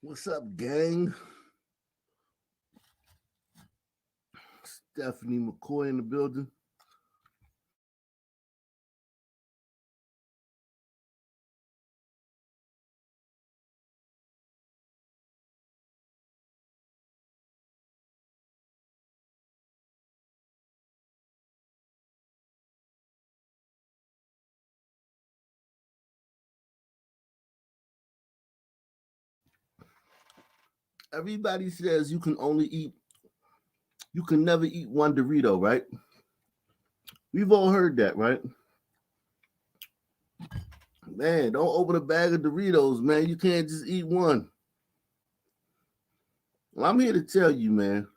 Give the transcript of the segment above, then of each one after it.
What's up, gang? Stephanie McCoy in the building. Everybody says you can never eat one Dorito, right? We've all heard that, right? Man, don't open a bag of Doritos, man. You can't just eat one. Well, I'm here to tell you, man.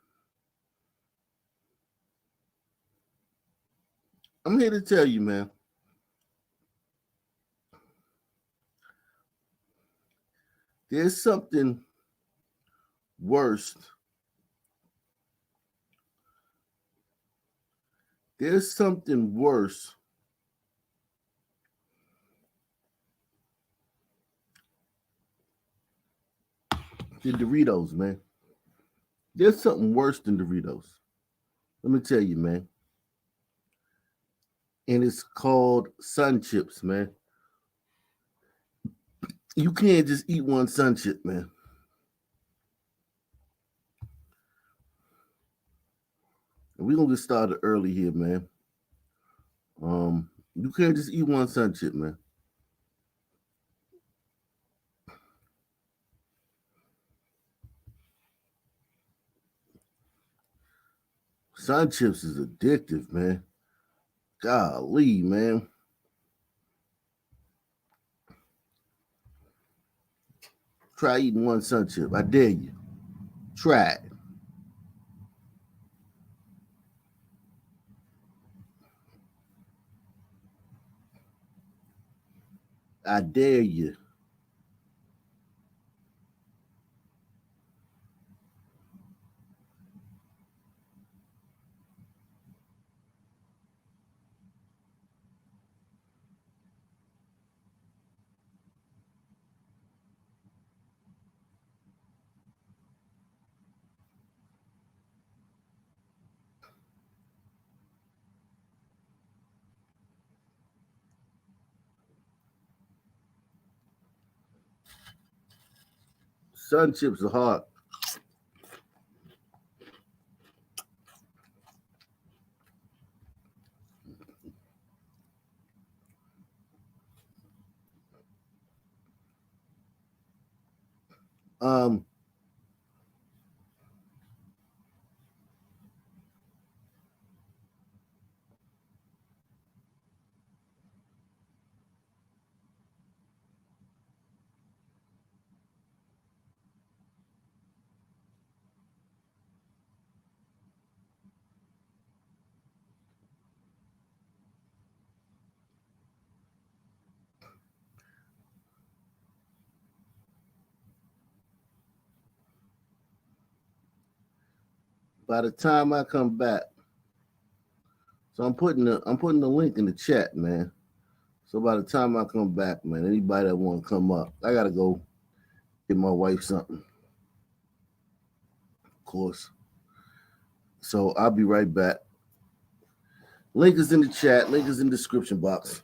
I'm here to tell you, man. There's something worse. There's something worse than Doritos, man. There's something worse than Doritos. Let me tell you, man. And it's called Sun Chips, man. You can't just eat one Sun Chip, man. And we're gonna get started early here, man. You can't just eat one Sun Chip, man. Sun Chips is addictive, man. Golly, man. Try eating one Sun Chip. I dare you. Try it. I dare you. Sun Chips are hard. Um, by the time I come back, so I'm putting the link in the chat, man. So by the time I come back, man, anybody that want to come up, I gotta go get my wife something, of course. So I'll be right back. Link is in the chat. Link is in the description box.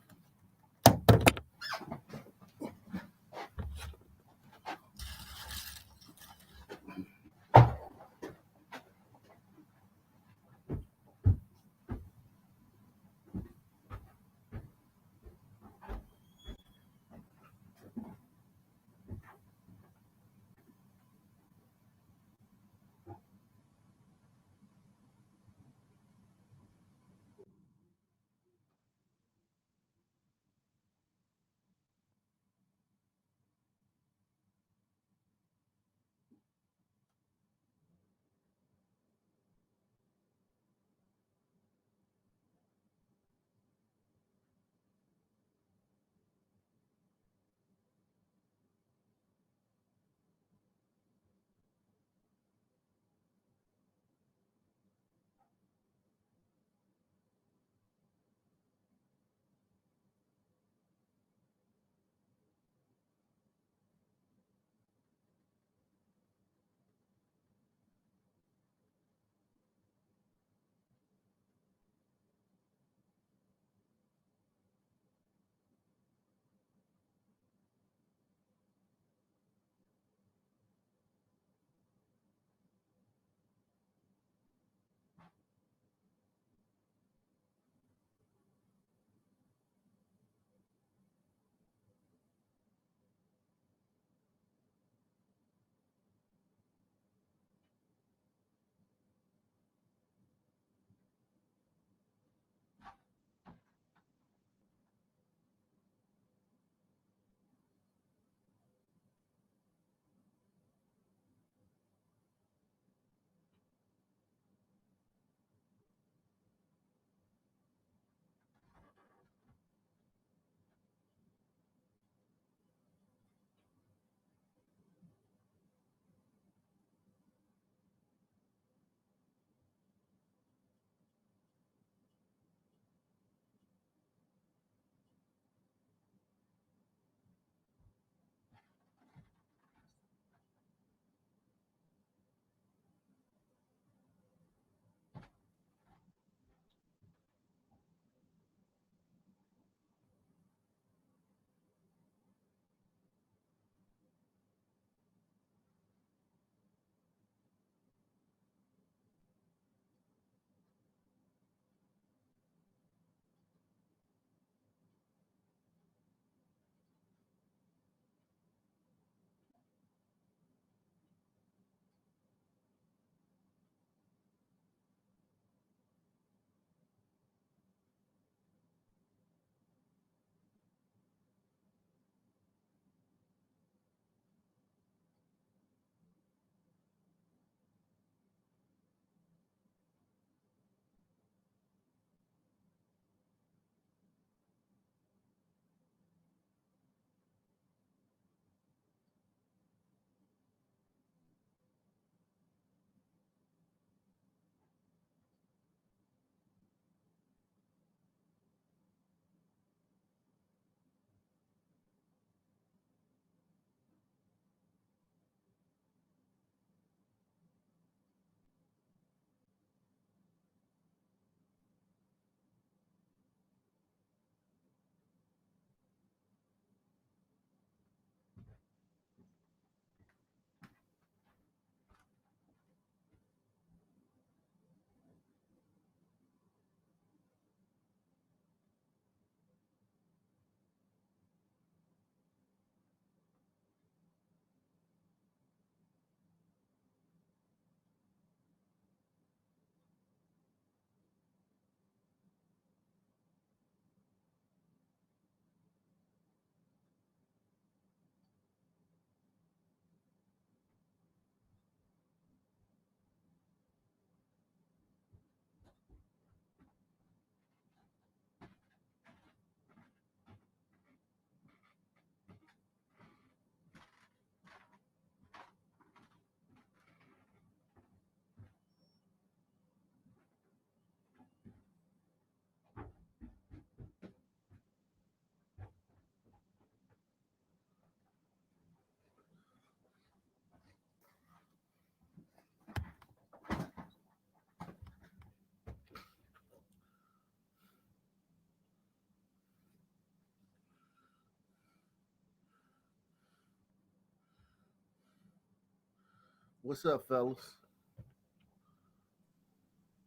What's up, fellas?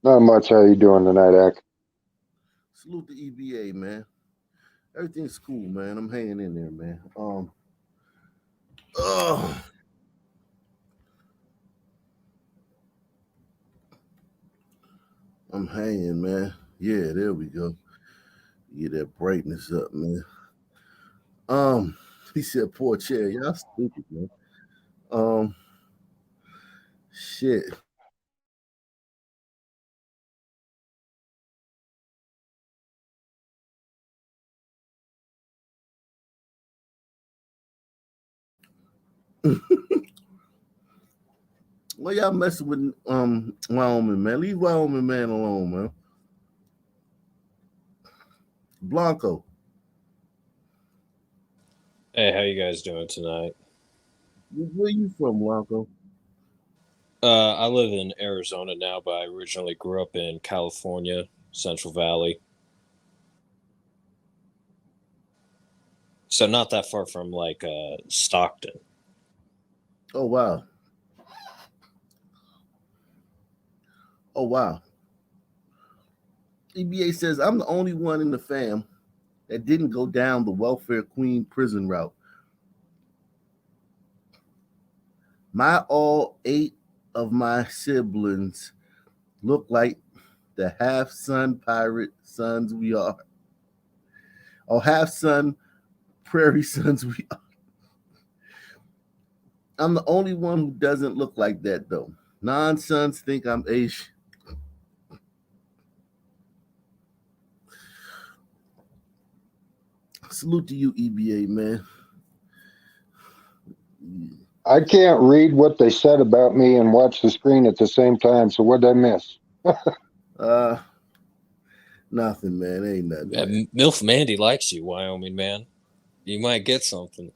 Not much. How you doing tonight, Ak? Salute the EBA, man. Everything's cool, man. I'm hanging in there, man. Oh, I'm hanging, man. Yeah, there we go. Get that brightness up, man. Um, he said, "Poor chair, y'all stupid, man." Um, shit. Well, y'all messing with Wyoming, man. Leave Wyoming man alone, man. Blanco, Hey, how you guys doing tonight? where you from, Blanco? I live in Arizona now, but I originally grew up in California, Central Valley. So not that far from Stockton. Oh wow, oh wow. EBA says I'm the only one in the fam that didn't go down the welfare queen prison route. My all eight of my siblings look like the half son pirate sons we are, or half son prairie sons we are. I'm the only one who doesn't look like that though. Non sons think I'm Asian. Salute to you, EBA man. I can't read what they said about me and watch the screen at the same time. So what did I miss? Uh, Nothing, man. Ain't nothing, man. MILF Mandy likes you, Wyoming man. You might get something.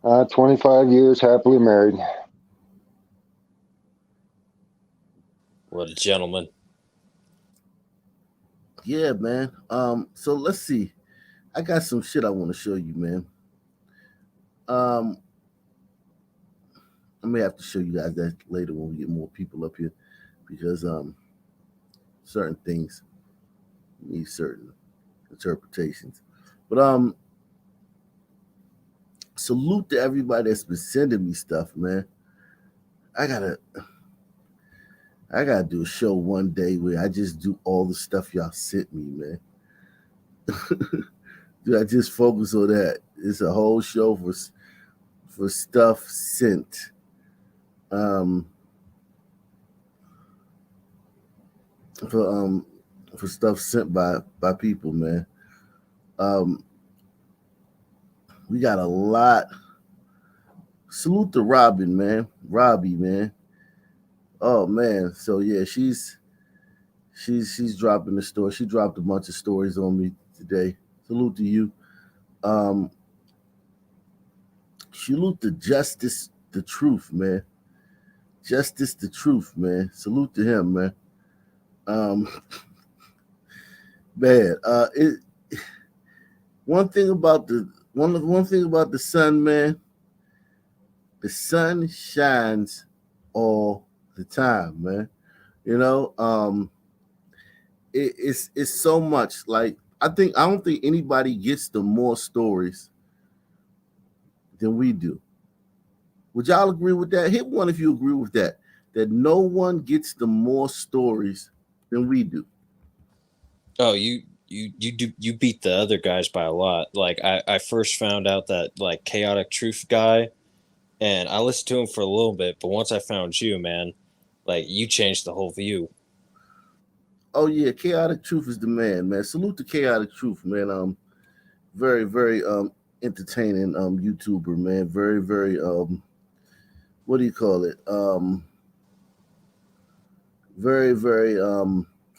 25 years happily married. What a gentleman. Yeah, man. So let's see. I got some shit I want to show you, man. Um, I may have to show you guys that later when we get more people up here because certain things need certain interpretations. But salute to everybody that's been sending me stuff, man. I gotta I gotta do a show one day where I just do all the stuff y'all sent me, man. Dude, I just focus on that. It's a whole show for stuff sent. Um, for um for stuff sent by people, man. Um, we got a lot. Salute to Robin, man. Robbie, man. Oh man. So yeah, she's dropping the story. She dropped a bunch of stories on me today. Salute to you. Um, salute to Justice the Truth, man. Justice the Truth, man. Salute to him, man. Um, man. It one thing about the one thing about the sun, man. The sun shines all the time, man. You know, it's so much. Like I don't think anybody gets the more stories than we do. Would y'all agree with that? Hit one if you agree with that. That no one gets the more stories than we do. Oh, you beat the other guys by a lot. Like I first found out that like Chaotic Truth guy, and I listened to him for a little bit, but once I found you, man, like you changed the whole view. Oh yeah, chaotic truth is the man, man. Salute to chaotic truth, man. Very entertaining YouTuber, man. Very what do you call it? Very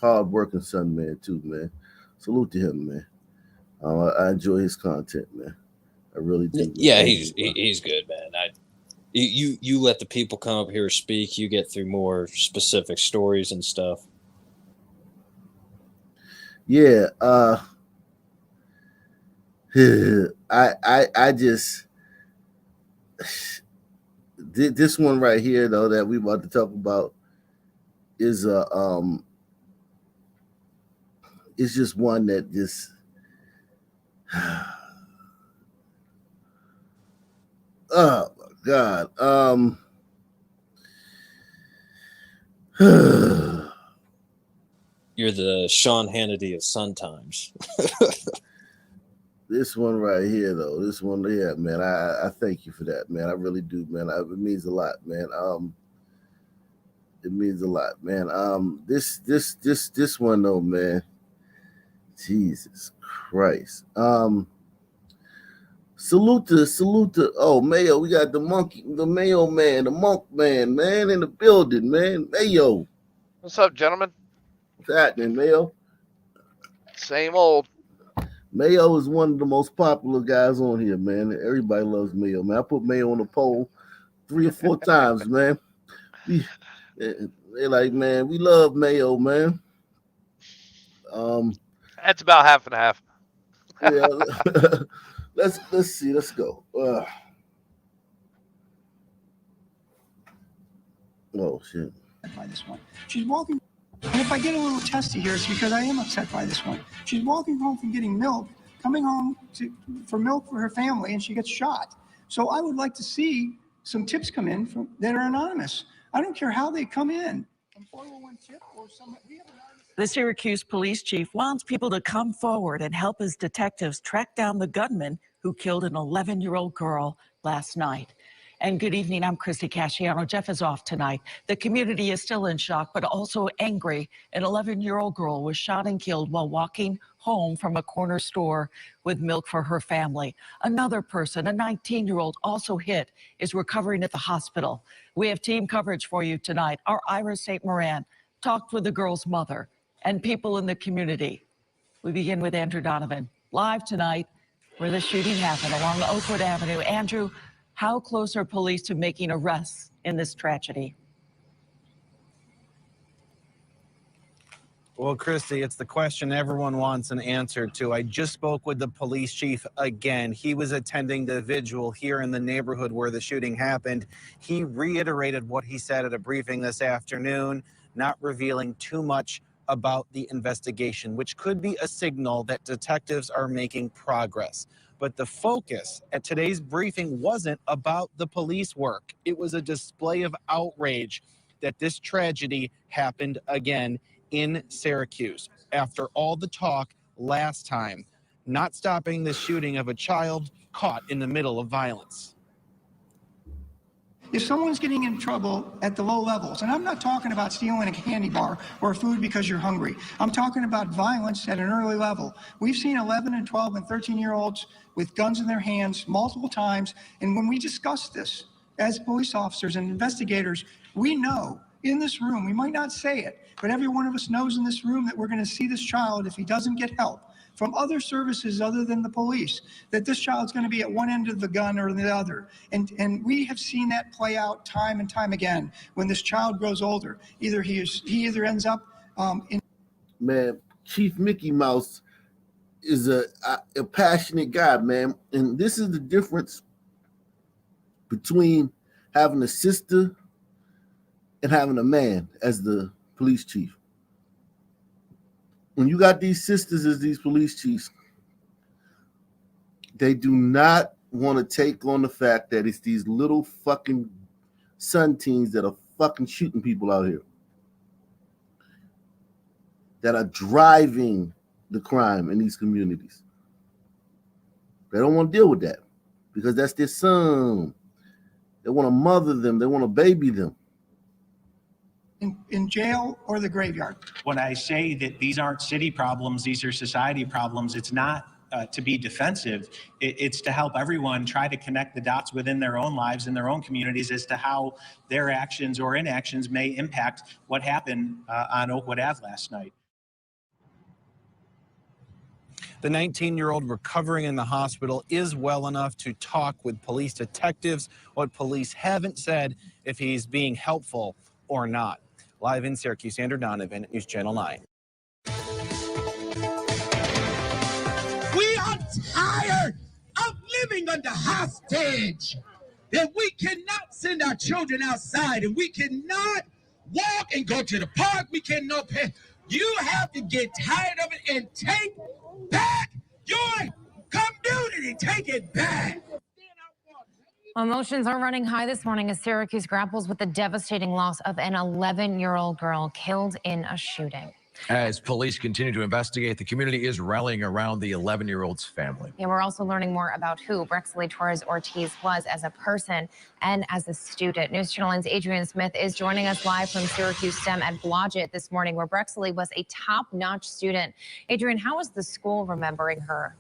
hard working son, man, too, man. Salute to him, man. I enjoy his content, man. I really do, man. Yeah, I he's do. he's good, man. You let the people come up here speak. You get through more specific stories and stuff. Yeah, I just This one right here, though, that we about to talk about is it's just one that just oh my God. You're the Sean Hannity of Sun Times. This one right here, though. This one, yeah, man. I thank you for that, man. I really do, man. It means a lot, man. It means a lot, man. This one though, man. Jesus Christ. Salute to. Oh, Mayo, we got the Mayo man, the monk man, in the building, man. Mayo, What's up, gentlemen? what's happening, Mayo? Same old. Mayo is one of the most popular guys on here, man. Everybody loves Mayo, man. I put Mayo on the poll 3 or 4 times, man. They like, man, we love Mayo, man. That's about half and half. Yeah. let's see. Let's go. Oh shit. By this one, she's walking, and if I get a little testy here, it's because I am upset by this one. She's walking home from getting milk, coming home for milk for her family, and she gets shot. So I would like to see some tips come in that are anonymous. I don't care how they come in. From 401 tip or some. The Syracuse police chief wants people to come forward and help his detectives track down the gunman who killed an 11-year-old girl last night. And good evening, I'm Christy Casciano. Jeff is off tonight. The community is still in shock, but also angry. An 11-year-old girl was shot and killed while walking home from a corner store with milk for her family. Another person, a 19-year-old, also hit, is recovering at the hospital. We have team coverage for you tonight. Our Iris St. Moran talked with the girl's mother and people in the community. We begin with Andrew Donovan, live tonight where the shooting happened along Oakwood Avenue. Andrew, how close are police to making arrests in this tragedy? Well, Christy, it's the question everyone wants an answer to. I just spoke with the police chief again. He was attending the vigil here in the neighborhood where the shooting happened. He reiterated what he said at a briefing this afternoon, not revealing too much about the investigation, which could be a signal that detectives are making progress. But the focus at today's briefing wasn't about the police work. It was a display of outrage that this tragedy happened again in Syracuse after all the talk last time, not stopping the shooting of a child caught in the middle of violence. If someone's getting in trouble at the low levels, and I'm not talking about stealing a candy bar or food because you're hungry, I'm talking about violence at an early level. We've seen 11 and 12 and 13-year-olds with guns in their hands multiple times, and when we discuss this as police officers and investigators, we know in this room, we might not say it, but every one of us knows in this room that we're going to see this child, if he doesn't get help from other services other than the police, that this child's going to be at one end of the gun or the other. And we have seen that play out time and time again. When this child grows older, he either ends up in. Man, Chief Mickey Mouse is a passionate guy, man. And this is the difference between having a sister and having a man as the police chief. When you got these sisters as these police chiefs, they do not want to take on the fact that it's these little fucking son teens that are fucking shooting people out here, that are driving the crime in these communities. They don't want to deal with that because that's their son. They want to mother them. They want to baby them. In jail or the graveyard. When I say that these aren't city problems, these are society problems, it's not to be defensive. It's to help everyone try to connect the dots within their own lives and their own communities as to how their actions or inactions may impact what happened on Oakwood Ave last night. The 19-year-old recovering in the hospital is well enough to talk with police detectives. What police haven't said if he's being helpful or not. Live in Syracuse, Andrew Donovan, News Channel 9. We are tired of living under hostage. that we cannot send our children outside and we cannot walk and go to the park. We cannot pay. You have to get tired of it and take back your community. Take it back. Emotions are running high this morning as Syracuse grapples with the devastating loss of an 11-year-old girl killed in a shooting. As police continue to investigate, the community is rallying around the 11-year-old's family. And we're also learning more about who Brexley Torres-Ortiz was as a person and as a student. News Channel 9's Adrian Smith is joining us live from Syracuse STEM at Blodgett this morning, where Brexley was a top-notch student. Adrian, how is the school remembering her?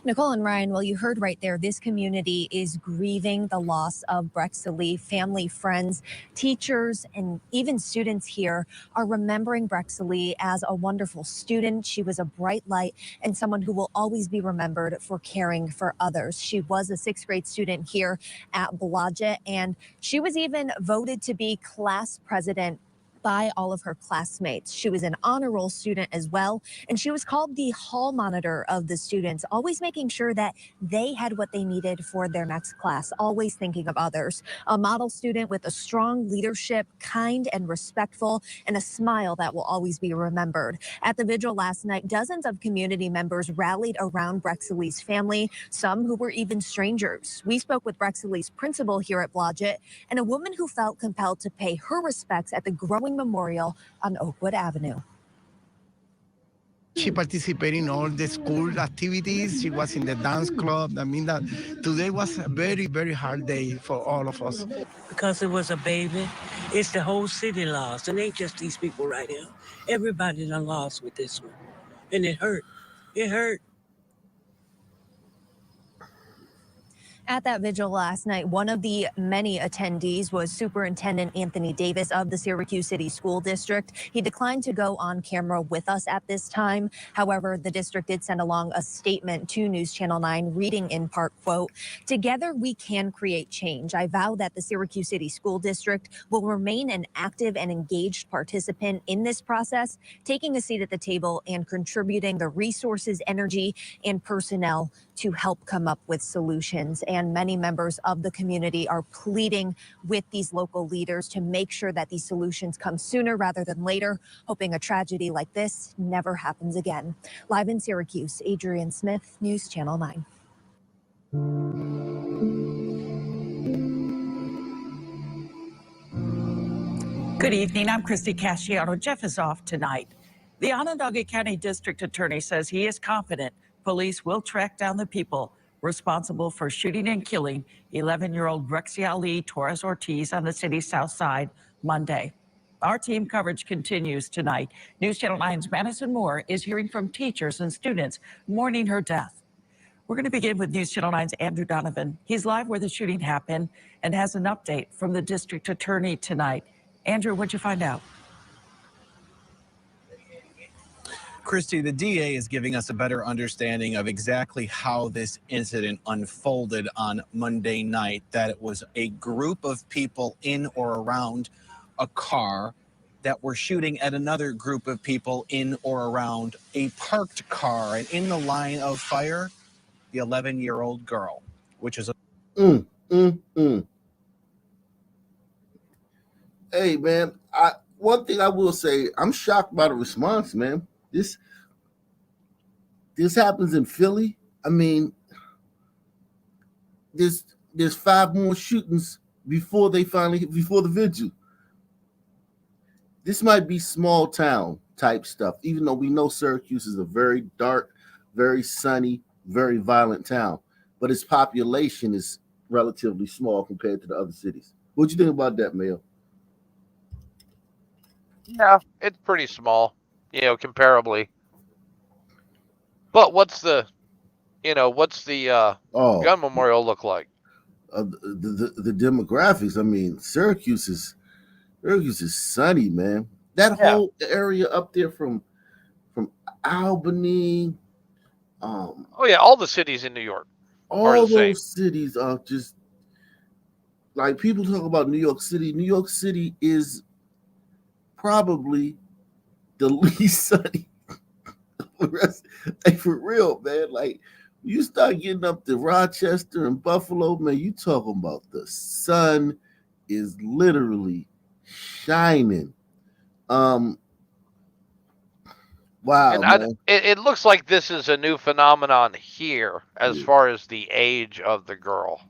Nicole and Ryan, well, you heard right there, this community is grieving the loss of Brexley. Family, friends, teachers, and even students here are remembering Brexley as a wonderful student. She was a bright light and someone who will always be remembered for caring for others. She was a 6th grade student here at Blodgett, and she was even voted to be class president by all of her classmates. She was an honor roll student as well, and she was called the hall monitor of the students, always making sure that they had what they needed for their next class, always thinking of others. A model student with a strong leadership, kind and respectful, and a smile that will always be remembered. At the vigil last night, dozens of community members rallied around Brexley's family, some who were even strangers. We spoke with Brexley's principal here at Blodgett and a woman who felt compelled to pay her respects at the growing memorial on Oakwood Avenue. She participated in all the school activities. She was in the dance club. I mean, that today was a very, very hard day for all of us. Because it was a baby, it's the whole city lost. It ain't just these people right here. Everybody done lost with this one. And it hurt. It hurt. At that vigil last night, one of the many attendees was Superintendent Anthony Davis of the Syracuse City School District. He declined to go on camera with us at this time. However, the district did send along a statement to News Channel 9, reading in part, quote, "Together we can create change. I vow that the Syracuse City School District will remain an active and engaged participant in this process, taking a seat at the table and contributing the resources, energy, and personnel to help come up with solutions." And many members of the community are pleading with these local leaders to make sure that these solutions come sooner rather than later, hoping a tragedy like this never happens again. Live in Syracuse, Adrian Smith, News Channel 9. Good evening. I'm Christy Casciano. Jeff is off tonight. The Onondaga County District Attorney says he is confident police will track down the people responsible for shooting and killing 11-year-old Brexley Torres-Ortiz on the city's south side Monday. Our team coverage continues tonight. News Channel 9's Madison Moore is hearing from teachers and students mourning her death. We're going to begin with News Channel 9's Andrew Donovan. He's live where the shooting happened and has an update from the district attorney tonight. Andrew, what'd you find out? Christy, the DA is giving us a better understanding of exactly how this incident unfolded on Monday night, that it was a group of people in or around a car that were shooting at another group of people in or around a parked car. And in the line of fire, the 11-year-old girl, which is a... Hey, man, one thing I will say, I'm shocked by the response, man. This happens in Philly. I mean, there's 5 more shootings before the vigil. This might be small town type stuff, even though we know Syracuse is a very dark, very sunny, very violent town, but its population is relatively small compared to the other cities. What do you think about that, Mayo? Yeah, it's pretty small, comparably. But what's the gun memorial look like? The demographics. I mean, Syracuse is sunny, man. That whole area up there from Albany. All the cities in New York. All those cities are just like, people talk about New York City. New York City is probably the least sunny. Like, for real, man. Like, You start getting up to Rochester and Buffalo, man, you talking about the sun is literally shining. Wow, And man. it looks like this is a new phenomenon here as Yeah. far as the age of the girl.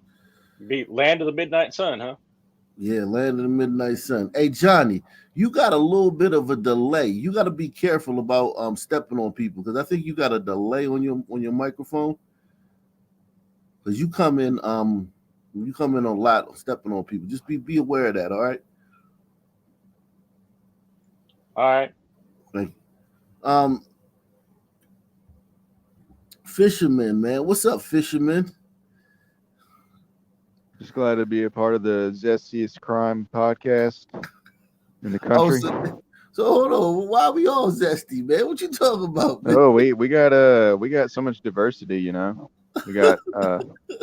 Be land of the midnight sun, huh? Yeah, land of the midnight sun. Hey, Johnny, you got a little bit of a delay. You got to be careful about stepping on people because I think you got a delay on your microphone. Because you come in a lot stepping on people. Just be aware of that. All right. All right. Thank you. Fisherman, man, what's up, Fisherman? Just glad to be a part of the zestiest crime podcast in the country. So hold on, why are we all zesty, man? What you talking about, man? Oh, we got so much diversity, you know. We got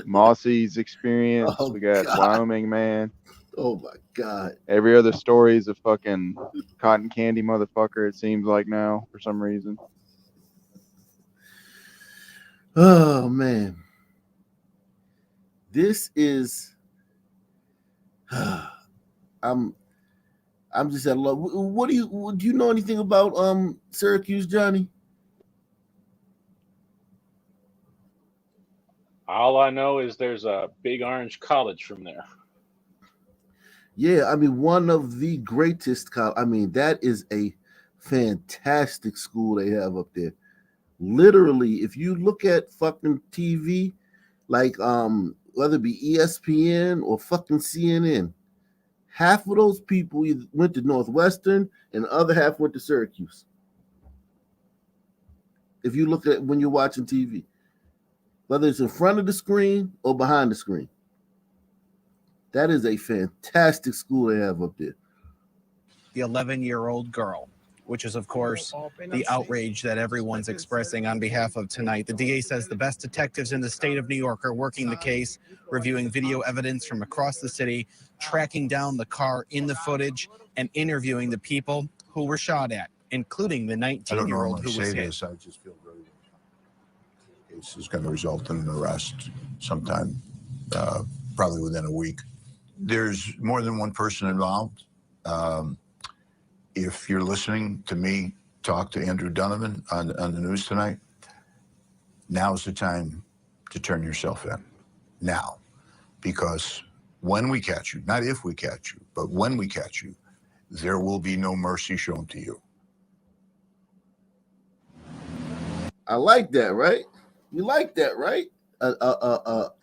Mossy's experience. Oh, we got God. Wyoming man. Oh my God. Every other story is a fucking cotton candy motherfucker. It seems like now for some reason. Oh man, this is. I'm just at love. What do you know anything about Syracuse, Johnny? All I know is there's a big orange college from there. Yeah, I mean one of the greatest. I mean that is a fantastic school they have up there. Literally, if you look at fucking TV, like whether it be ESPN or fucking CNN, half of those people either went to Northwestern and the other half went to Syracuse. If you look at when you're watching TV, whether it's in front of the screen or behind the screen, that is a fantastic school they have up there. The 11-year-old girl, which is, of course, the outrage that everyone's expressing on behalf of tonight. The DA says the best detectives in the state of New York are working the case, reviewing video evidence from across the city, tracking down the car in the footage, and interviewing the people who were shot at, including the 19-year-old who was hit. I just feel very case is going to result in an arrest sometime, probably within a week. There's more than one person involved. If you're listening to me talk to Andrew Donovan on the news tonight, now's the time to turn yourself in. Now. Because when we catch you, not if we catch you, but when we catch you, there will be no mercy shown to you. I like that, right? You like that, right?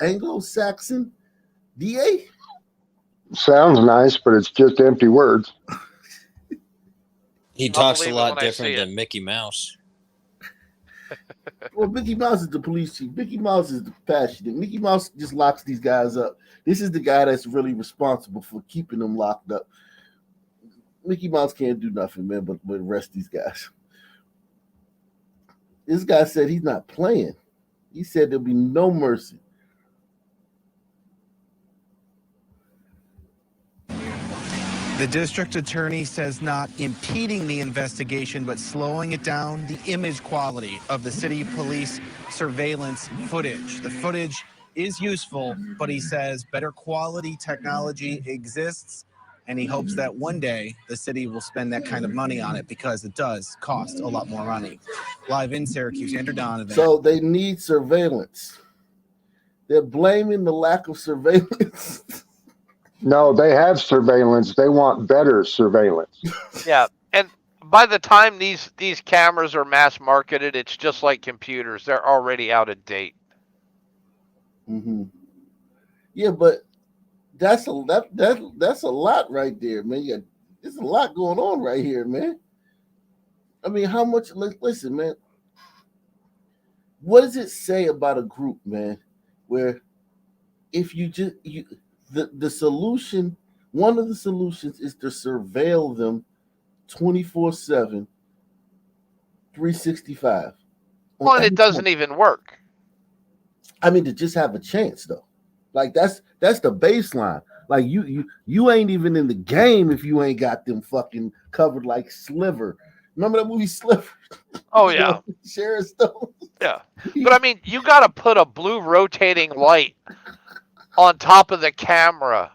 Anglo-Saxon DA? Sounds nice, but it's just empty words. He talks a lot different than Mickey Mouse. Well, Mickey Mouse is the police chief. Mickey Mouse is the passionate. Mickey Mouse just locks these guys up. This is the guy that's really responsible for keeping them locked up. Mickey Mouse can't do nothing, man, but arrest these guys. This guy said he's not playing. He said there'll be no mercy. The district attorney says not impeding the investigation, but slowing it down, the image quality of the city police surveillance footage. The footage is useful, but he says better quality technology exists, and he hopes that one day the city will spend that kind of money on it because it does cost a lot more money. Live in Syracuse, Andrew Donovan. So they need surveillance. They're blaming the lack of surveillance. No, they have surveillance. They want better surveillance. Yeah, and by the time these cameras are mass marketed, it's just like computers. They're already out of date. Mm-hmm. Yeah, but that's a lot right there, man. There's a lot going on right here, man. I mean, how much? Listen, man. What does it say about a group, man? Where if the solution, one of the solutions is to surveil them 24/7, 365. Well, and it doesn't even work. I mean, to just have a chance, though. Like that's the baseline. Like you ain't even in the game if you ain't got them fucking covered like Sliver Remember that movie Slipper? Oh yeah, Sharon Stone. yeah. But I mean, you got to put a blue rotating light on top of the camera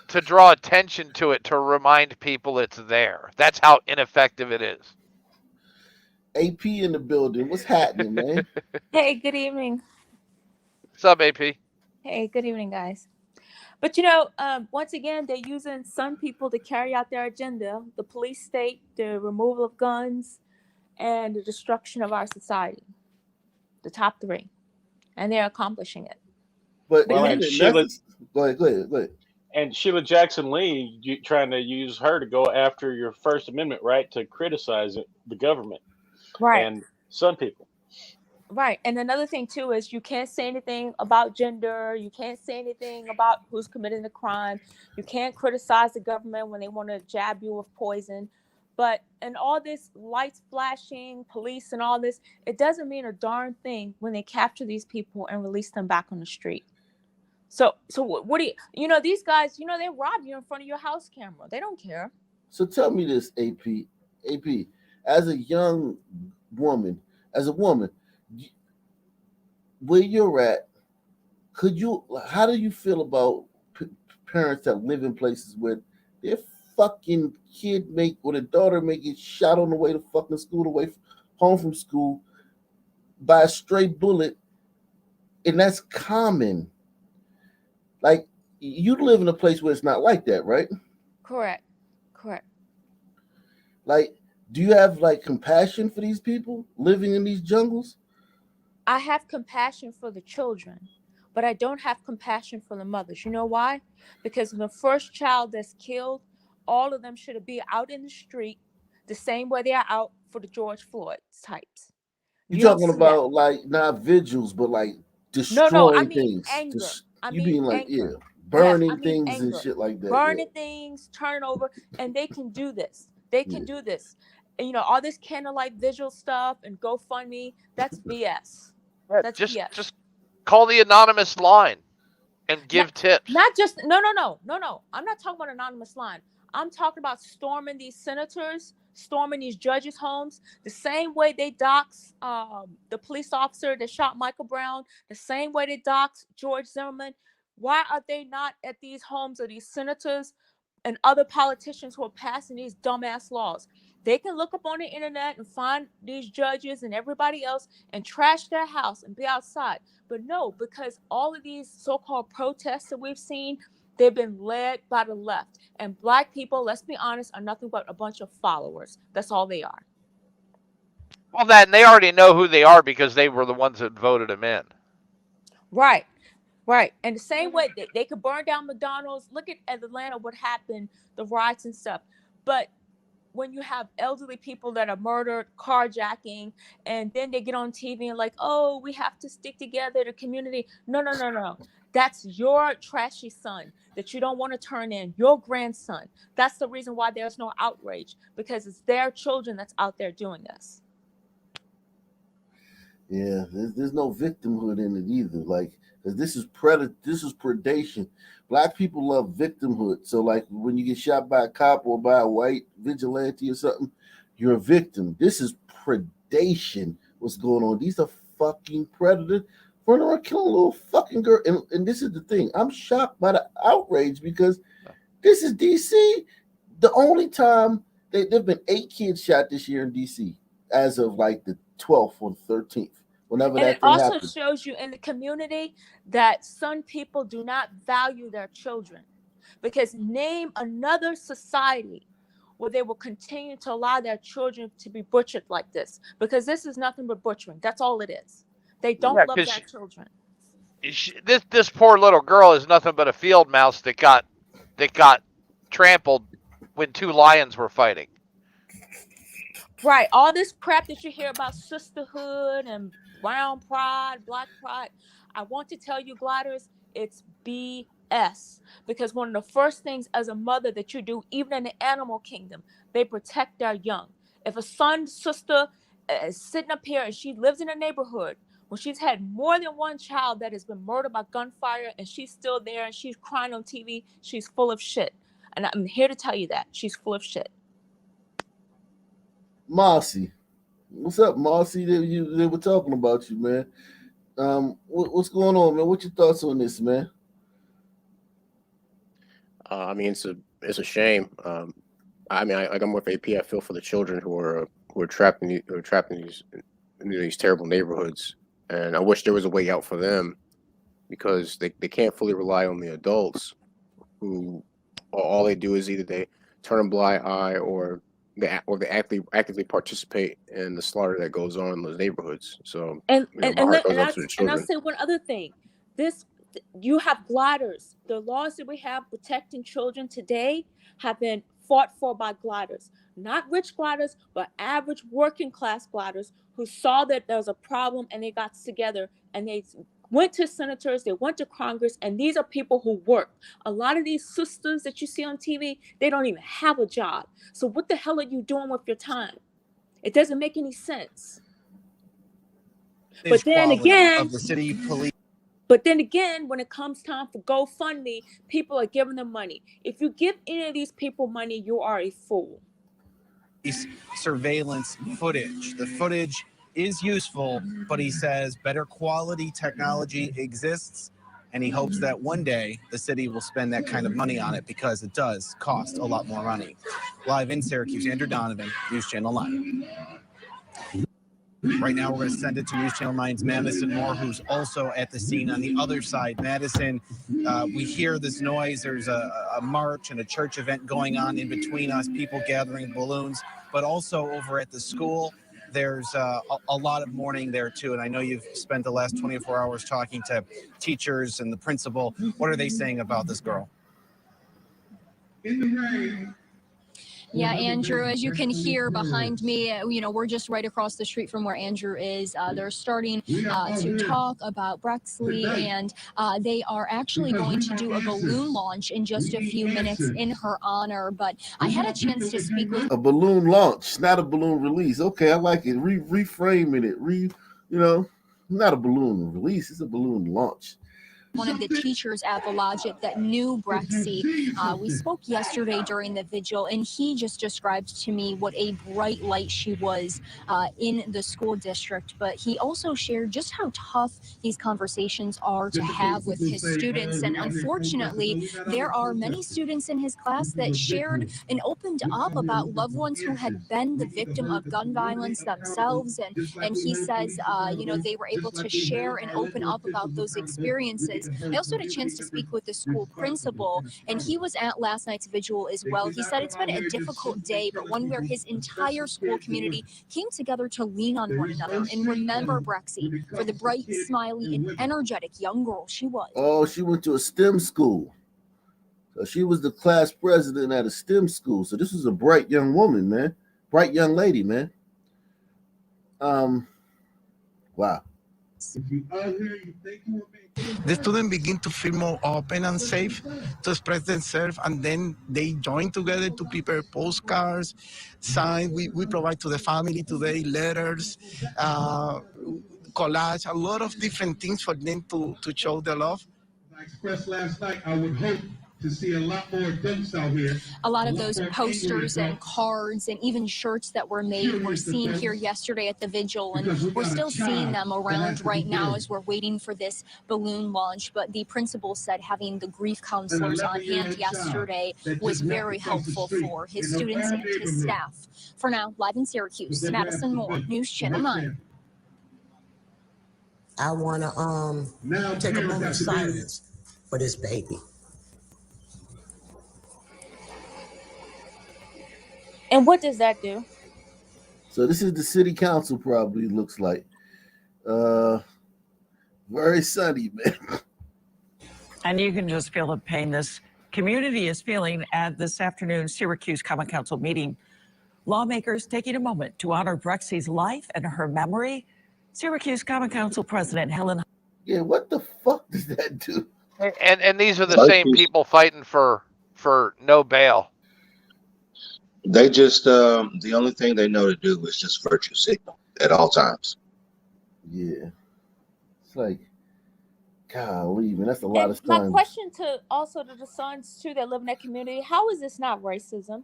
to draw attention to it to remind people it's there. That's how ineffective it is. AP in the building. What's happening, man? Hey, good evening. What's up, AP? Hey, good evening, guys. But once again, they're using some people to carry out their agenda: the police state, the removal of guns, and the destruction of our society. The top three, and they're accomplishing it. But Well, isn't and it Sheila necessary? Go ahead. and Sheila Jackson Lee trying to use her to go after your First Amendment right to criticize the government Right. and some people. Right. And another thing too is you can't say anything about gender. You can't say anything about who's committing the crime. You can't criticize the government when they want to jab you with poison. But and all this lights flashing, police and all this, it doesn't mean a darn thing when they capture these people and release them back on the street. So what do these guys, they rob you in front of your house camera. They don't care. So tell me this, AP, as a young woman, where you're at, how do you feel about parents that live in places where their fucking kid or their daughter may get shot on the way to fucking school, home from school by a stray bullet, and that's common. Like, you live in a place where it's not like that, right? Correct. Like, do you have compassion for these people living in these jungles? I have compassion for the children, but I don't have compassion for the mothers. You know why? Because the first child that's killed, all of them should be out in the street the same way they are out for the George Floyd types. You're talking about not vigils, but destroying I mean things. anger. Anger. Yes, Burning things anger. and shit like that. Burning things, turning over, and they can do this. And, all this candlelight visual stuff and GoFundMe, that's BS. That's BS. Just call the anonymous line and give tips. Not just no. I'm not talking about anonymous line. I'm talking about storming these senators, storming these judges' homes, the same way they doxed the police officer that shot Michael Brown, the same way they doxed George Zimmerman. Why are they not at these homes of these senators and other politicians who are passing these dumbass laws? They can look up on the internet and find these judges and everybody else and trash their house and be outside. But no, because all of these so-called protests that we've seen, they've been led by the left. And Black people, let's be honest, are nothing but a bunch of followers. That's all they are. Well, and they already know who they are because they were the ones that voted them in. Right. And the same way they could burn down McDonald's. Look at Atlanta, what happened, the riots and stuff. But when you have elderly people that are murdered, carjacking, and then they get on TV and oh, we have to stick together, the community. No. That's your trashy son that you don't want to turn in, your grandson. That's the reason why there's no outrage, because it's their children that's out there doing this. Yeah, there's no victimhood in it either. Because this is predation. Black people love victimhood. So when you get shot by a cop or by a white vigilante or something, you're a victim. This is predation. What's going on? These are fucking predators running around killing a little fucking girl. And this is the thing. I'm shocked by the outrage because this is DC. The only time there've been 8 kids shot this year in DC as of the 12th or the 13th. Whenever and that it also happens. Shows you in the community that some people do not value their children, because name another society where they will continue to allow their children to be butchered like this, because this is nothing but butchering. That's all it is. They don't love their children. This poor little girl is nothing but a field mouse that got trampled when 2 lions were fighting. Right. All this crap that you hear about sisterhood and brown pride, Black pride, I want to tell you, gliders, it's BS. Because one of the first things as a mother that you do, even in the animal kingdom, they protect their young. If a sister is sitting up here and she lives in a neighborhood when she's had more than one child that has been murdered by gunfire, and she's still there and she's crying on TV, she's full of shit. And I'm here to tell you that she's full of shit. Marcy. What's up, Marcy? They were talking about you, man. What's going on, man? What your thoughts on this, man? I mean, it's a shame. I mean, like I'm with AP. I feel for the children who are trapped in these terrible neighborhoods, and I wish there was a way out for them because they can't fully rely on the adults who all they do is either they turn a blind eye or they actively participate in the slaughter that goes on in those neighborhoods. So And you know, and my and, heart let- goes and out I to the and I'll children. say one other thing. This you have gliders. The laws that we have protecting children today have been fought for by gliders, not rich gliders, but average working class gliders who saw that there was a problem and they got together and they went to senators, they went to Congress, and these are people who work. A lot of these sisters that you see on TV, they don't even have a job. So what the hell are you doing with your time? It doesn't make any sense. But then Quality again, of the city police. when it comes time for GoFundMe, people are giving them money. If you give any of these people money, you are a fool. Surveillance footage. The footage is useful, but he says better quality technology exists, and he hopes that one day the city will spend that kind of money on it because it does cost a lot more money. Live in Syracuse, Andrew Donovan, News Channel 9. Right now, we're going to send it to News Channel 9's Madison Moore, who's also at the scene on the other side. Madison, we hear this noise. There's a march and a church event going on in between us, people gathering balloons, but also over at the school, there's a lot of mourning there, too. And I know you've spent the last 24 hours talking to teachers and the principal. What are they saying about this girl? In the rain. Yeah, Andrew, as you can hear behind me, we're just right across the street from where Andrew is. They're starting to talk about Brexley, and they are actually going to do a balloon launch in just a few minutes in her honor. But I had a chance to speak with A balloon launch, not a balloon release. Okay, I like it. Reframing it. Not a balloon release. It's a balloon launch. one of the teachers at the lodge that knew Brexy. We spoke yesterday during the vigil, and he just described to me what a bright light she was in the school district. But he also shared just how tough these conversations are to have with his students. And unfortunately, there are many students in his class that shared and opened up about loved ones who had been the victim of gun violence themselves. And he says, they were able to share and open up about those experiences. I also had a chance to speak with the school principal, and he was at last night's vigil as well. He said it's been a difficult day, but one where his entire school community came together to lean on one another and remember Brexy for the bright, smiley, and energetic young girl she was. Oh, she went to a STEM school. So she was the class president at a STEM school. So this was a bright young woman, man. Bright young lady, man. Wow. The students begin to feel more open and safe to express themselves, and then they join together to prepare postcards, sign. We provide to the family today letters, collage, a lot of different things for them to show their love. I expressed last night, I would hope to see a lot more adults out here. A lot of those posters and cards and even shirts that were made were seen here yesterday at the vigil, and we're still seeing them around right now as we're waiting for this balloon launch. But the principal said having the grief counselors on hand yesterday was very helpful for his students and his staff. For now, live in Syracuse, Madison Moore, News Channel 9. I want to take a moment of silence for this baby. And what does that do? So this is the city council, probably looks like. Very sunny, man. And you can just feel the pain this community is feeling at this afternoon's Syracuse Common Council meeting. Lawmakers taking a moment to honor Brexy's life and her memory. Syracuse Common Council President Helen. Yeah, what the fuck does that do? And these are the same people fighting for no bail. They just the only thing they know to do is just virtue signal at all times. Yeah, it's like, golly, man, that's a lot of My time. question to the sons too that live in that community: how is this not racism?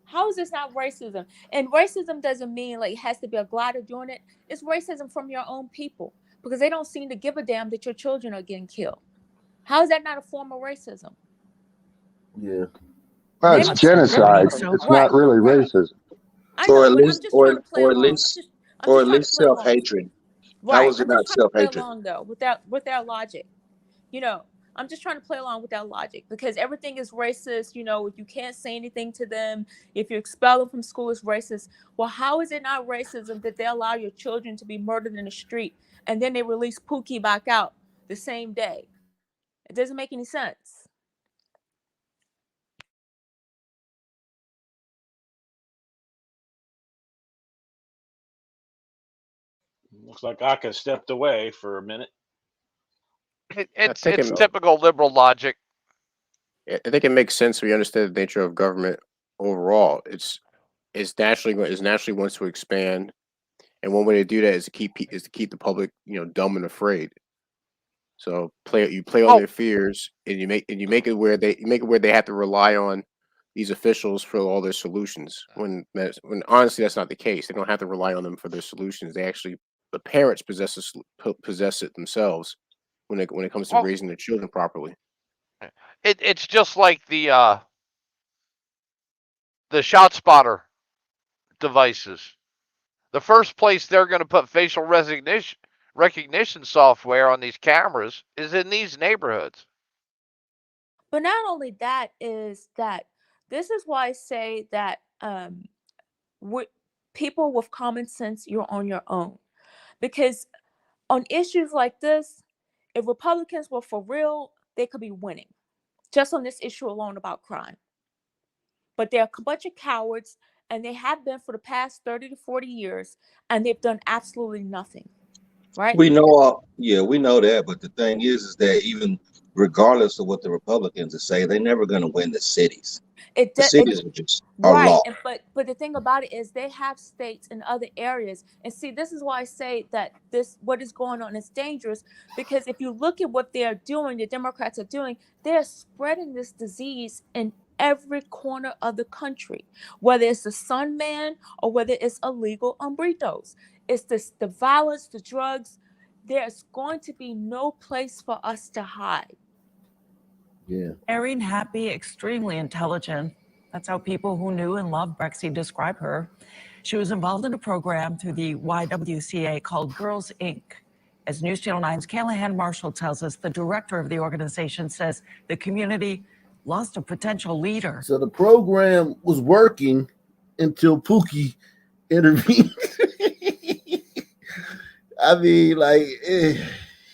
How is this not racism? And racism doesn't mean like it has to be a glider doing it. It's racism from your own people because they don't seem to give a damn that your children are getting killed. How is that not a form of racism? Yeah. Well, it's Maybe genocide. It's not really racism. I Or know, at but I'm least, just trying to play along. I'm or just at trying to least play along. self-hatred. How Right. is it I'm just not trying to play self-hatred? along though with their logic. You know, I'm just trying to play along with that logic because everything is racist. You know, if you can't say anything to them, if you expel them from school, it's racist. Well, how is it not racism that they allow your children to be murdered in the street and then they release Pookie back out the same day? It doesn't make any sense. Looks like Aka stepped away for a minute. It's think it- typical liberal logic. I think it makes sense if you understand the nature of government overall. It's naturally wants to expand, and one way to do that is to keep the public, dumb and afraid. So you play on their fears, and you make it where they have to rely on these officials for all their solutions. When honestly that's not the case. They don't have to rely on them for their solutions. The parents possess it themselves when it comes to raising their children properly. It's just like the shot spotter devices. The first place they're going to put facial recognition software on these cameras is in these neighborhoods. But not only that is that this is why I say that people with common sense, you're on your own. Because on issues like this, if Republicans were for real, they could be winning just on this issue alone about crime. But they're a bunch of cowards, and they have been for the past 30 to 40 years, and they've done absolutely nothing. Right? We know that, but the thing is that even regardless of what the Republicans say, they're never going to win the cities. The cities are Right. lost. But the thing about it is they have states in other areas. And see, this is why I say that what is going on is dangerous, because if you look at what they're doing, the Democrats are doing, they're spreading this disease in every corner of the country, whether it's the Sun Man or whether it's illegal umbritos. It's the violence, the drugs. There's going to be no place for us to hide. Yeah. Caring, happy, extremely intelligent. That's how people who knew and loved Brexy describe her. She was involved in a program through the YWCA called Girls Inc. As News Channel 9's Callahan Marshall tells us, the director of the organization says the community lost a potential leader. So the program was working until Pookie intervened. I mean, like,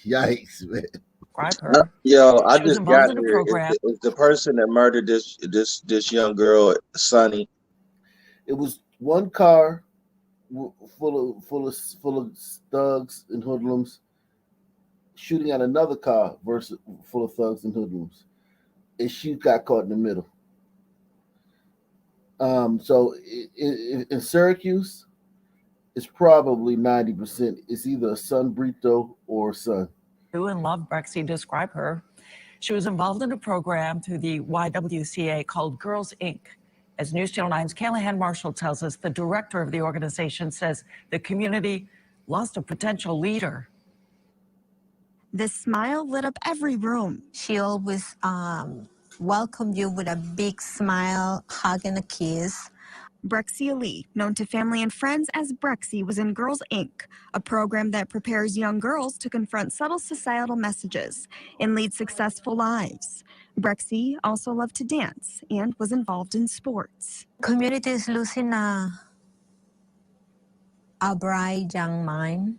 yikes, man. Yo, I just got here. Is the person that murdered this young girl Sonny? It was one car full of thugs and hoodlums shooting at another car full of thugs and hoodlums, and she got caught in the middle. So in Syracuse, it's probably 90%. It's either a son Brito or a son. Who and loved Brexy describe her. She was involved in a program through the YWCA called Girls Inc. As News Channel 9's Callahan Marshall tells us, the director of the organization says the community lost a potential leader. The smile lit up every room. She always welcomed you with a big smile, hug, and a kiss. Brexy Ali, known to family and friends as Brexy, was in Girls Inc., a program that prepares young girls to confront subtle societal messages and lead successful lives. Brexy also loved to dance and was involved in sports. Community is losing a bright young mind,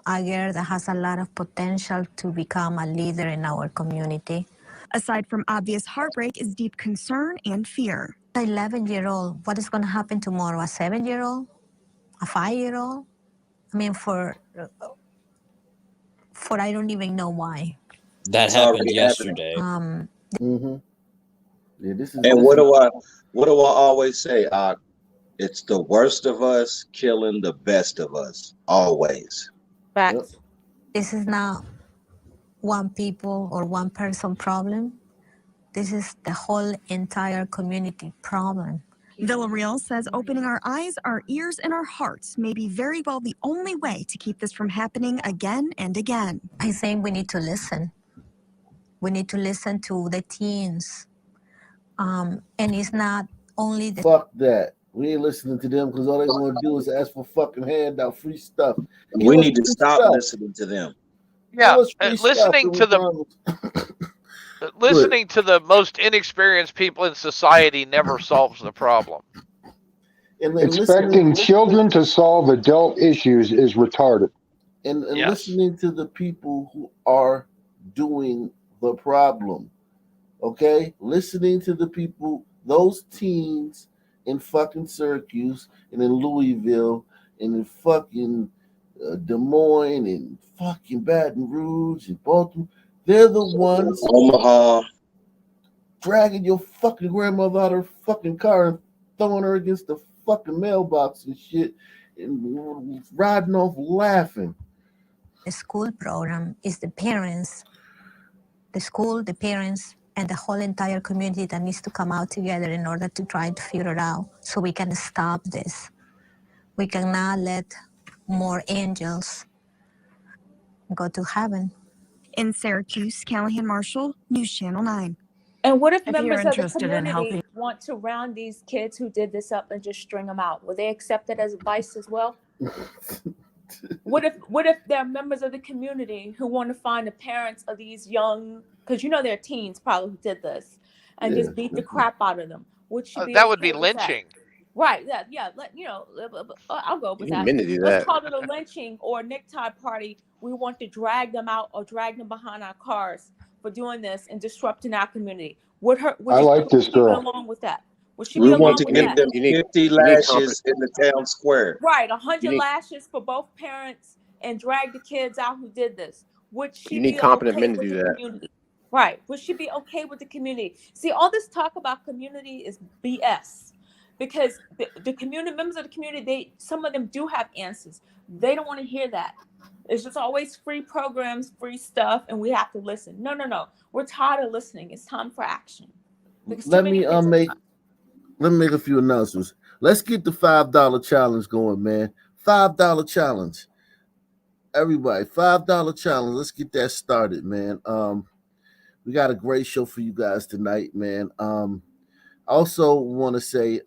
a girl that has a lot of potential to become a leader in our community. Aside from obvious heartbreak is deep concern and fear. An 11-year-old, what is going to happen tomorrow? A 7-year-old? A 5-year-old? I mean, for I don't even know why. That happened yesterday. Yeah, this is. And what do I always say? It's the worst of us killing the best of us, always. Facts. Yep. This is not one people or one person problem. This is the whole entire community problem. Villarreal says opening our eyes, our ears, and our hearts may be very well the only way to keep this from happening again and again. I think we need to listen. We need to listen to the teens. And it's not only the... Fuck that. We ain't listening to them because all they want to do is ask for fucking handout, free stuff. Give We us need to free stop stuff. listening to them. Yeah, Give us free stuff. listening to the most inexperienced people in society never solves the problem. And Expecting children to solve adult issues is retarded. And Yes. listening to the people who are doing the problem. Okay? Listening to the people, those teens in fucking Syracuse and in Louisville and in fucking Des Moines and fucking Baton Rouge and Baltimore. They're the ones Omaha dragging your fucking grandmother out of her fucking car and throwing her against the fucking mailbox and shit and riding off laughing. The school program is the parents, the school, the parents, and the whole entire community that needs to come out together in order to try to figure it out so we can stop this. We cannot let more angels go to heaven. In Syracuse, Callahan Marshall, News Channel 9. And what if If members you're of the interested in community helping- want to round these kids who did this up and just string them out? Will they accept it as advice as well? What if there are members of the community who want to find the parents of these young, because you know they're teens probably who did this, and just beat the crap out of them? Would she be That would okay be with that? lynching. Right. Yeah. I'll go with You that. meant to do Let's that. call it a lynching or a necktie party. We want to drag them out or drag them behind our cars for doing this and disrupting our community. Would I like this she be girl. along with that? Would she We be want along to with give that? them You need- 50 you need lashes in the town square. Right, You 100 need- lashes for both parents and drag the kids out who did this. Would she You be need competent okay men to with do the that. community? Right. Would she be okay with the community? See, all this talk about community is BS because the community members of the community, some of them do have answers. They don't want to hear that. It's just always free programs, free stuff, and we have to listen. No. We're tired of listening. It's time for action. Because too Let many me kids are make a few announcements. Let's get the $5 challenge going, man. $5 challenge. Everybody, $5 challenge. Let's get that started, man. We got a great show for you guys tonight, man. I also want to say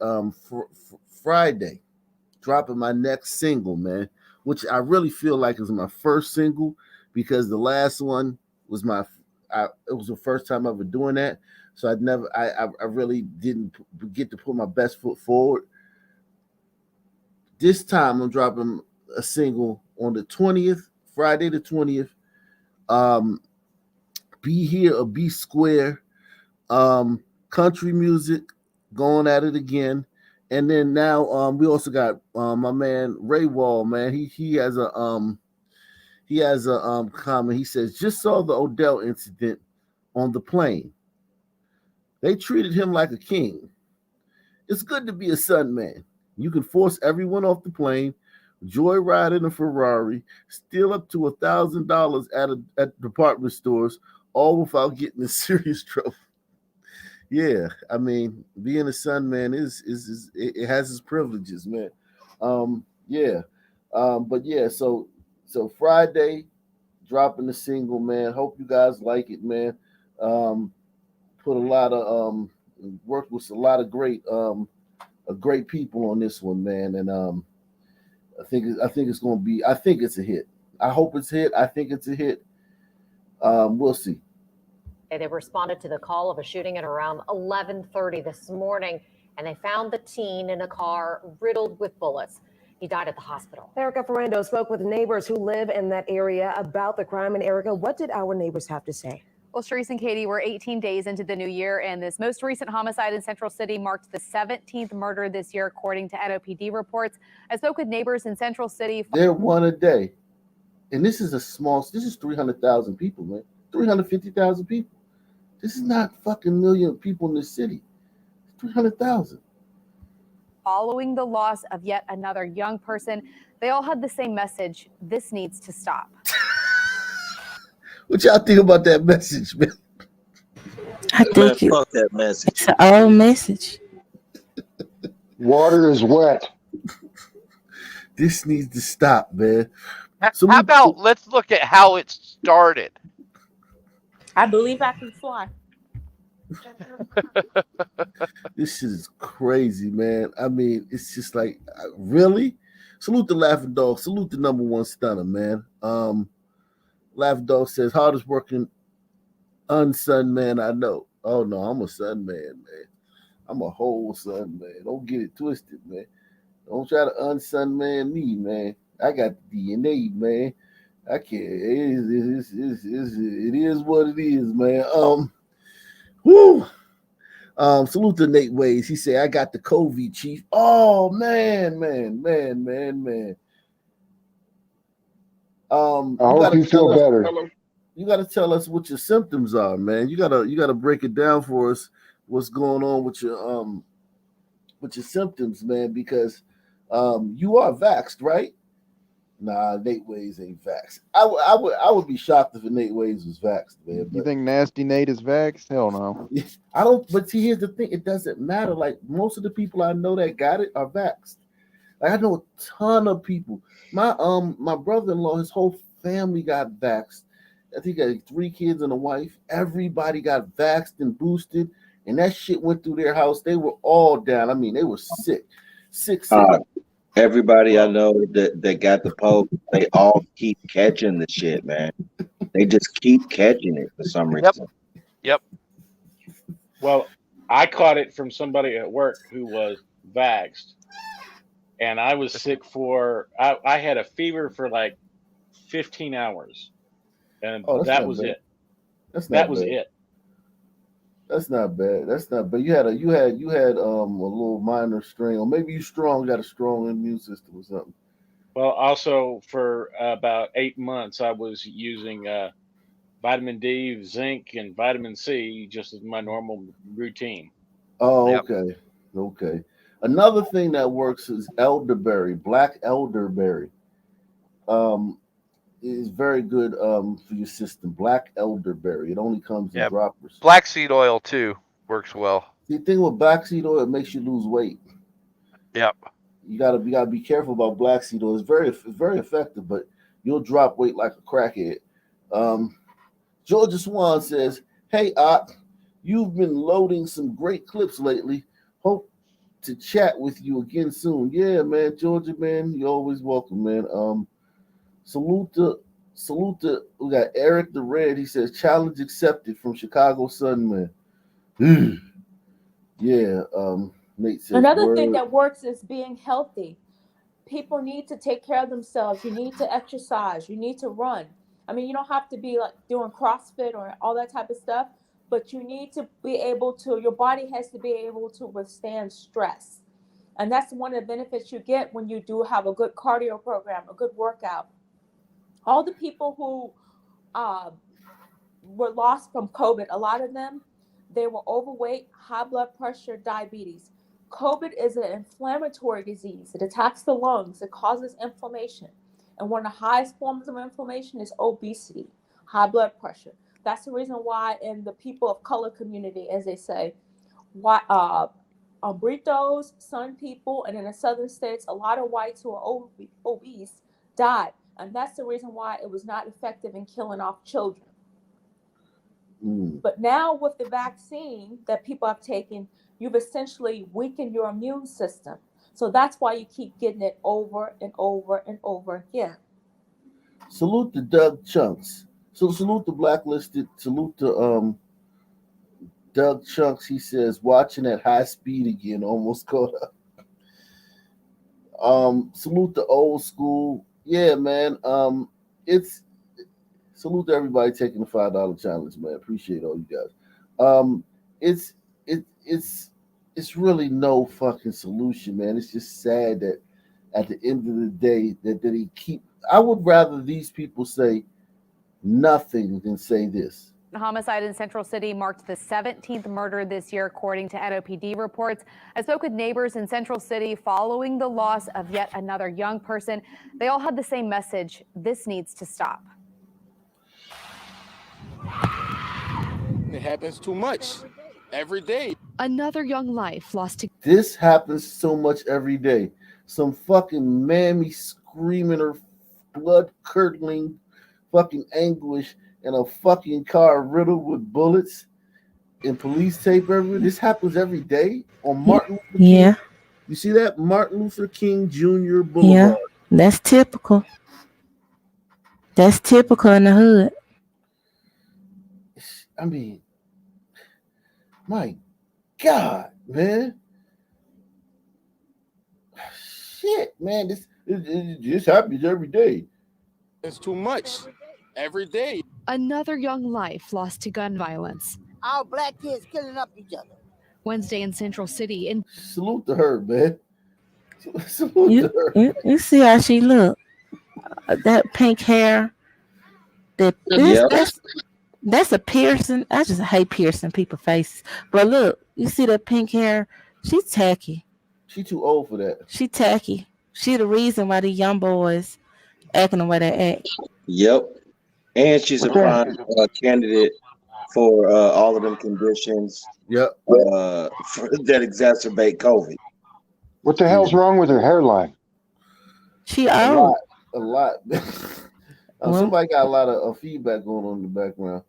Friday, dropping my next single, man, which I really feel like is my first single because the last one was it was the first time ever doing that. So I really didn't get to put my best foot forward. This time I'm dropping a single on the 20th, Friday the 20th. Be Here or Be Square. Country music, going at it again. And then now we also got my man Ray Wall, man. He has a comment. He says, just saw the Odell incident on the plane. They treated him like a king. It's good to be a Sun man. You can force everyone off the plane, joyride in a Ferrari, steal up to $1,000 at department stores, all without getting in serious trouble. Yeah, I mean, being a Sun man it has its privileges, man. But yeah, so Friday, dropping the single, man. Hope you guys like it, man. Put a lot of work with a lot of great people on this one, man, and I think it's gonna be. I think it's a hit. I hope it's a hit. I think it's a hit. We'll see. They responded to the call of a shooting at around 11:30 this morning, and they found the teen in a car riddled with bullets. He died at the hospital. Erica Ferrando spoke with neighbors who live in that area about the crime. And Erica, what did our neighbors have to say? Well, Sharice and Katie, we're 18 days into the new year, and this most recent homicide in Central City marked the 17th murder this year, according to NOPD reports. I spoke with neighbors in Central City. They're one a day, and this is 300,000 people, man. 350,000 people. This is not fucking million people in the city. 300,000. Following the loss of yet another young person, they all had the same message: this needs to stop. What y'all think about that message, man? I think fuck that message. It's an old message. Water is wet. This needs to stop, man. How about let's look at how it started? I believe I can fly. This shit is crazy, man. I mean, it's just like, really? Salute the Laughing Dog. Salute the #1 stunner, man. Laughing Dog says, hardest working unsun man I know. Oh, no, I'm a sun man, man. I'm a whole sun man. Don't get it twisted, man. Don't try to unsun man me, man. I got the DNA, man. I can't. It is what it is, man. Whoo. Salute to Nate Ways. He said, I got the COVID, Chief. Oh, man. I hope you feel better. You gotta tell us what your symptoms are, man. You gotta break it down for us. What's going on with your symptoms, man? Because you are vaxxed, right? Nah, Nate Ways ain't vaxxed. I would be shocked if Nate Ways was vaxxed, man. You think Nasty Nate is vaxxed? Hell no. I don't. But see, here's the thing: it doesn't matter. Like most of the people I know that got it are vaxxed. Like I know a ton of people. My brother-in-law, his whole family got vaxxed. I think he got 3 kids and a wife. Everybody got vaxxed and boosted, and that shit went through their house. They were all down. I mean, they were sick. Everybody I know that got the poke, they all keep catching the shit, man. They just keep catching it for some reason. Yep. Well, I caught it from somebody at work who was vaxxed, and I was sick for. I had a fever for like 15 hours, and that was it. That was it. That's not bad. That's not. But you had a little minor strain, or maybe you got a strong immune system or something. Well, also for about 8 months, I was using vitamin D, zinc, and vitamin C just as my normal routine. Oh, okay, okay. Another thing that works is elderberry, black elderberry. Is very good for your system. Black elderberry. It only comes in droppers. Black seed oil too works well. The thing with black seed oil, it makes you lose weight. Yep. You gotta be careful about black seed oil. It's very effective, but you'll drop weight like a crackhead. Georgia Swan says, "Hey, Ock, you've been loading some great clips lately. Hope to chat with you again soon." Yeah, man, Georgia, man, you're always welcome, man. Salute to we got Eric the Red. He says challenge accepted from Chicago Sun, man. Yeah, Nate says Another thing that works is being healthy. People need to take care of themselves. You need to exercise. You need to run. I mean, you don't have to be like doing CrossFit or all that type of stuff, but you need to be able to, your body has to be able to withstand stress. And that's one of the benefits you get when you do have a good cardio program, a good workout. All the people who were lost from COVID, a lot of them, they were overweight, high blood pressure, diabetes. COVID is an inflammatory disease. It attacks the lungs. It causes inflammation. And one of the highest forms of inflammation is obesity, high blood pressure. That's the reason why in the people of color community, as they say, Britos, Sun people, and in the southern states, a lot of whites who are obese died. And that's the reason why it was not effective in killing off children. But now with the vaccine that people have taken, you've essentially weakened your immune system. So that's why you keep getting it over and over and over again. Salute to Doug Chunks. So salute the blacklisted. Salute to Doug Chunks. He says watching at high speed again, almost caught up. Salute to old school. Yeah, man. It's salute to everybody taking the $5 challenge, man. Appreciate all you guys. It's really no fucking solution, man. It's just sad that at the end of the day that they keep. I would rather these people say nothing than say this. The homicide in Central City marked the 17th murder this year, according to NOPD reports. I spoke with neighbors in Central City following the loss of yet another young person. They all had the same message: this needs to stop. It happens too much every day. Another young life lost to This happens so much every day. Some fucking mammy screaming her blood curdling fucking anguish in a fucking car riddled with bullets and police tape everywhere. This happens every day on Martin Luther King. Yeah, You see that? Martin Luther King Jr. yeah, Boulevard. that's typical. That's typical in the hood. I mean, my God, man. Shit, man. This happens every day. It's too much every day. another young life lost to gun violence. Our black kids killing up each other. Wednesday in Central City. In Salute to her, man. Salute to her. You see how she look? That pink hair. That's a piercing. I just hate piercing people's faces. But look, you see that pink hair? She's tacky. She too old for that. She tacky. She the reason why these young boys acting the way they act. Yep. And she's a prime candidate for all of them conditions. Yep. That exacerbate COVID. What the hell's wrong with her hairline? She A old. lot. Somebody got a lot of feedback going on in the background.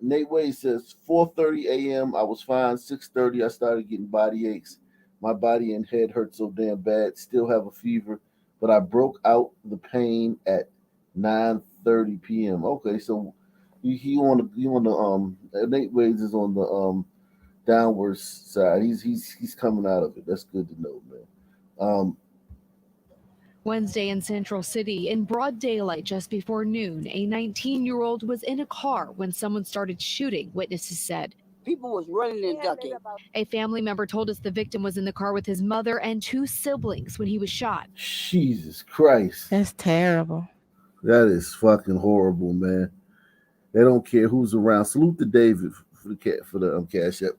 Nate Wade says 4:30 a.m. I was fine. 6:30 I started getting body aches. My body and head hurt so damn bad. Still have a fever, but I broke out the pain at 9:30 p.m. Okay, so he on the Nate Wade is on the downward side. He's coming out of it. That's good to know, man. Wednesday in Central City, in broad daylight just before noon, a 19-year-old was in a car when someone started shooting, witnesses said. People was running and ducking. A family member told us the victim was in the car with his mother and two siblings when he was shot. Jesus Christ. That's terrible. That is fucking horrible, man. They don't care who's around. Salute to David for the cash app.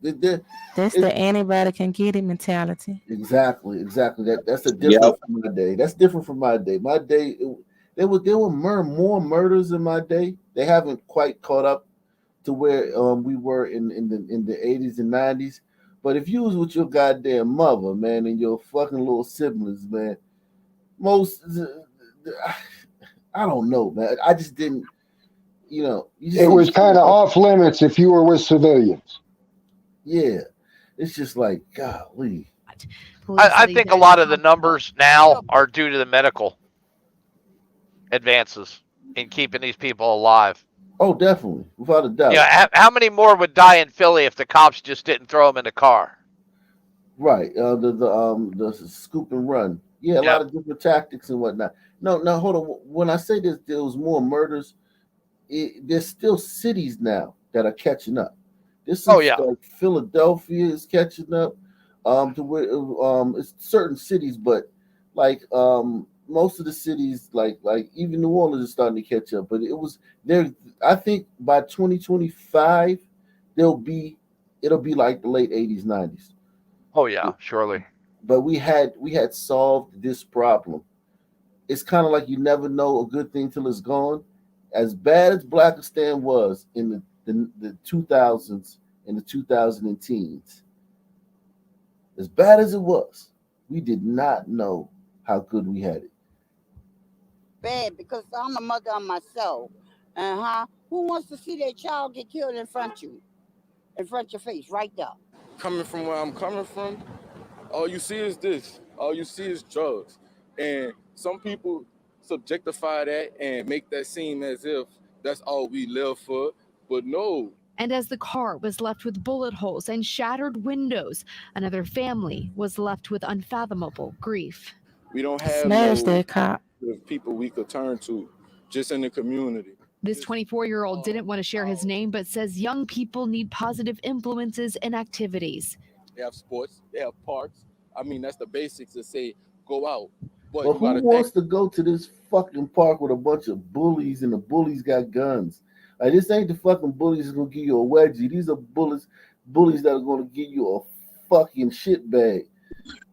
That's the anybody can get it mentality. Exactly. That's a different from my day. That's different from my day. My day, there were more murders in my day. They haven't quite caught up to where we were in the 80s and 90s. But if you was with your goddamn mother, man, and your fucking little siblings, man, I don't know, man. I just didn't, it was kind of off limits if you were with civilians. Yeah, it's just like, golly. I think a lot of the numbers now are due to the medical advances in keeping these people alive. Oh, definitely, without a doubt. Yeah, how many more would die in Philly if the cops just didn't throw them in the car? Right, the scoop and run. Yeah, a lot of different tactics and whatnot. No, hold on. When I say this, there was more murders. There's still cities now that are catching up. Like Philadelphia is catching up. To where it's certain cities, but like most of the cities, like even New Orleans is starting to catch up. But it was there. I think by 2025, it'll be like the late 80s, 90s. Oh yeah, surely. But we had solved this problem. It's kind of like you never know a good thing till it's gone. As bad as Blackistan was in the 2000s and the 2010s, as bad as it was, we did not know how good we had it. Bad, because I'm a mother of myself. Who wants to see their child get killed in front of you? In front of your face, right there. Coming from where I'm coming from, all you see is this. All you see is drugs. And some people subjectify that and make that seem as if that's all we live for. But no. And as the car was left with bullet holes and shattered windows, another family was left with unfathomable grief. We don't have that cop. People we could turn to just in the community. This 24-year-old didn't want to share his name, but says young people need positive influences and activities. They have sports, they have parks. I mean, that's the basics to say, go out. But well, who wants to go to this fucking park with a bunch of bullies and the bullies got guns? Like, this ain't the fucking bullies that's gonna give you a wedgie. These are bullies that are gonna give you a fucking shit bag.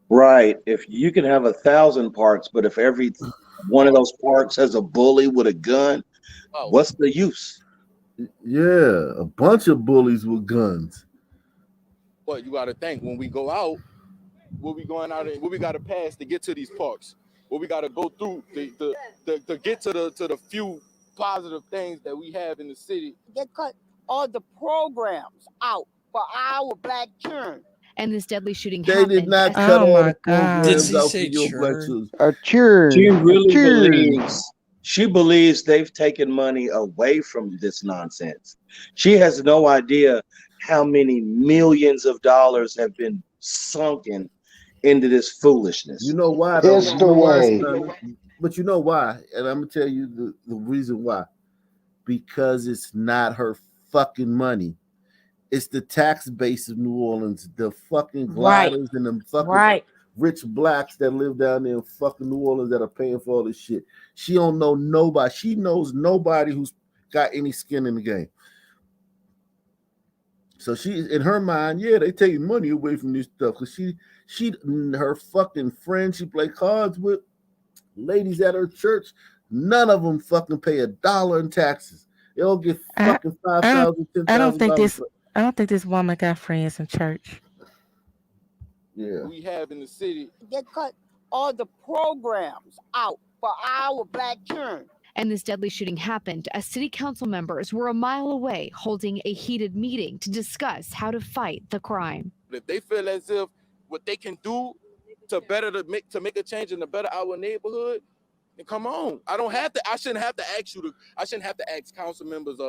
Right. If you can have 1,000 parks, but if every one of those parks has a bully with a gun, what's the use? Yeah, a bunch of bullies with guns. But you got to think when we go out, what we going out and what we got to pass to get to these parks, what we got to go through to get to the few positive things that we have in the city. They cut all the programs out for our black children. And this deadly shooting They happened. did not cut all the programs out for say your black churn? children. A churn. She really A churn. believes they've taken money away from this nonsense. She has no idea how many millions of dollars have been sunken into this foolishness. You know why, though? You know why, Stunner? But you know why, and I'm gonna tell you the reason why. Because it's not her fucking money. It's the tax base of New Orleans, the fucking gliders and the fucking rich blacks that live down there in fucking New Orleans that are paying for all this shit. She don't know nobody. She knows nobody who's got any skin in the game. So she, in her mind, yeah, they taking money away from this stuff because she, her fucking friends she play cards with, ladies at her church, none of them fucking pay $1 in taxes. They all get fucking $5,000, $10,000. I don't think this woman got friends in church. Yeah, we have in the city. They cut all the programs out for our black children. And this deadly shooting happened as city council members were a mile away holding a heated meeting to discuss how to fight the crime. If they feel as if what they can do to make a change and to better our neighborhood, then come on. I shouldn't have to ask council members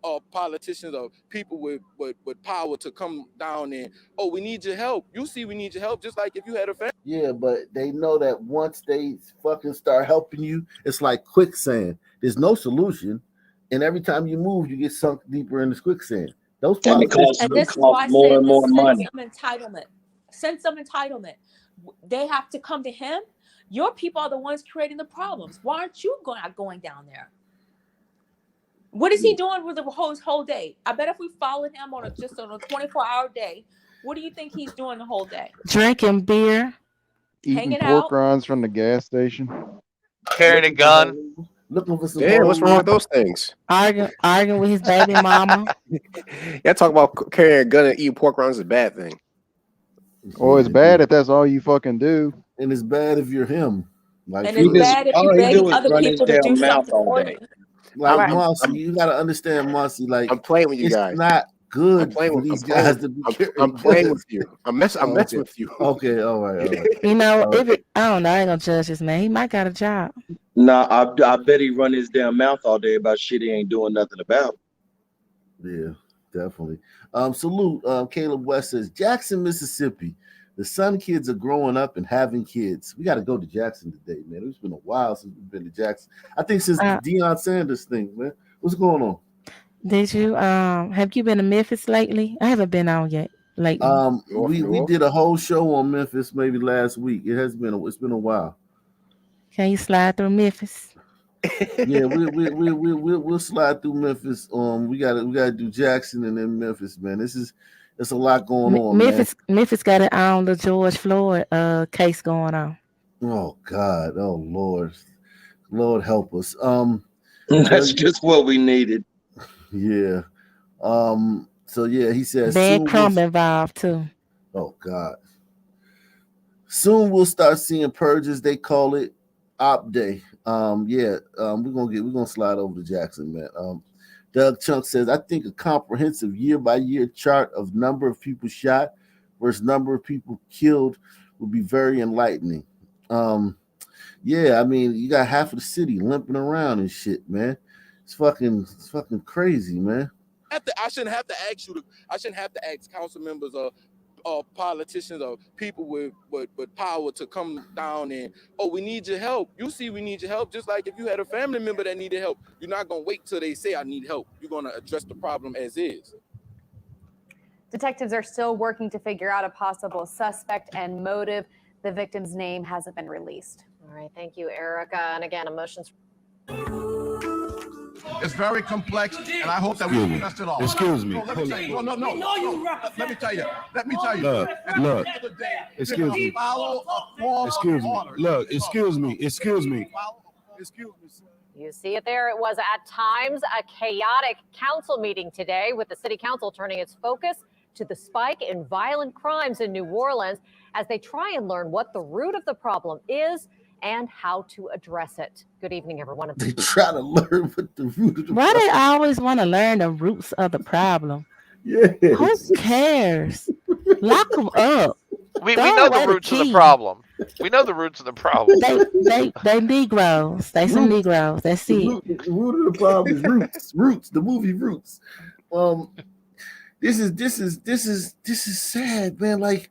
or politicians or people with power to come down and, oh, we need your help. You see, we need your help, just like if you had a family. yeah, but they know that once they fucking start helping you, it's like quicksand. There's no solution, and every time you move, you get sunk deeper in this quicksand. Those politicians, and this is why I say sense of entitlement. They have to come to him. Your people are the ones creating the problems. Why aren't you going down there? What is he doing with the whole day? I bet if we followed him on a 24-hour day, what do you think he's doing the whole day? Drinking beer, eating pork rinds from the gas station, carrying a gun, looking for some. Damn, what's wrong with those things? Arguing with his baby mama. Yeah, talk about carrying a gun and eating pork rinds is a bad thing. Or it's bad if that's all you fucking do. And it's bad if you're him. Like, and it's bad if you beg other people to do something for you. Like Marcy, you gotta understand, Marcy. Like, I'm playing with you guys. It's not good for these guys to be. I'm playing with you. I'm messing with you. Okay, all right. You know, I don't know. I ain't gonna judge this man. He might got a job. Nah, I bet he run his damn mouth all day about shit he ain't doing nothing about. Yeah, definitely. Salute. Caleb West says Jackson, Mississippi. The Sun kids are growing up and having kids. We got to go to Jackson today, man. It's been a while since we've been to Jackson. I think since the Deion Sanders thing, man. What's going on? Did you have you been to Memphis lately? I haven't been out yet lately. We did a whole show on Memphis maybe last week. It's been a while. Can you slide through Memphis? Yeah, we'll slide through Memphis. We gotta do Jackson and then Memphis, man. There's a lot going on. Memphis got it on the George Floyd case going on. Oh God, oh Lord help us. That's just what we needed. Yeah. So yeah, he says Bad crumb involved too. Oh God. Soon we'll start seeing purges. They call it Op Day. We're gonna slide over to Jackson, man. Doug Chunk says, I think a comprehensive year-by-year chart of number of people shot versus number of people killed would be very enlightening. Yeah, I mean, you got half of the city limping around and shit, man. It's fucking crazy, man. I shouldn't have to ask council members or politicians or people with power to come down and, oh, we need your help. You see, we need your help. Just like if you had a family member that needed help, you're not going to wait till they say, I need help. You're going to address the problem as is. Detectives are still working to figure out a possible suspect and motive. The victim's name hasn't been released. All right, thank you, Erica. And again, emotions. It's very complex, and I hope that we can test it all. Excuse me. No. Let me tell you. Look. Excuse me. Follow a form of order. Look, excuse me. Excuse me. You see it there. It was at times a chaotic council meeting today, with the city council turning its focus to the spike in violent crimes in New Orleans as they try and learn what the root of the problem is and how to address it. Good evening, everyone. They try to learn what the root of the Why problem. they always want to learn the roots of the problem? Yes. Who cares? Lock them up. We Throw know the away roots of the key. problem. We know the roots of the problem. They Negroes. They some Roots. Negroes. That's The it. root of the problem is Roots. Roots, the movie Roots. This is sad, man. Like,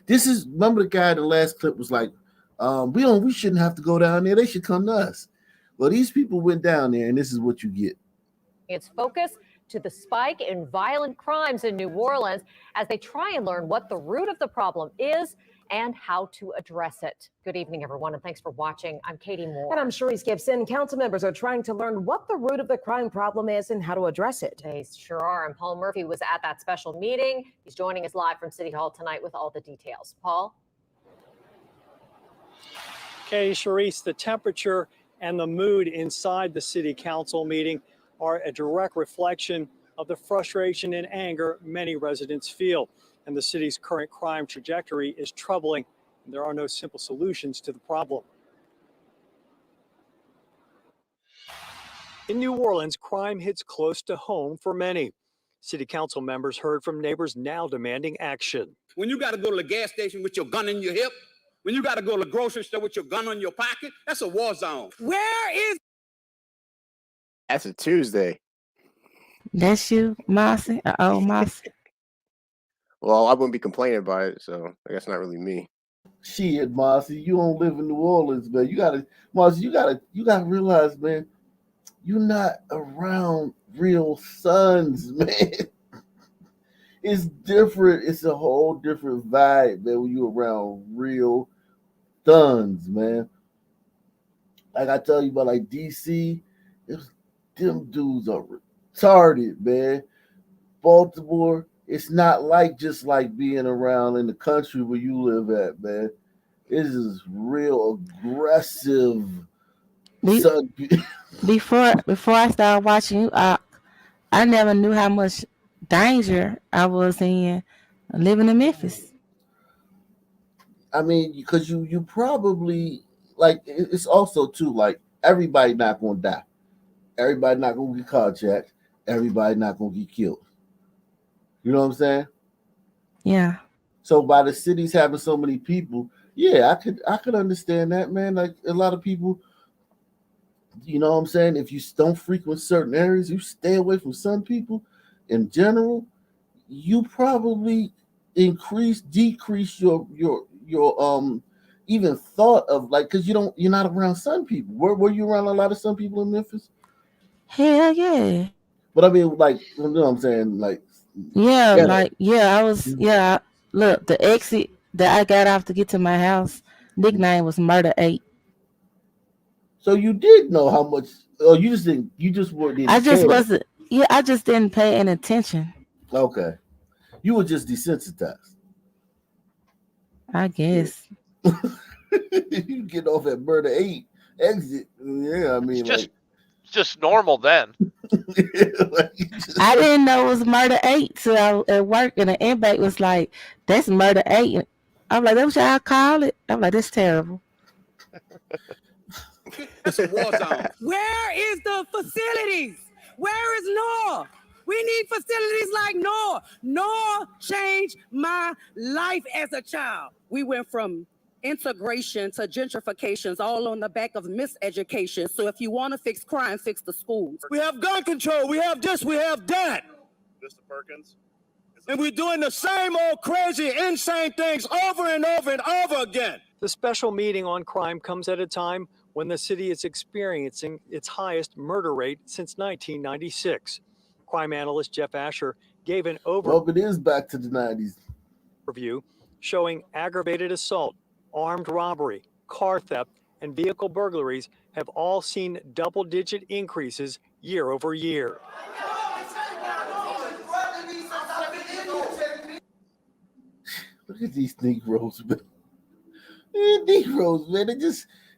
this is, remember the guy in the last clip was like, we shouldn't have to go down there. They should come to us. Well, these people went down there, and this is what you get. Its focus to the spike in violent crimes in New Orleans as they try and learn what the root of the problem is and how to address it. Good evening, everyone, and thanks for watching. I'm Katie Moore. And I'm Sharice Gibson. Council members are trying to learn what the root of the crime problem is and how to address it. They sure are. And Paul Murphy was at that special meeting. He's joining us live from City Hall tonight with all the details. Paul? Okay, Sharice, the temperature and the mood inside the city council meeting are a direct reflection of the frustration and anger many residents feel. And the city's current crime trajectory is troubling, and there are no simple solutions to the problem. In New Orleans, crime hits close to home for many. City council members heard from neighbors now demanding action. When you got to go to the gas station with your gun in your hip, when you got to go to the grocery store with your gun on your pocket, that's a war zone. Where is... That's a Tuesday. That's you, Mossy? Oh, Mossy. Well, I wouldn't be complaining about it, so I guess not really me. Shit, Marcy, you don't live in New Orleans, man. You gotta realize, man, you're not around real sons, man. It's different. It's a whole different vibe, man, when you're around real sons, man. Like I tell you about, like DC, them dudes are retarded, man. Baltimore, it's not like just like being around in the country where you live at, man. This is real aggressive. Before I started watching you, I never knew how much danger I was in living in Memphis. I mean, because you probably, like, it's also too, like, everybody not gonna die. Everybody not gonna get carjacked. Everybody not gonna get killed. You know what I'm saying? Yeah. So by the cities having so many people, yeah, I could understand that, man. Like, a lot of people, you know what I'm saying? If you don't frequent certain areas, you stay away from some people in general, you probably decrease your even thought of, like, because you're not around sun people. Were you around a lot of sun people in Memphis? Hell yeah. But I mean, like, you know what I'm saying? Like, I was, look, the exit that I got off to get to my house, nickname was Murder 8. So you did know how much, you just weren't. I just didn't pay any attention. Okay. You were just desensitized. I guess. You get off at Murder 8 exit. Yeah, I mean, it's just normal then. I didn't know it was Murder 8 till I was at work, and the inmate was like, "That's Murder 8." I'm like, "That's what y'all call it?" I'm like, "That's terrible." That's a war zone. Where is the facilities? Where is NOR? We need facilities like NOR. NOR changed my life as a child. We went from integration to gentrifications all on the back of miseducation. So if you want to fix crime, fix the schools. We have gun control. We have this. We have that. Mr. Perkins. And we're doing the same old crazy, insane things over and over and over again. The special meeting on crime comes at a time when the city is experiencing its highest murder rate since 1996. Crime analyst Jeff Asher gave an it is back to the 90s. Review showing aggravated assault, armed robbery, car theft, and vehicle burglaries have all seen double-digit increases year over year. Look at these Negroes, man. Negroes, man.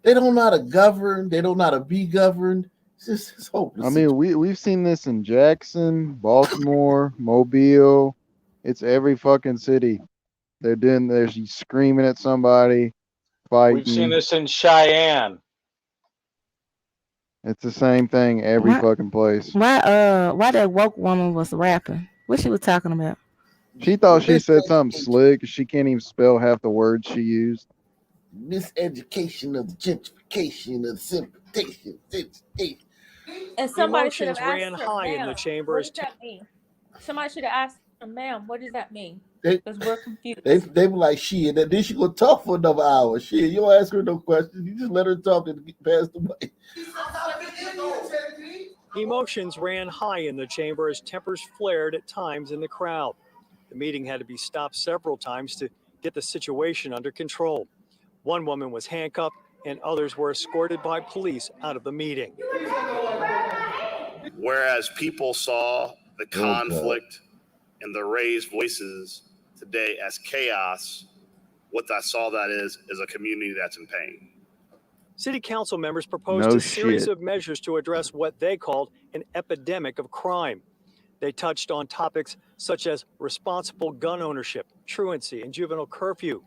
They don't know how to govern. They don't know how to be governed. It's hopeless. I mean, we've seen this in Jackson, Baltimore, Mobile, It's every fucking city. There's screaming at somebody, We've seen fighting. this in Cheyenne. It's the same thing every fucking place. Why that woke woman was rapping? What she was talking about? She thought she said something slick. She can't even spell half the words she used. Miseducation of the gentrification of the simplification. And somebody should have Emotions ran asked her, high in the ma'am, chamber what as does that mean? Somebody should have asked her, ma'am, what does that mean? They- Because we're confused. They were like, shit, and then she go talk for another hour. Shit, you don't ask her no questions. You just let her talk and get past the mic. Emotions ran high in the chamber as tempers flared at times in the crowd. The meeting had to be stopped several times to get the situation under control. One woman was handcuffed and others were escorted by police out of the meeting. Whereas people saw the conflict and the raised voices today as chaos, what I saw that is a community that's in pain. City council members proposed No a series shit. of measures to address what they called an epidemic of crime. They touched on topics such as responsible gun ownership, truancy, and juvenile curfew.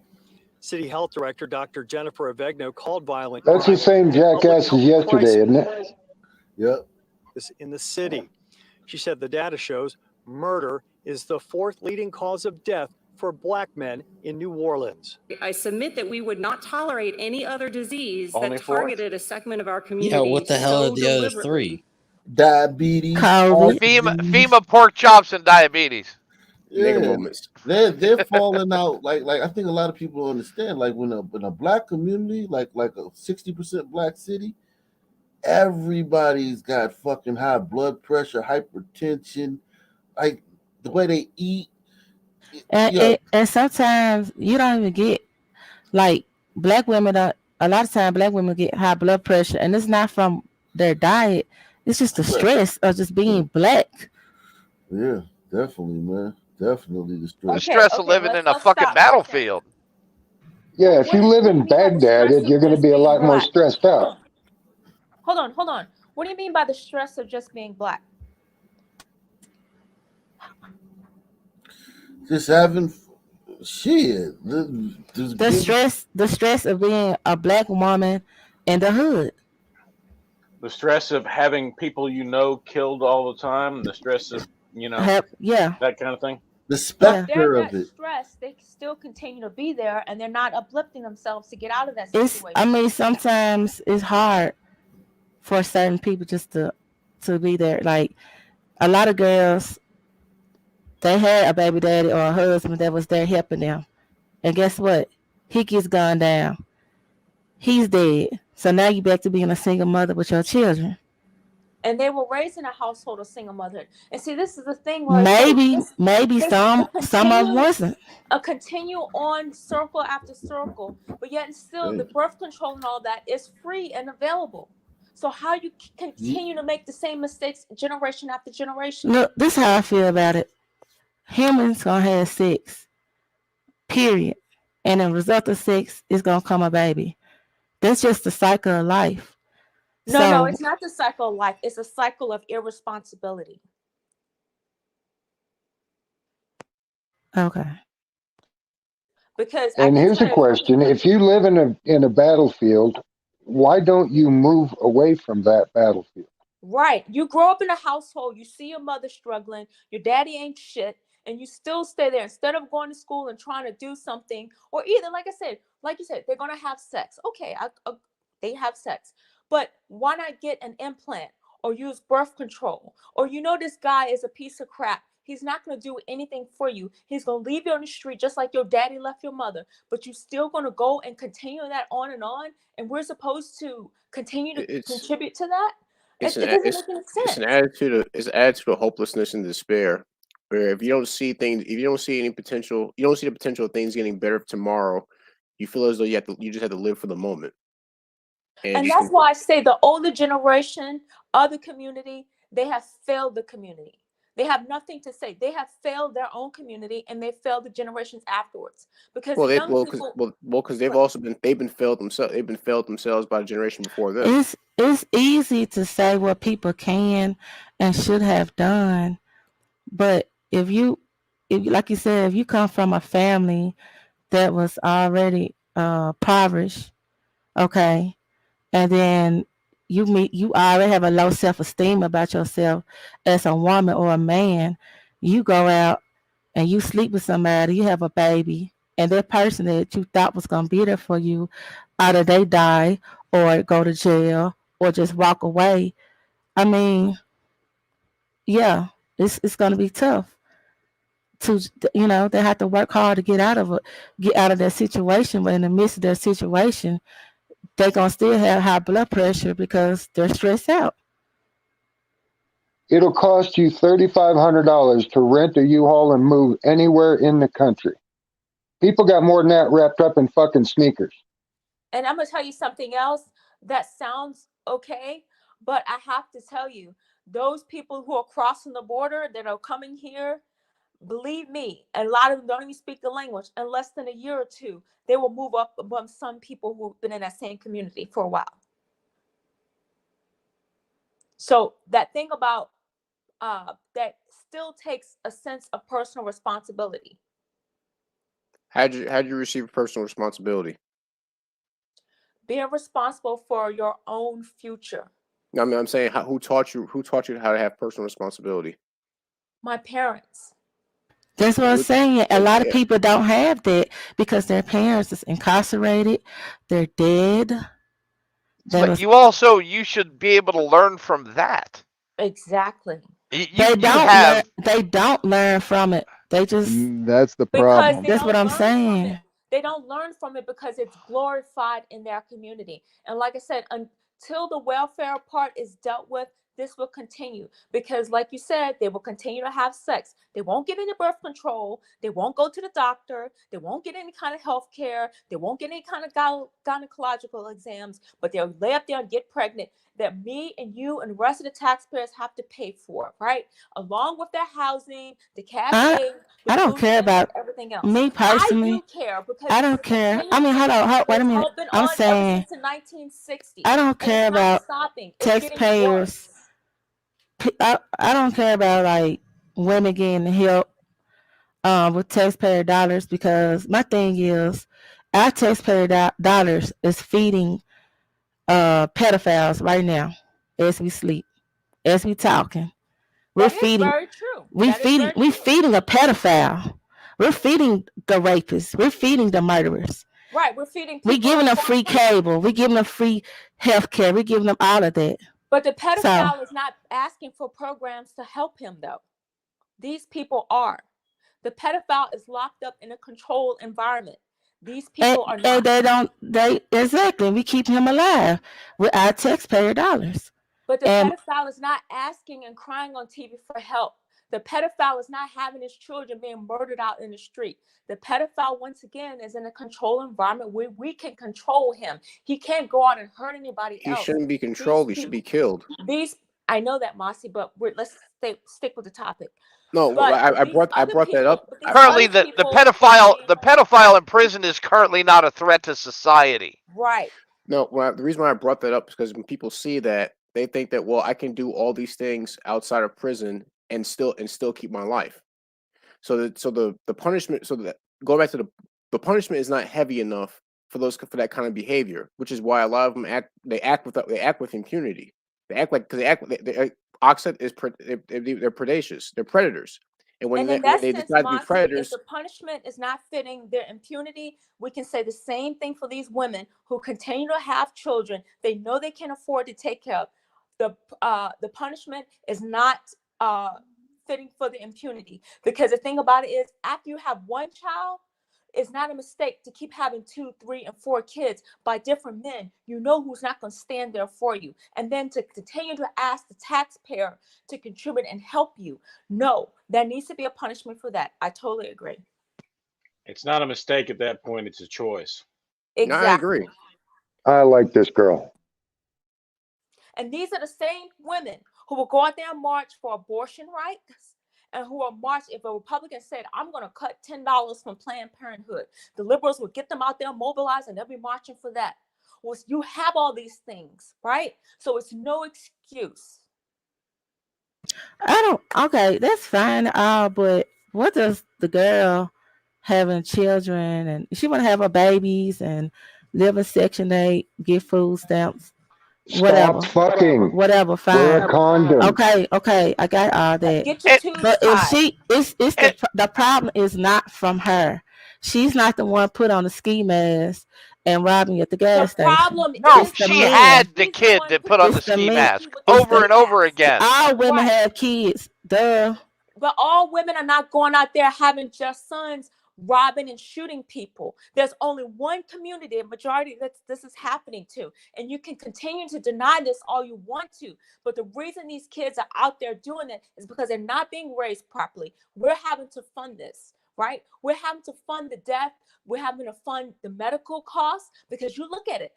City Health Director Dr. Jennifer Avegno called violent That's the crime same jackass as yesterday, isn't it? Yep. in the city. She said the data shows murder is the fourth leading cause of death for Black men in New Orleans. I submit that we would not tolerate any other disease Only that fourth? targeted a segment of our community. Yeah, what the hell so are the other deliberately. three? Diabetes, COVID. FEMA pork chops and diabetes. Mega Yeah, moments. they're falling out. Like I think a lot of people understand. Like when a black community, like a 60% black city, everybody's got fucking high blood pressure, hypertension, like the way they eat. And sometimes you don't even get, like, black women don't, a lot of times black women get high blood pressure and it's not from their diet. It's just the stress of just being black. Yeah, definitely, man. Definitely the stress. The stress of living in a fucking battlefield. Yeah, if you live in Baghdad, you're going to be a lot more stressed out. Hold on. What do you mean by the stress of just being Black? Just having shit. The stress of being a black woman in the hood. The stress of having people killed all the time. The stress of that kind of thing. The If specter they're of not it. stressed, they still continue to be there, and they're not uplifting themselves to get out of that It's, situation. I mean, sometimes it's hard for certain people just to be there. Like a lot of girls, they had a baby daddy or a husband that was there helping them, and guess what? He gets gone down. He's dead. So now you back to being a single mother with your children. And they were raised in a household of single motherhood. And see, this is the thing where Maybe some of them wasn't. A continue on circle after circle, but yet and still the birth control and all that is free and available. So how you continue to make the same mistakes generation after generation? Look, this is how I feel about it. Humans gonna have sex, period. And the result of sex is gonna come a baby. That's just the cycle of life. No, it's not the cycle of life. It's a cycle of irresponsibility. Okay. Because And here's a question: if you live in a battlefield, why don't you move away from that battlefield? Right. You grow up in a household, you see your mother struggling, your daddy ain't shit, and you still stay there instead of going to school and trying to do something. Or either, like you said, they're going to have sex. Okay, they have sex. But why not get an implant or use birth control? Or this guy is a piece of crap. He's not going to do anything for you. He's going to leave you on the street just like your daddy left your mother. But you're still going to go and continue that on. And we're supposed to continue to contribute to that? It doesn't make any sense. It's an attitude of hopelessness and despair. Where if you don't see any potential, you don't see the potential of things getting better tomorrow. You feel as though you just have to live for the moment. And that's why I say the older generation of the community, they have failed the community. They have nothing to say. They have failed their own community, and they failed the generations afterwards. Because because they've been failed themselves. They've been failed themselves by the generation before them. It's easy to say what people can and should have done, but if you like you said, if you come from a family that was already impoverished, okay, and then you already have a low self-esteem about yourself as a woman or a man, you go out and you sleep with somebody, you have a baby, and that person that you thought was going to be there for you, either they die or go to jail or just walk away. I mean, yeah, it's going to be tough to, they have to work hard to get out of that situation, but in the midst of their situation, they're going to still have high blood pressure because they're stressed out. It'll cost you $3,500 to rent a U-Haul and move anywhere in the country. People got more than that wrapped up in fucking sneakers. And I'm going to tell you something else that sounds okay, but I have to tell you, those people who are crossing the border that are coming here, believe me, a lot of them don't even speak the language. In less than a year or two, they will move up among some people who've been in that same community for a while. So that thing about that still takes a sense of personal responsibility. How'd you receive personal responsibility? Being responsible for your own future. I mean, I'm saying, who taught you how to have personal responsibility? My parents. That's what I'm saying. A lot of people don't have that because their parents is incarcerated, they're dead. But you should be able to learn from that. Exactly. They don't learn from it. They just that's the problem. That's what I'm saying. They don't learn from it because it's glorified in their community. And like I said, until the welfare part is dealt with, this will continue. Because like you said, they will continue to have sex. They won't get any birth control. They won't go to the doctor. They won't get any kind of health care. They won't get any kind of gynecological exams. But they'll lay up there and get pregnant that me and you and the rest of the taxpayers have to pay for, right? Along with their housing, the cafe, I don't care about everything else. me personally. I do care because I don't care. I mean, hold on, wait a minute. I'm saying since the 1960s. I don't care about taxpayers. I don't care about like women getting help with taxpayer dollars, because my thing is our taxpayer dollars is feeding pedophiles right now as we sleep, as we talking. We're feeding. Very true. We feeding a pedophile. We're feeding the rapists. We're feeding the murderers. Right. We're feeding. We're giving them free cable. We're giving them free health care. We're giving them all of that. But the pedophile is not asking for programs to help him, though. These people are. The pedophile is locked up in a controlled environment. These people are not. Exactly. We keep him alive with our taxpayer dollars. But the pedophile is not asking and crying on TV for help. The pedophile is not having his children being murdered out in the street. The pedophile, once again, is in a controlled environment where we can control him. He can't go out and hurt anybody else. He shouldn't be controlled. He should be killed. I know that, Mossy, but let's stick with the topic. No, I brought that up. Currently, the pedophile in prison is currently not a threat to society. Right. No, the reason why I brought that up is because when people see that, they think that, well, I can do all these things outside of prison and still keep my life. So the punishment, going back to the punishment is not heavy enough for that kind of behavior, which is why a lot of them act with impunity. They Oxford they're predacious. They're predators. And when they decide to be predators, if the punishment is not fitting their impunity, we can say the same thing for these women who continue to have children they know they can't afford to take care of. The punishment is not fitting for the impunity, because the thing about it is, after you have one child, it's not a mistake to keep having 2, 3, and 4 kids by different men. You know who's not going to stand there for you. And then to continue to ask the taxpayer to contribute and help you. No, there needs to be a punishment for that. I totally agree. It's not a mistake at that point. It's a choice. Exactly. I agree. I like this girl. And these are the same women who will go out there and march for abortion rights, and who are march. If a Republican said, I'm going to cut $10 from Planned Parenthood, the liberals will get them out there mobilized and they'll be marching for that. Well, you have all these things, right? So it's no excuse. Okay, that's fine. But what does the girl having children, and she want to have her babies and live in Section 8, get food stamps, whatever. Stop fucking. Whatever, Wear fine. a condom. Okay, I got all that. Get your tubes But if tied. it's the problem is not from her. She's not the one put on the ski mask and robbing you at the The gas station. problem No, It's the she men. had the kid that put on the It's the ski men. mask It's over and over again. all women have kids. Duh. But all women are not going out there having just sons robbing and shooting people. There's only one community, a majority that this is happening to. And you can continue to deny this all you want to. But the reason these kids are out there doing it is because they're not being raised properly. We're having to fund this, right? We're having to fund the death. We're having to fund the medical costs, because you look at it.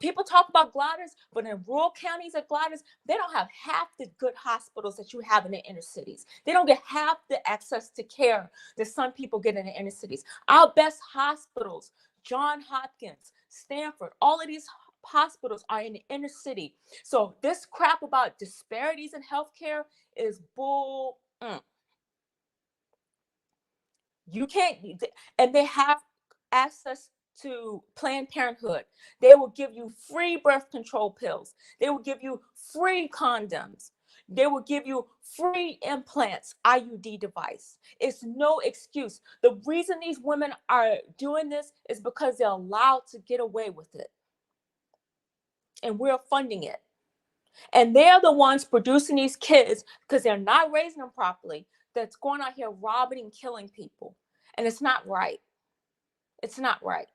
People talk about gliders, but in rural counties of gliders, they don't have half the good hospitals that you have in the inner cities. They don't get half the access to care that some people get in the inner cities. Our best hospitals, Johns Hopkins, Stanford, all of these hospitals are in the inner city. So this crap about disparities in healthcare is bull. You can't, and they have access to Planned Parenthood. They will give you free birth control pills. They will give you free condoms. They will give you free implants, IUD device. It's no excuse. The reason these women are doing this is because they're allowed to get away with it. And we're funding it. And they're the ones producing these kids because they're not raising them properly, that's going out here robbing and killing people. And it's not right. It's not right.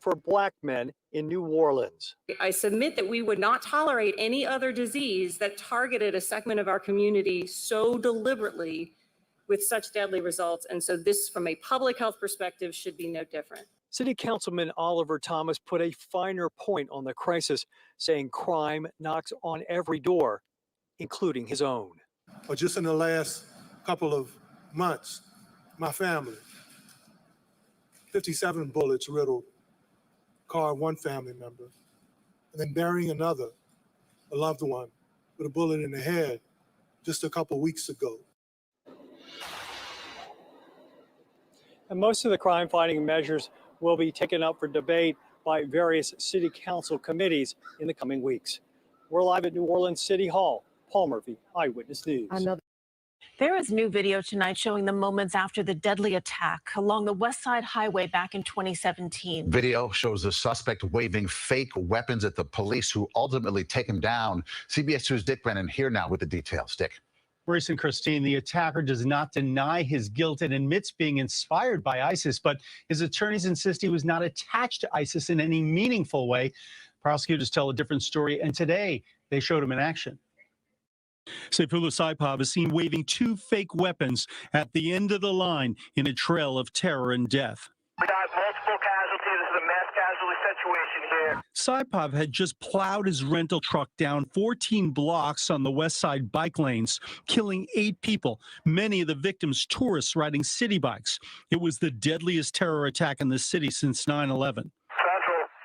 For Black men in New Orleans. I submit that we would not tolerate any other disease that targeted a segment of our community so deliberately with such deadly results. And so this, from a public health perspective, should be no different. City Councilman Oliver Thomas put a finer point on the crisis, saying crime knocks on every door, including his own. But just in the last couple of months, my family, 57 bullets riddled car of one family member, and then burying another, a loved one, with a bullet in the head just a couple weeks ago. And most of the crime fighting measures will be taken up for debate by various city council committees in the coming weeks. We're live at New Orleans City Hall. Paul Murphy, Eyewitness News. There is new video tonight showing the moments after the deadly attack along the West Side Highway back in 2017. Video shows the suspect waving fake weapons at the police who ultimately take him down. CBS 2's Dick Brennan here now with the details. Dick. Bruce and Christine, the attacker does not deny his guilt and admits being inspired by ISIS, but his attorneys insist he was not attached to ISIS in any meaningful way. Prosecutors tell a different story, and today they showed him in action. Saifullah Saipov is seen waving two fake weapons at the end of the line in a trail of terror and death. We got multiple casualties. This is a mass casualty situation here. Saipov had just plowed his rental truck down 14 blocks on the West Side bike lanes, killing 8 people, many of the victims tourists riding city bikes. It was the deadliest terror attack in the city since 9/11. Central,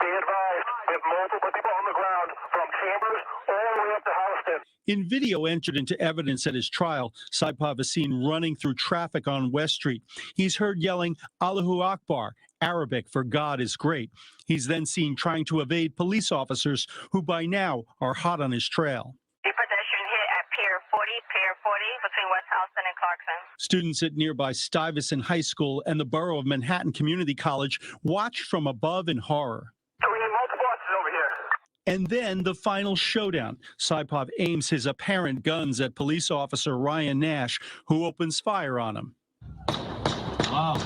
be advised, we have multiple people on the ground from Chambers all the way up to Houston. In video entered into evidence at his trial, Saipov is seen running through traffic on West Street. He's heard yelling, Allahu Akbar, Arabic for God is great. He's then seen trying to evade police officers who by now are hot on his trail. The pedestrian hit at Pier 40 between West Houston and Clarkson. Students at nearby Stuyvesant High School and the Borough of Manhattan Community College watched from above in horror. So we need multiple officers over here. And then the final showdown. Saipov aims his apparent guns at police officer Ryan Nash, who opens fire on him. Wow.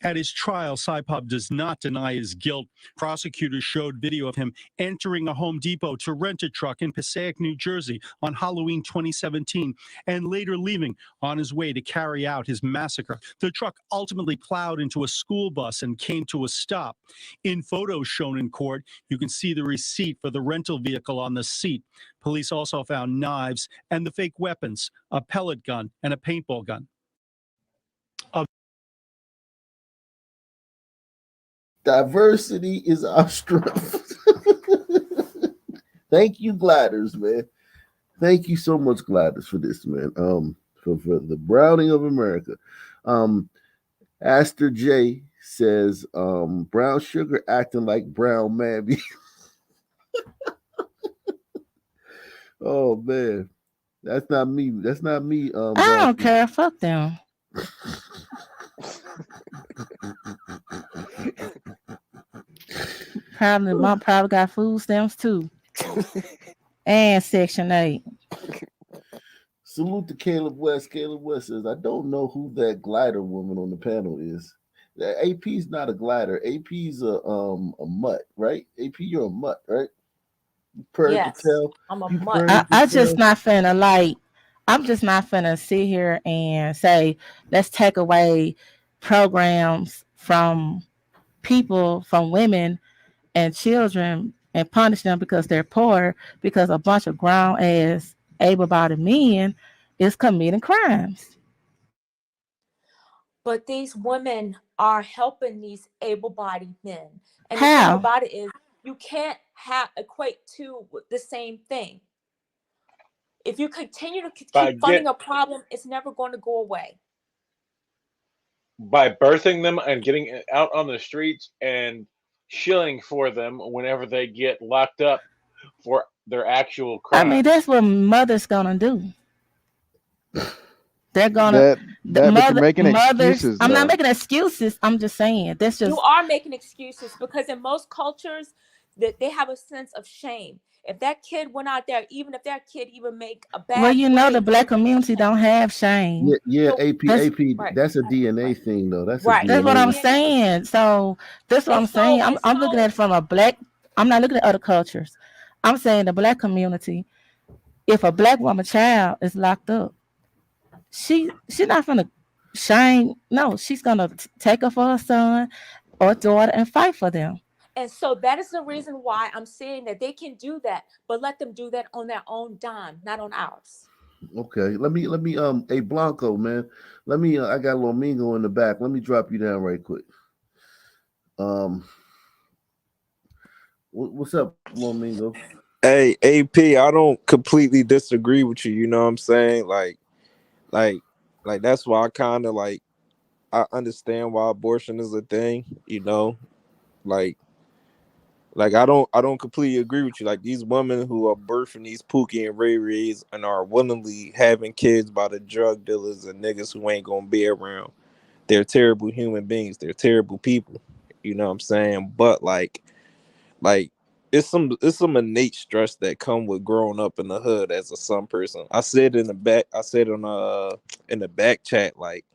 At his trial, Saipov does not deny his guilt. Prosecutors showed video of him entering a Home Depot to rent a truck in Passaic, New Jersey on Halloween 2017, and later leaving on his way to carry out his massacre. The truck ultimately plowed into a school bus and came to a stop. In photos shown in court, you can see the receipt for the rental vehicle on the seat. Police also found knives and the fake weapons, a pellet gun and a paintball gun. Diversity is our strength. Thank you, Gliders, man. Thank you so much, Gliders, for this, man. For the browning of America. Aster J says, brown sugar acting like brown mammy. Oh man. That's not me. That's not me. I Brown don't care. Fuck them. Probably got food stamps too. And Section 8. Salute to Caleb West. Caleb West says, I don't know who that glider woman on the panel is. That AP's not a glider. AP's a mutt, right? AP, you're a mutt, right? Prairie Yes, Patel. I'm a You mutt. Prairie I just Patel. not finna I'm just not finna sit here and say, let's take away programs from people, from women and children and punish them because they're poor because a bunch of grown ass able-bodied men is committing crimes. But these women are helping these able-bodied men. And the thing How? about it is you can't equate two with the same thing. If you continue to keep funding a problem, it's never going to go away. By birthing them and getting it out on the streets and shilling for them whenever they get locked up for their actual I mean, crimes. that's what mothers gonna do. They're gonna but you're making mothers. excuses, I'm not though. making excuses. I'm just saying that's just You are making excuses because in most cultures that they have a sense of shame. If that kid went out there, even if that kid even make a bad well, you know, the grade, black community don't have shame. Yeah, So- AP, That's- Right. that's a DNA thing, though. That's a Right. That's DNA. what I'm saying. So that's what I'm saying. I'm looking at it from a black. I'm not looking at other cultures. I'm saying the black community. If a black woman child is locked up, she's not gonna shame. No, she's gonna take her for her son or daughter and fight for them. And so that is the reason why I'm saying that they can do that, but let them do that on their own dime, not on ours. Okay, let me hey Blanco, man. Let me I got Lomingo in the back. Let me drop you down right quick. What's up, Lomingo? Hey, AP, I don't completely disagree with you, you know what I'm saying? Like that's why I kind of like I understand why abortion is a thing, you know? Like I don't completely agree with you. Like these women who are birthing these Pookie and Ray Rays and are willingly having kids by the drug dealers and niggas who ain't gonna be around. They're terrible human beings. They're terrible people. You know what I'm saying? But like it's some innate stress that come with growing up in the hood as a son person. I said in the back chat, like,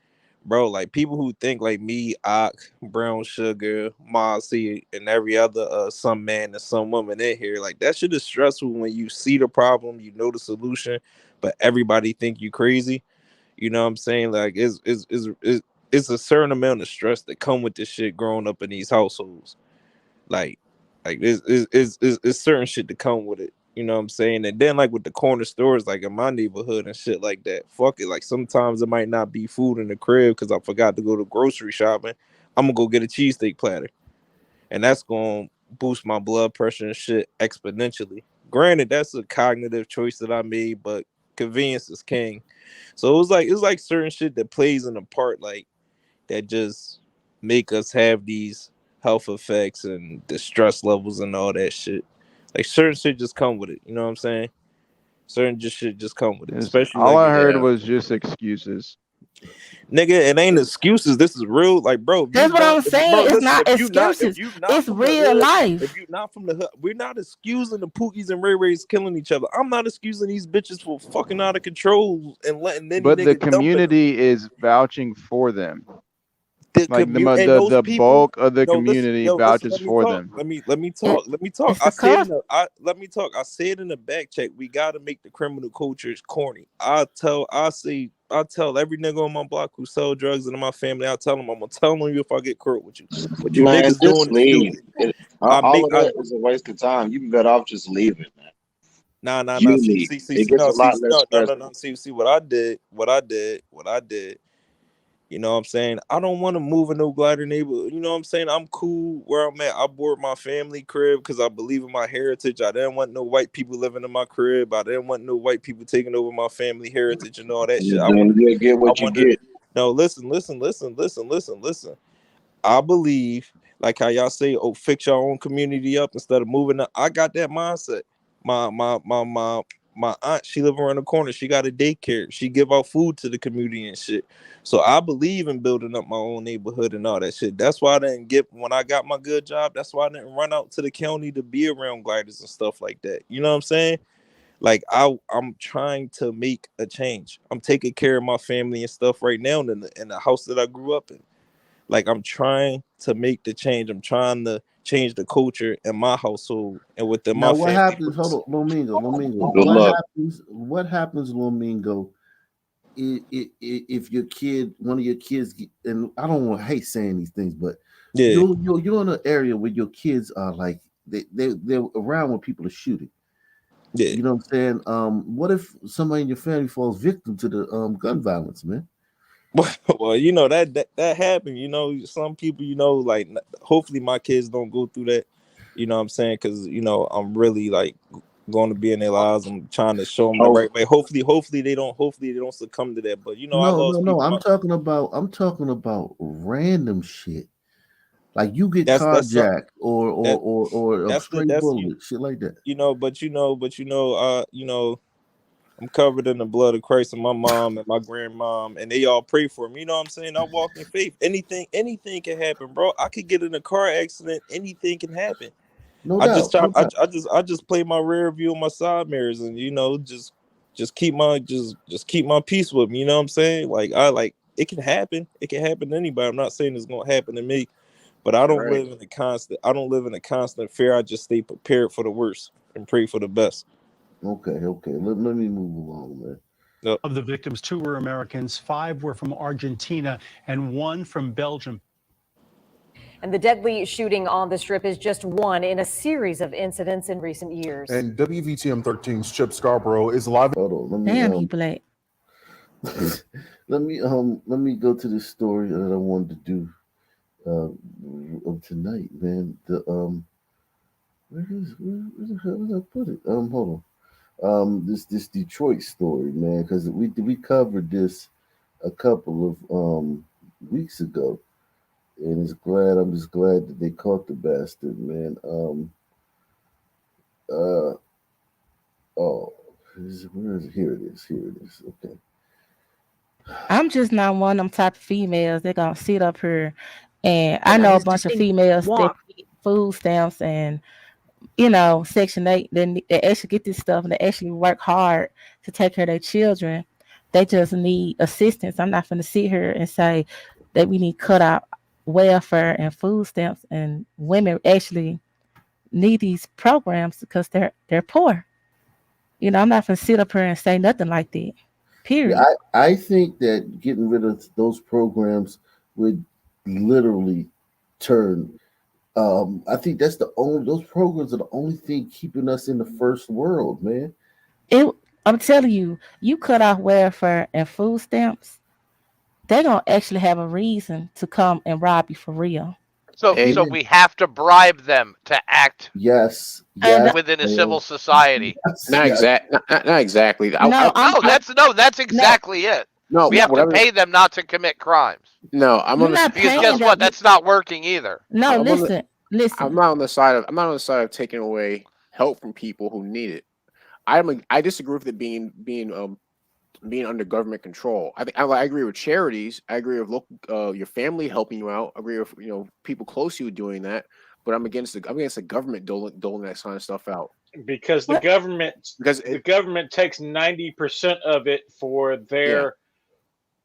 bro, like people who think like me, Ock, Brown Sugar, Mossy, and every other some man and some woman in here, like that shit is stressful when you see the problem, you know the solution, but everybody think you crazy. You know what I'm saying? Like it's a certain amount of stress that come with this shit growing up in these households. Like it's certain shit to come with it. You know what I'm saying? And then like with the corner stores, like in my neighborhood and shit like that, fuck it. Like sometimes it might not be food in the crib because I forgot to go to grocery shopping. I'm gonna go get a cheesesteak platter, and that's gonna boost my blood pressure and shit exponentially. Granted, that's a cognitive choice that I made, but convenience is king. So it's like certain shit that plays in a part, like that just make us have these health effects and the stress levels and all that shit. Like certain shit just come with it. You know what I'm saying? Certain just shit just come with it. Especially All like I heard was just excuses. nigga, it ain't excuses. This is real. Like, bro, That's what I'm saying. It's not if excuses. you not It's from the real hood, life. if you not from the hood, we're not excusing the Pookies and Ray Rays killing each other. I'm not excusing these bitches for fucking out of control and letting any But the nigga dump in them. community is vouching for them. The Like and those the people, bulk of the listen, community listen, vouches let me for talk. them. Let me talk. It's I the said cost. let me talk. I said in the back check, we gotta make the criminal cultures corny. I tell every nigga on my block who sell drugs and in my family, I tell them I'm gonna tell on you if I get caught with you. What you Man, niggas just doing is leave. stupid. All of that is a waste of time. You can better off just leaving, man. Nah. You See, leave. It gets a lot less stressful. See what I did. You know what I'm saying? I don't want to move in no glider neighborhood. You know what I'm saying? I'm cool where I'm at. I bought my family crib because I believe in my heritage. I didn't want no white people living in my crib. I didn't want no white people taking over my family heritage and all that shit. Then you get I what you wanted. get. No, listen. I believe, like how y'all say, oh, fix your own community up instead of moving up. I got that mindset. My aunt, she live around the corner. She got a daycare. She give out food to the community and shit. So I believe in building up my own neighborhood and all that shit. That's why I didn't get, when I got my good job, that's why I didn't run out to the county to be around gliders and stuff like that. You know what I'm saying? Like I'm trying to make a change. I'm taking care of my family and stuff right now in the house that I grew up in. Like I'm trying to make the change. I'm trying to change the culture in my household and within Now my what family. happens? Hold on, Lomingo. Good luck. What happens, Lomingo? If your kid, one of your kids, and I don't want to hate saying these things, but Yeah, you're in an area where your kids are like they're around when people are shooting. yeah. You know what I'm saying? What if somebody in your family falls victim to the gun violence, man? Well, you know that happened. You know, some people, you know, like hopefully my kids don't go through that. You know what I'm saying? Because you know I'm really like going to be in their lives. I'm trying to show them the Oh, right way. Hopefully they don't succumb to that. But you know, I No, no, lost no. people. I'm talking about random shit. Like you get That's something carjacked or that or a that's the stray that's bullet, shit like that. you know, you know. I'm covered in the blood of Christ, and my mom and my grandmom, and they all pray for me. You know what I'm saying? I walk in faith. Anything can happen, bro. I could get in a car accident. Anything can happen. No I just doubt, try. no doubt. I just play my rear view on my side mirrors, and you know, just keep my just keep my peace with me. You know what I'm saying? Like it can happen. It can happen to anybody. I'm not saying it's gonna happen to me, but I don't Right. live in a constant. I don't live in a constant fear. I just stay prepared for the worst and pray for the best. Okay. Let me move along, man. Yep. Of the victims, 2 were Americans, 5 were from Argentina, and 1 from Belgium. And the deadly shooting on the Strip is just one in a series of incidents in recent years. And WVTM 13's Chip Scarborough is live. Hold on, let me Damn, he black. let me go to this story that I wanted to do of tonight, man. Where the hell did I put it? Hold on. This Detroit story, man, because we covered this a couple of weeks ago, and I'm just glad that they caught the bastard, man. Oh, where is it? Here it is. Okay. I'm just not one of them type of females that gonna sit up here, and I And know a he's bunch just of saying females that walk. get food stamps and Section 8. Then they actually get this stuff and they actually work hard to take care of their children. They just need assistance. I'm not gonna sit here and say that we need to cut out welfare and food stamps, and women actually need these programs because they're poor. I'm not gonna sit up here and say nothing like that. Yeah, Period. I think that getting rid of those programs would literally turn. I think that's those programs are the only thing keeping us in the first world, man. I'm telling you, you cut off welfare and food stamps, they're gonna actually have a reason to come and rob you for real. Hey, So we have to bribe them to act Yes, And within a man. civil society. not Yes. not exactly. no, I'm No, that's no, exactly it. No, We have what to I mean, pay them not to commit crimes. no, I'm you're on the not Because paying guess what? them. That's not working either. No, I'm on the listen. I'm not on the side of taking away help from people who need it. I disagree with it being under government control. I agree with charities. I agree with your family helping you out. I agree with people close to you doing that. But I'm against the government doling that kind of stuff out because What? the government takes 90% of it for yeah. their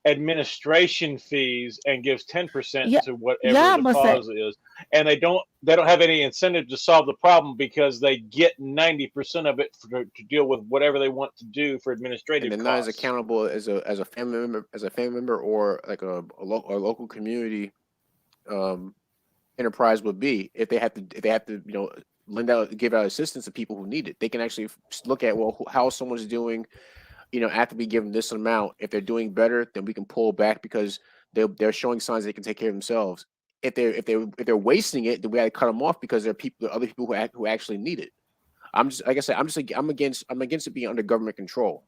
administration fees and gives 10% Yeah, to whatever y'all the must say cause is, and they don't have any incentive to solve the problem because they get 90% of it to deal with whatever they want to do for And administrative they're not as costs. accountable as a family member or like a local community enterprise would be if they have to give out assistance to people who need it. They can actually look at how someone's doing after we give them this amount. If they're doing better, then we can pull back because they're showing signs they can take care of themselves. If they're wasting it, then we got to cut them off because there are other people who actually need it. I'm just like I said, I'm against it being under government control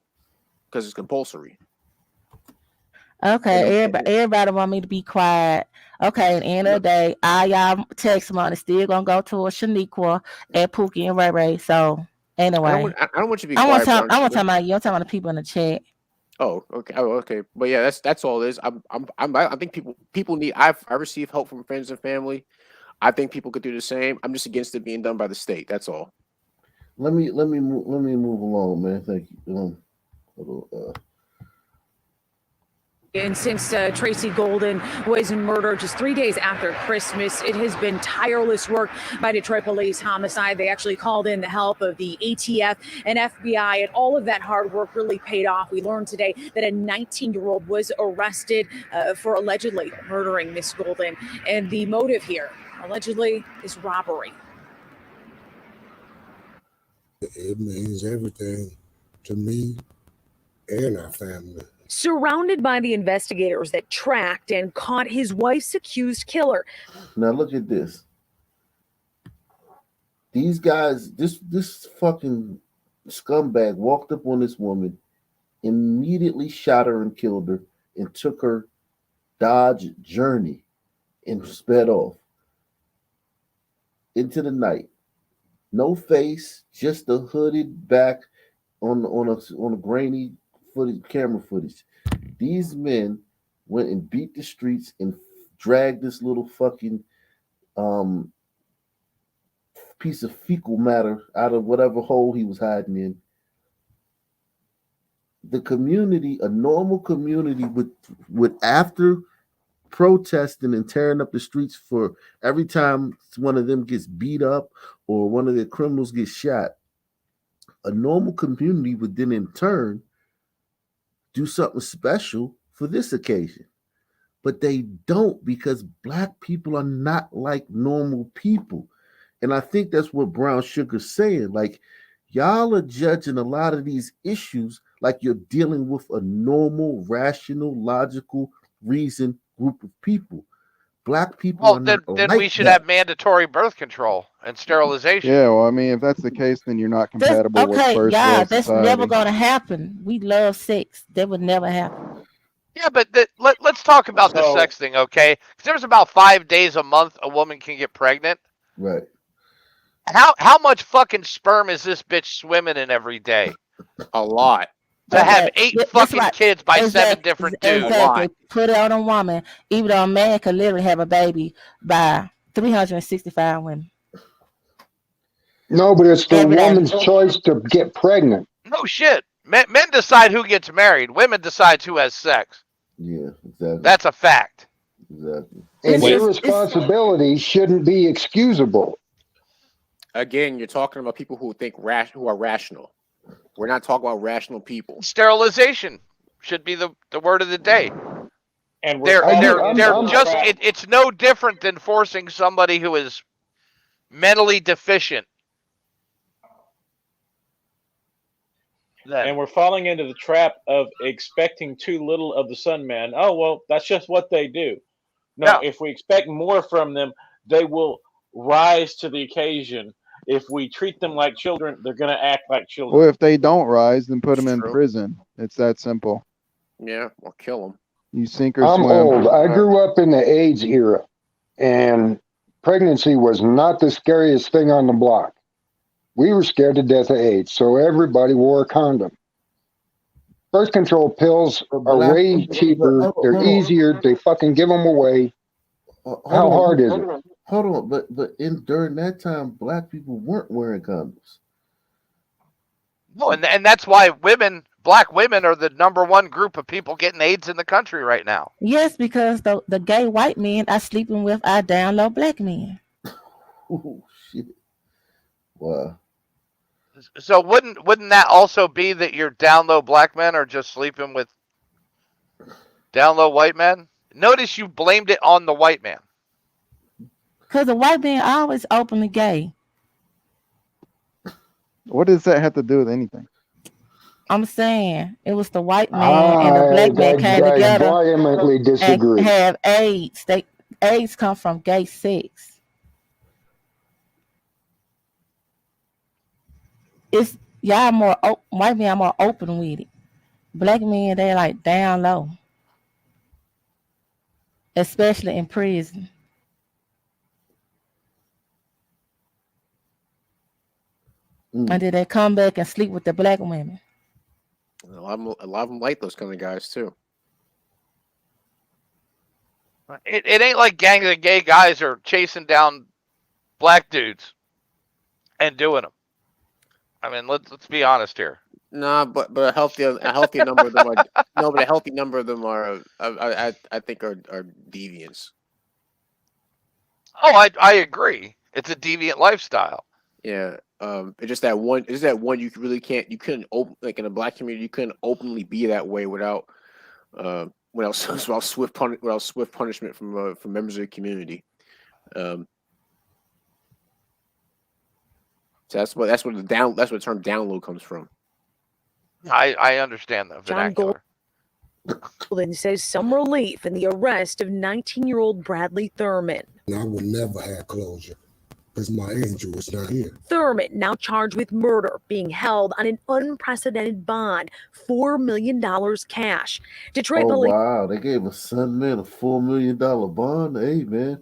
because it's compulsory. Okay, everybody want me to be quiet. Okay, at the end of the day, all y'all text money still gonna go to Shaniqua and Pookie and Ray Ray. So anyway, I don't want you to be I want quiet. to talk about you. I'm talking about the people in the chat. Oh, okay. Oh, okay. But yeah, that's all it is. I think people need. I receive help from friends and family. I think people could do the same. I'm just against it being done by the state. That's all. Let me move along, man. Thank you. And since Tracy Golden was murdered just 3 days after Christmas, it has been tireless work by Detroit Police Homicide. They actually called in the help of the ATF and FBI, and all of that hard work really paid off. We learned today that a 19-year-old was arrested for allegedly murdering Miss Golden, and the motive here allegedly is robbery. It means everything to me and our family. Surrounded by the investigators that tracked and caught his wife's accused killer. Now look at this. These guys, this fucking scumbag walked up on this woman, immediately shot her and killed her, and took her Dodge Journey and sped off into the night. No face, just a hooded back on a grainy camera footage. These men went and beat the streets and dragged this little fucking piece of fecal matter out of whatever hole he was hiding in. The community, a normal community, would after protesting and tearing up the streets for every time one of them gets beat up or one of their criminals gets shot, a normal community would then in turn do something special for this occasion. But they don't, because Black people are not like normal people. And I think that's what Brown Sugar's saying. Like, y'all are judging a lot of these issues like you're dealing with a normal, rational, logical, reasoned group of people. Black people are then not like we should that. have mandatory birth control and sterilization. Yeah, well, I mean, if that's the case, then you're not compatible with first world That's society. never gonna happen. We love sex. That would never happen. Yeah, but let's talk about the sex thing, okay? Because there's about 5 days a month a woman can get pregnant. Right. How much fucking sperm is this bitch swimming in every day? A lot. To have 8 fucking kids by 7 different dudes. Exactly. Put it on a woman. Even though a man could literally have a baby by 365 women. No, but it's the woman's choice to get pregnant. No shit. Men decide who gets married. Women decide who has sex. Yeah, exactly. That's a fact. Exactly. And irresponsibility shouldn't be excusable. Again, you're talking about people who are rational. We're not talking about rational people. Sterilization should be the word of the day. And it's no different than forcing somebody who is mentally deficient. And we're falling into the trap of expecting too little of the Sun Man. Oh, well, that's just what they do. No, if we expect more from them, they will rise to the occasion. If we treat them like children, they're going to act like children. Well, if they don't rise, then put them in prison. It's that simple. Yeah, or kill them. You sink or I'm swim. old. I grew up in the AIDS era, and pregnancy was not the scariest thing on the block. We were scared to death of AIDS, so everybody wore a condom. Birth control pills are way cheaper. They're easier. They fucking give them away. How hard is it? Hold on, but during that time, Black people weren't wearing condoms. No, and that's why Black women are the number one group of people getting AIDS in the country right now. Yes, because the gay white men are sleeping with our down low Black men. Oh shit! Wow. So wouldn't that also be that your down low Black men are just sleeping with down low white men? Notice you blamed it on the white man. Because the white man always openly gay. What does that have to do with anything? I'm saying it was the white man and the black man came I together vehemently and disagree. have AIDS. AIDS come from gay sex. It's y'all white men are more open with it. Black men, they like down low, especially in prison. And then they come back and sleep with the black women. A lot of them like those kind of guys too. It ain't like gangs of gay guys are chasing down black dudes and doing them. I mean, let's be honest here. Nah, but a healthy number of them are no, but a healthy number of them are I think are deviants. Oh, I agree. It's a deviant lifestyle. Yeah. It's just that one you really can't, you couldn't open, like in a black community you couldn't openly be that way without without swift punishment from members of the community. So that's what the term down low comes from. I understand the vernacular. Golden says some relief in the arrest of 19-year-old Bradley Thurman. I will never have closure because my angel is not here. Thurman, now charged with murder, being held on an unprecedented bond, $4 million cash. Detroit police. Wow, they gave a son man a $4 million bond. Hey man,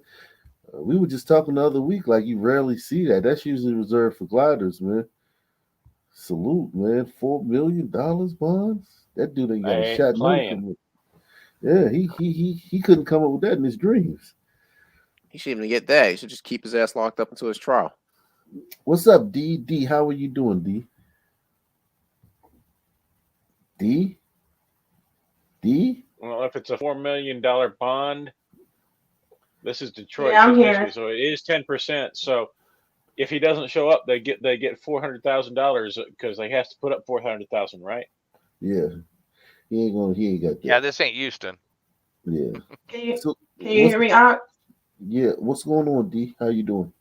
we were just talking the other week, like you rarely see that. That's usually reserved for gliders, man. Salute, man. $4 million bonds. That dude ain't got They a ain't shot. playing. Yeah, he couldn't come up with that in his dreams. He shouldn't even get that. He should just keep his ass locked up until his trial. What's up, D? D, how are you doing, D? D? D? Well, if it's a $4 million bond, this is Detroit, Yeah, I'm Michigan, here. so it is 10%. So if he doesn't show up, they get $400,000 because they have to put up $400,000, right? Yeah, he ain't got that. Yeah, this ain't Houston. Yeah. Can you, So, can you hear me out? Yeah, what's going on, D? How you doing?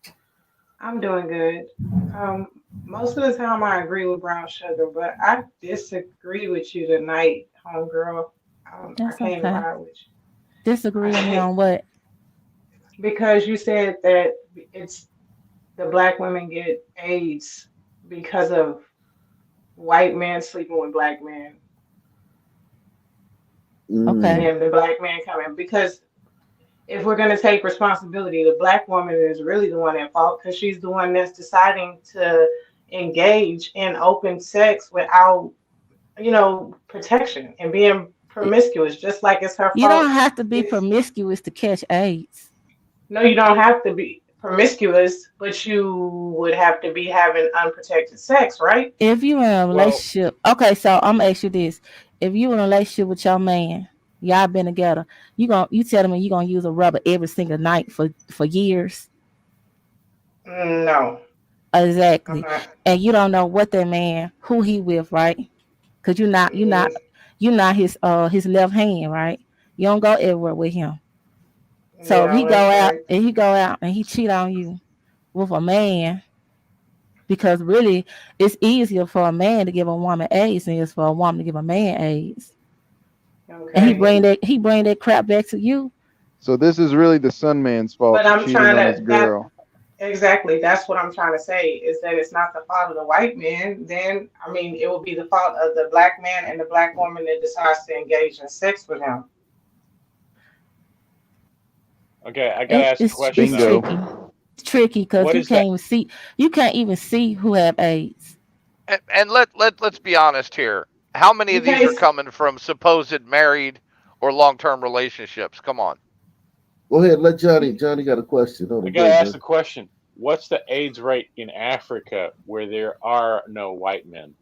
I'm doing good. Most of the time I agree with Brown Sugar, but I disagree with you tonight, homegirl. I That's can't okay. ride with you. Disagree with me on what? Because you said that it's the black women get AIDS because of white men sleeping with black men. Okay. And then the black man coming. Because if we're going to take responsibility, the black woman is really the one at fault because she's the one that's deciding to engage in open sex without, protection and being promiscuous, just like it's her You fault. don't have to be promiscuous to catch AIDS. No, you don't have to be promiscuous, but you would have to be having unprotected sex, right? If you in a relationship, okay, so I'm gonna ask you this: if you in a relationship with your man, y'all been together, you telling me you gonna use a rubber every single night for years? No. Exactly. And you don't know what that man, who he with, right? Because you're not his left hand, right? You don't go everywhere with him. So if he go out and he cheat on you with a man, because really it's easier for a man to give a woman AIDS than it's for a woman to give a man AIDS. Okay. And he bring that crap back to you. So this is really the sun man's fault But for I'm cheating trying on to his girl. exactly. That's what I'm trying to say is that it's not the fault of the white man. Then I mean, it would be the fault of the black man and the black woman that decides to engage in sex with him. Okay, I gotta ask a question. It's tricky because What you is that? can't even see who have AIDS. And let's be honest here. How many of these are coming from supposed married or long-term relationships? Come on. Go ahead, let Johnny. Johnny got a question. I gotta ask the question. What's the AIDS rate in Africa where there are no white men?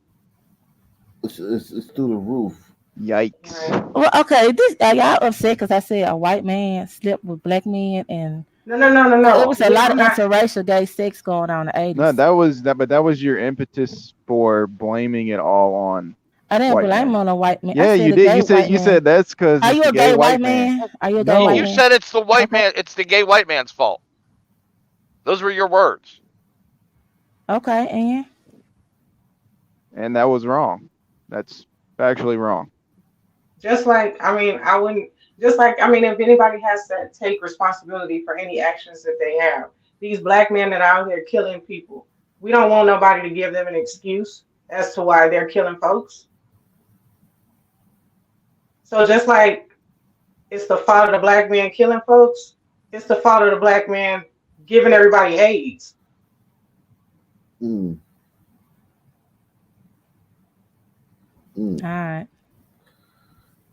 It's through the roof. Yikes. Well, okay, y'all upset because I said a white man slept with black men and No. There was a lot of interracial gay sex going on in the 80s. No, that was your impetus for blaming it all on. I didn't white blame men. on a white man. Yeah, you did. You said that's because Are it's you the a gay gay white white man? Are you a gay No. white You man? said it's the white man. It's the gay white man's fault. Those were your words. Okay, and that was wrong. That's factually wrong. Just like, I mean, I wouldn't, just like, I mean, if anybody has to take responsibility for any actions that they have, these black men that are out here killing people, we don't want nobody to give them an excuse as to why they're killing folks. So just like it's the fault of the black man killing folks, it's the fault of the black man giving everybody AIDS. Mm. Mm. All right.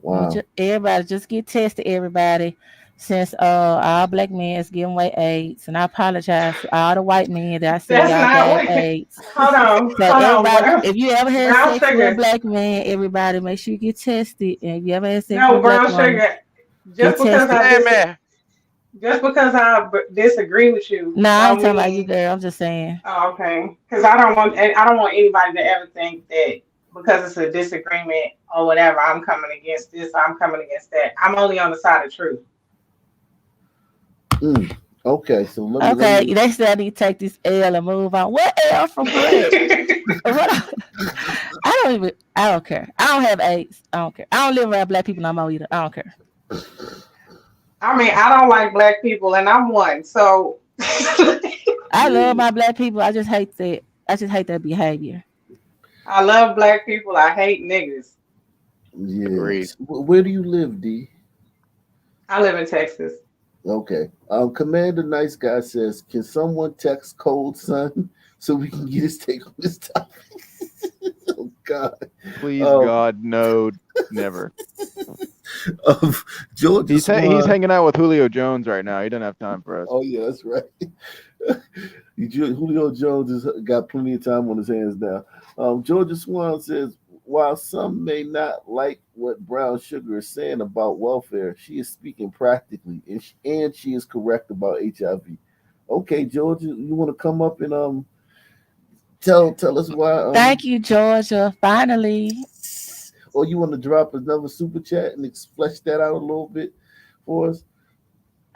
Wow. Everybody just get tested, everybody. Since all black men is giving away AIDS. And I apologize to all the white men that I said That's y'all not gave what. AIDS. Hold So on, everybody, if you ever had brown sex with a sugar. black man, everybody make sure you get tested. And if you ever had sex with No, a black brown woman, sugar. get Just because tested. just because I disagree with you, No, I ain't don't talking about you, mean. girl. I'm just saying. Oh, okay. Because I don't want anybody to ever think that because it's a disagreement or whatever, I'm coming against this, I'm coming against that. I'm only on the side of truth. Mm. Okay, so let Okay, me. they said I need to take this L and move on. What L from what? I don't care. I don't have AIDS. I don't care. I don't live around black people no more either. I don't care. I mean, I don't like black people, and I'm one. So I love my black people. I just hate that. I just hate that behavior. I love black people. I hate niggas. Yes. Where do you live, D? I live in Texas. Okay. Commander Nice Guy says, "Can someone text Cold Sun so we can get his take on this topic?" Oh God. Please, God, no, never. George, He's hanging out with Julio Jones right now. He doesn't have time for us. Oh yeah, that's right. Julio Jones has got plenty of time on his hands now. Georgia Swan says, while some may not like what Brown Sugar is saying about welfare, she is speaking practically, and she is correct about HIV. Okay, Georgia, you want to come up and tell us why? Thank you, Georgia. Finally. Or you want to drop another super chat and flesh that out a little bit for us?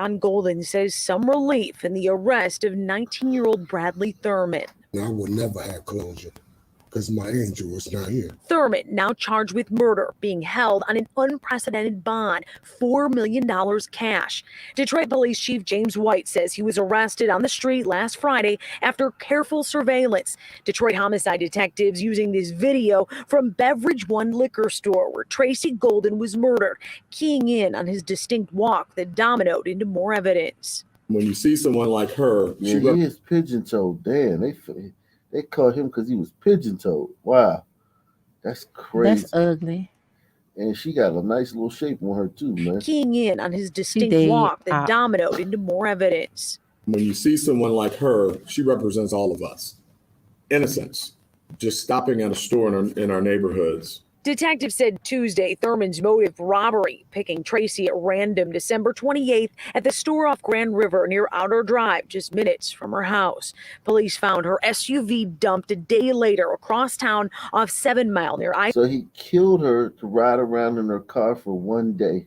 John Golden says some relief in the arrest of 19-year-old Bradley Thurman. I will never have closure because my angel is not here. Thurman, now charged with murder, being held on an unprecedented bond, $4 million cash. Detroit Police Chief James White says he was arrested on the street last Friday after careful surveillance. Detroit homicide detectives using this video from Beverage One liquor store where Tracy Golden was murdered, keying in on his distinct walk that dominoed into more evidence. When you see someone like her, yeah, he is pigeon-toed. Damn, they caught him because he was pigeon-toed. Wow, that's crazy. That's ugly. And she got a nice little shape on her too, man. Keying in on his distinct walk that dominoed into more evidence. When you see someone like her, she represents all of us. Innocence, just stopping at a store in our neighborhoods. Detectives said Tuesday Thurman's motive robbery, picking Tracy at random December 28th at the store off Grand River near Outer Drive, just minutes from her house. Police found her SUV dumped a day later across town off 7 Mile near I. So he killed her to ride around in her car for one day.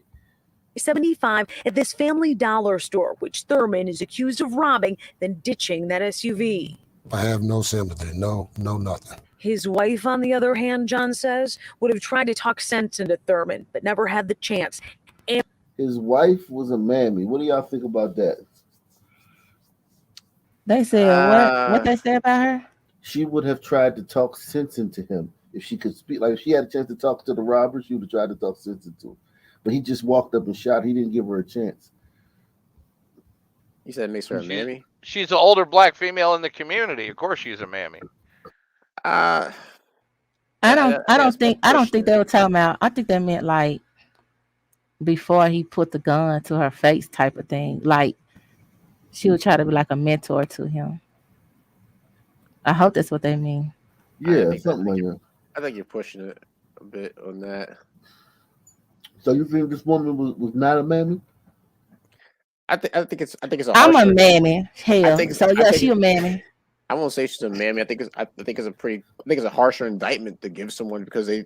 75 at this Family Dollar store, which Thurman is accused of robbing, then ditching that SUV. I have no sympathy, no nothing. His wife, on the other hand, John says, would have tried to talk sense into Thurman, but never had the chance. And his wife was a mammy. What do y'all think about that? They said what they said about her? She would have tried to talk sense into him if she could speak. Like if she had a chance to talk to the robber, she would have tried to talk sense into him. But he just walked up and shot. He didn't give her a chance. You said it makes her a mammy? She's an older black female in the community. Of course, she's a mammy. I don't think they were talking about. I think they meant like before he put the gun to her face type of thing. Like she would try to be like a mentor to him. I hope that's what they mean. Yeah, something like that. I think you're pushing it a bit on that. So you think this woman was not a mammy? I think it's a. I'm a mammy. Hell, so yeah, she a mammy. I won't say she's a mammy. I think it's a harsher indictment to give someone because they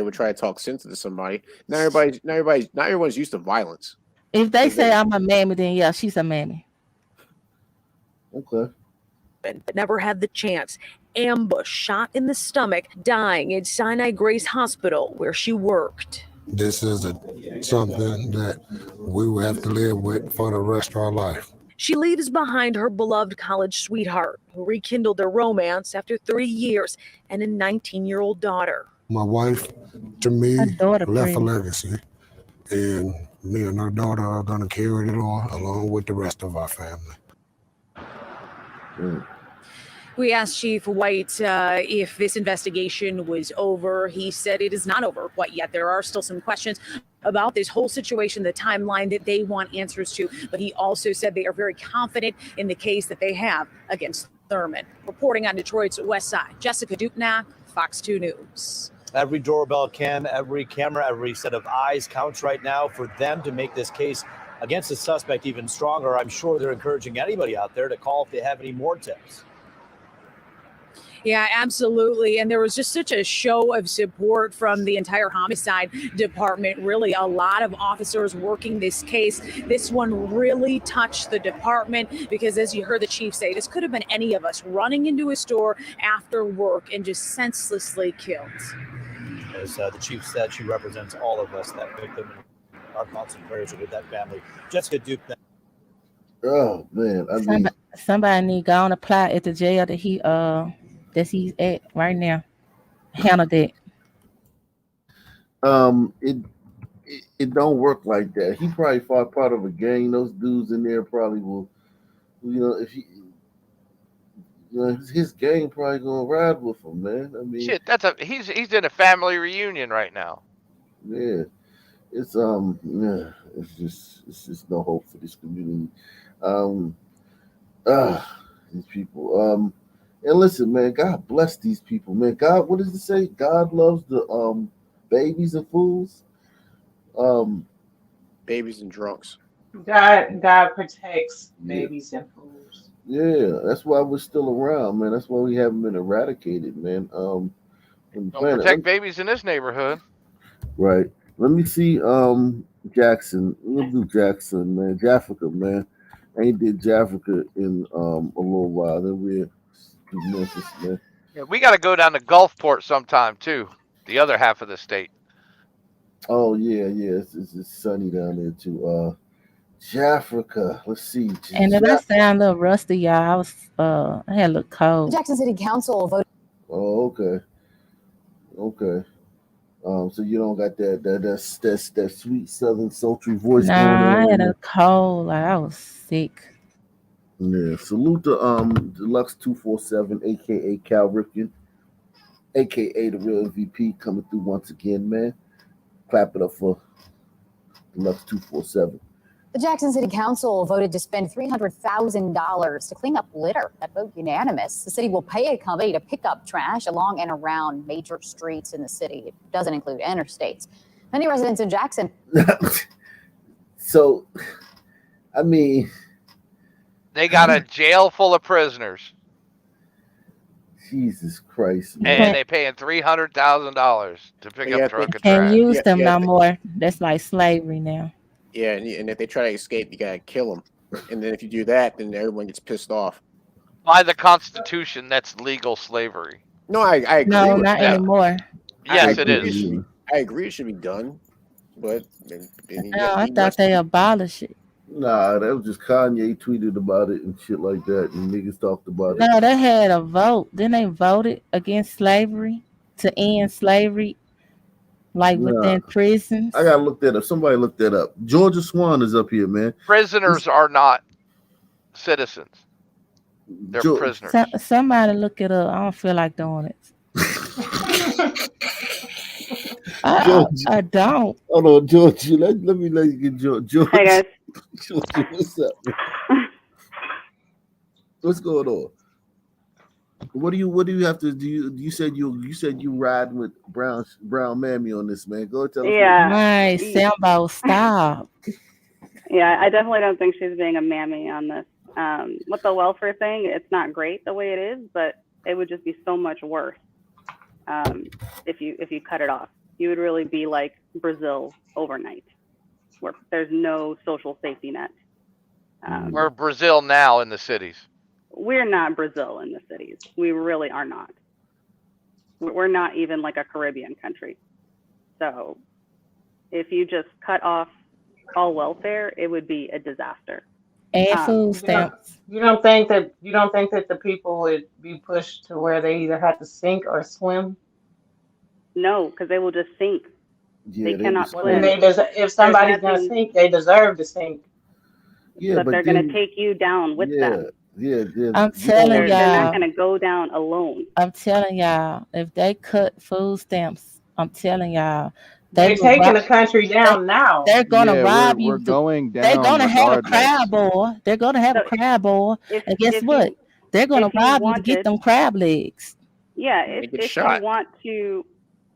would try to talk sense into somebody. Not everybody's used to violence. If they say I'm a mammy, then yeah, she's a mammy. Okay. But never had the chance. ambushed, shot in the stomach, dying at Sinai Grace Hospital, where she worked. This is something that we will have to live with for the rest of our life. She leaves behind her beloved college sweetheart, who rekindled their romance after 30 years, and a 19-year-old daughter. My wife, to me, Her daughter left a pretty. legacy, and me and her daughter are going to carry it on along with the rest of our family. We asked Chief White if this investigation was over. He said it is not over quite yet. There are still some questions about this whole situation, the timeline that they want answers to. But he also said they are very confident in the case that they have against Thurman. Reporting on Detroit's West Side, Jessica Dupnack, Fox 2 News. Every doorbell cam, every camera, every set of eyes counts right now for them to make this case against the suspect even stronger. I'm sure they're encouraging anybody out there to call if they have any more tips. Yeah, absolutely. And there was just such a show of support from the entire homicide department. Really, a lot of officers working this case. This one really touched the department because, as you heard the chief say, this could have been any of us running into a store after work and just senselessly killed. As the chief said, she represents all of us, that victim. Our thoughts and prayers are with that family. Jessica Duke. Oh man, I mean, Somebody need to go on apply at the jail that he's at right now. Handle that. It don't work like that. He probably fought part of a gang. Those dudes in there probably will, if he, his gang probably gonna ride with him, man. I mean, Shit, he's in a family reunion right now. yeah, it's just no hope for this community. These people. And listen, man, God bless these people, man. God, what does it say? God loves the babies and fools. Babies and drunks. God protects babies and fools. Yeah, that's why we're still around, man. That's why we haven't been eradicated, man. From the Don't planet. protect babies in this neighborhood. Right. Let me see Jackson. We'll do Jackson, man. Jaffica, man. I ain't did Jaffica in a little while. Then we'll do Memphis, man. Yeah, we got to go down to Gulfport sometime too. The other half of the state. Oh yeah. It's sunny down there too. Jaffica. Let's see. And if I sound a little rusty, y'all, I had a little cold. The Jackson City Council voted. Oh, okay. So you don't got that sweet southern sultry voice going on. Nah, I had a cold. Like I was sick. Yeah. Salute to Deluxe 247, aka Cal Ripken, aka the real MVP, coming through once again, man. Clap it up for Deluxe 247. The Jackson City Council voted to spend $300,000 to clean up litter. That vote unanimous. The city will pay a company to pick up trash along and around major streets in the city. It doesn't include interstates. Many residents in Jackson. So, I mean, they got a jail full of prisoners. Jesus Christ, man. And they paying $300,000 to pick up truck of trash. Can't use them no more. That's like slavery now. Yeah, and if they try to escape, you gotta kill them. And then if you do that, then everyone gets pissed off. By the Constitution, that's legal slavery. No, I agree. No, with not that. anymore. Yes, it is. I agree it should be done, but No, I thought they abolished it. Nah, that was just Kanye tweeted about it and shit like that, and niggas talked about it. No, they had a vote. Then they voted against slavery to end slavery, like within prisons. I gotta look that up. Somebody look that up. Georgia Swan is up here, man. Prisoners are not citizens. They're prisoners. Somebody look it up. I don't feel like doing it. I don't. Hold on, George. Let me let you get George. Hey guys. George, what's up? What's going on? What do you have to do? You said you ride with Brown Mammy on this, man. Go tell us. Yeah. Nice, Sambo, stop. Yeah, I definitely don't think she's being a mammy on this. With the welfare thing, it's not great the way it is, but it would just be so much worse if you cut it off. You would really be like Brazil overnight, where there's no social safety net. We're Brazil now in the cities. we're not Brazil in the cities. We really are not. We're not even like a Caribbean country. So if you just cut off all welfare, it would be a disaster. And food You don't, stamps. you don't think that the people would be pushed to where they either have to sink or swim? No, because they will just sink. Yeah, They cannot Well, then swim. if There's somebody's gonna nothing, sink, they deserve to sink. Yeah, but but they're going to then take you down with yeah, them. yeah, I'm you don't telling want They're not y'all. going to go down alone. I'm telling y'all. If they cut food stamps, I'm telling y'all, they They're will taking rob. the country They, down now. they're gonna Yeah, rob we're you. going They're down gonna have a crab regardless. boil. They're gonna have So a crab boil, if and guess if what? you They're gonna if you rob you to get wanted, them crab legs. yeah, They get if you shot. want to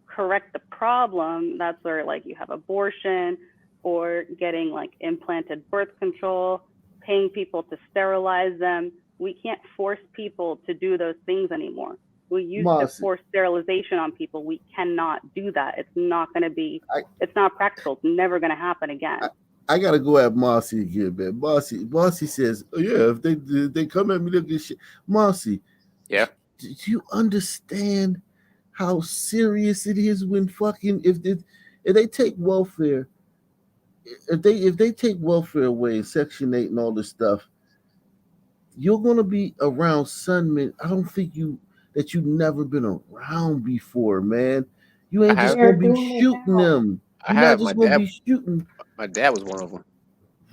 correct the problem, that's where like you have abortion or getting like implanted birth control, paying people to sterilize them. We can't force people to do those things anymore. We used to Marcy. force sterilization on people. We cannot do that. It's not going to be, I, it's not practical. It's never going to happen again. I gotta go at Marcy again, man. Marcy says, oh, yeah, if they come at me, they'll get shit. Marcy, Yeah. do you understand how serious it is when fucking if they take welfare, if they take welfare away, Section 8 and all this stuff, you're gonna be around Sunmen. I don't think you've never been around before, man. You I ain't just have. gonna They're be doing it shooting now. them. I You're not have. My just gonna dad. be shooting. My dad was one of them.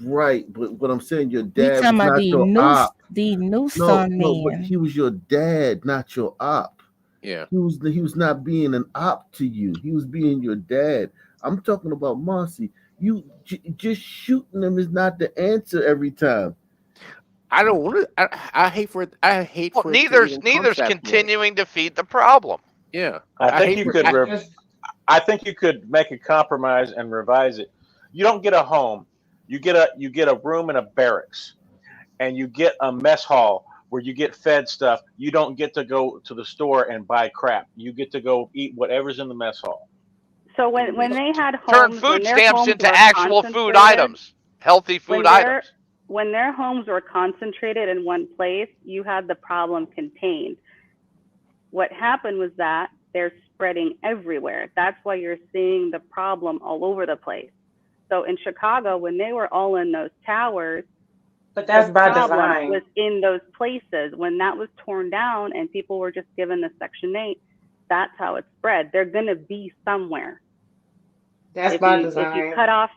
Right, but what I'm saying, your We dad talking was about not your op. the new No, sun no, but men. he was your dad, not your op. Yeah. He was not being an op to you. He was being your dad. I'm talking about Marcy. You just shooting them is not the answer every time. I don't want to. I hate for it. I hate Well, for it to even come to neither's that point. continuing to feed the problem. Yeah. I I think hate you for. could. I, I think you could make a compromise and revise it. You don't get a home. You get a room in a barracks, and you get a mess hall where you get fed stuff. You don't get to go to the store and buy crap. You get to go eat whatever's in the mess hall. So when they had Turn homes, when food their stamps homes into were actual food concentrated, items, healthy food items. when their homes were concentrated in one place, you had the problem contained. What happened was that they're spreading everywhere. That's why you're seeing the problem all over the place. So in Chicago, when they were all in those towers, But that's the by problem design. was in those places. When that was torn down and people were just given the Section 8, that's how it spread. They're going to be somewhere. That's If by you design. cut off,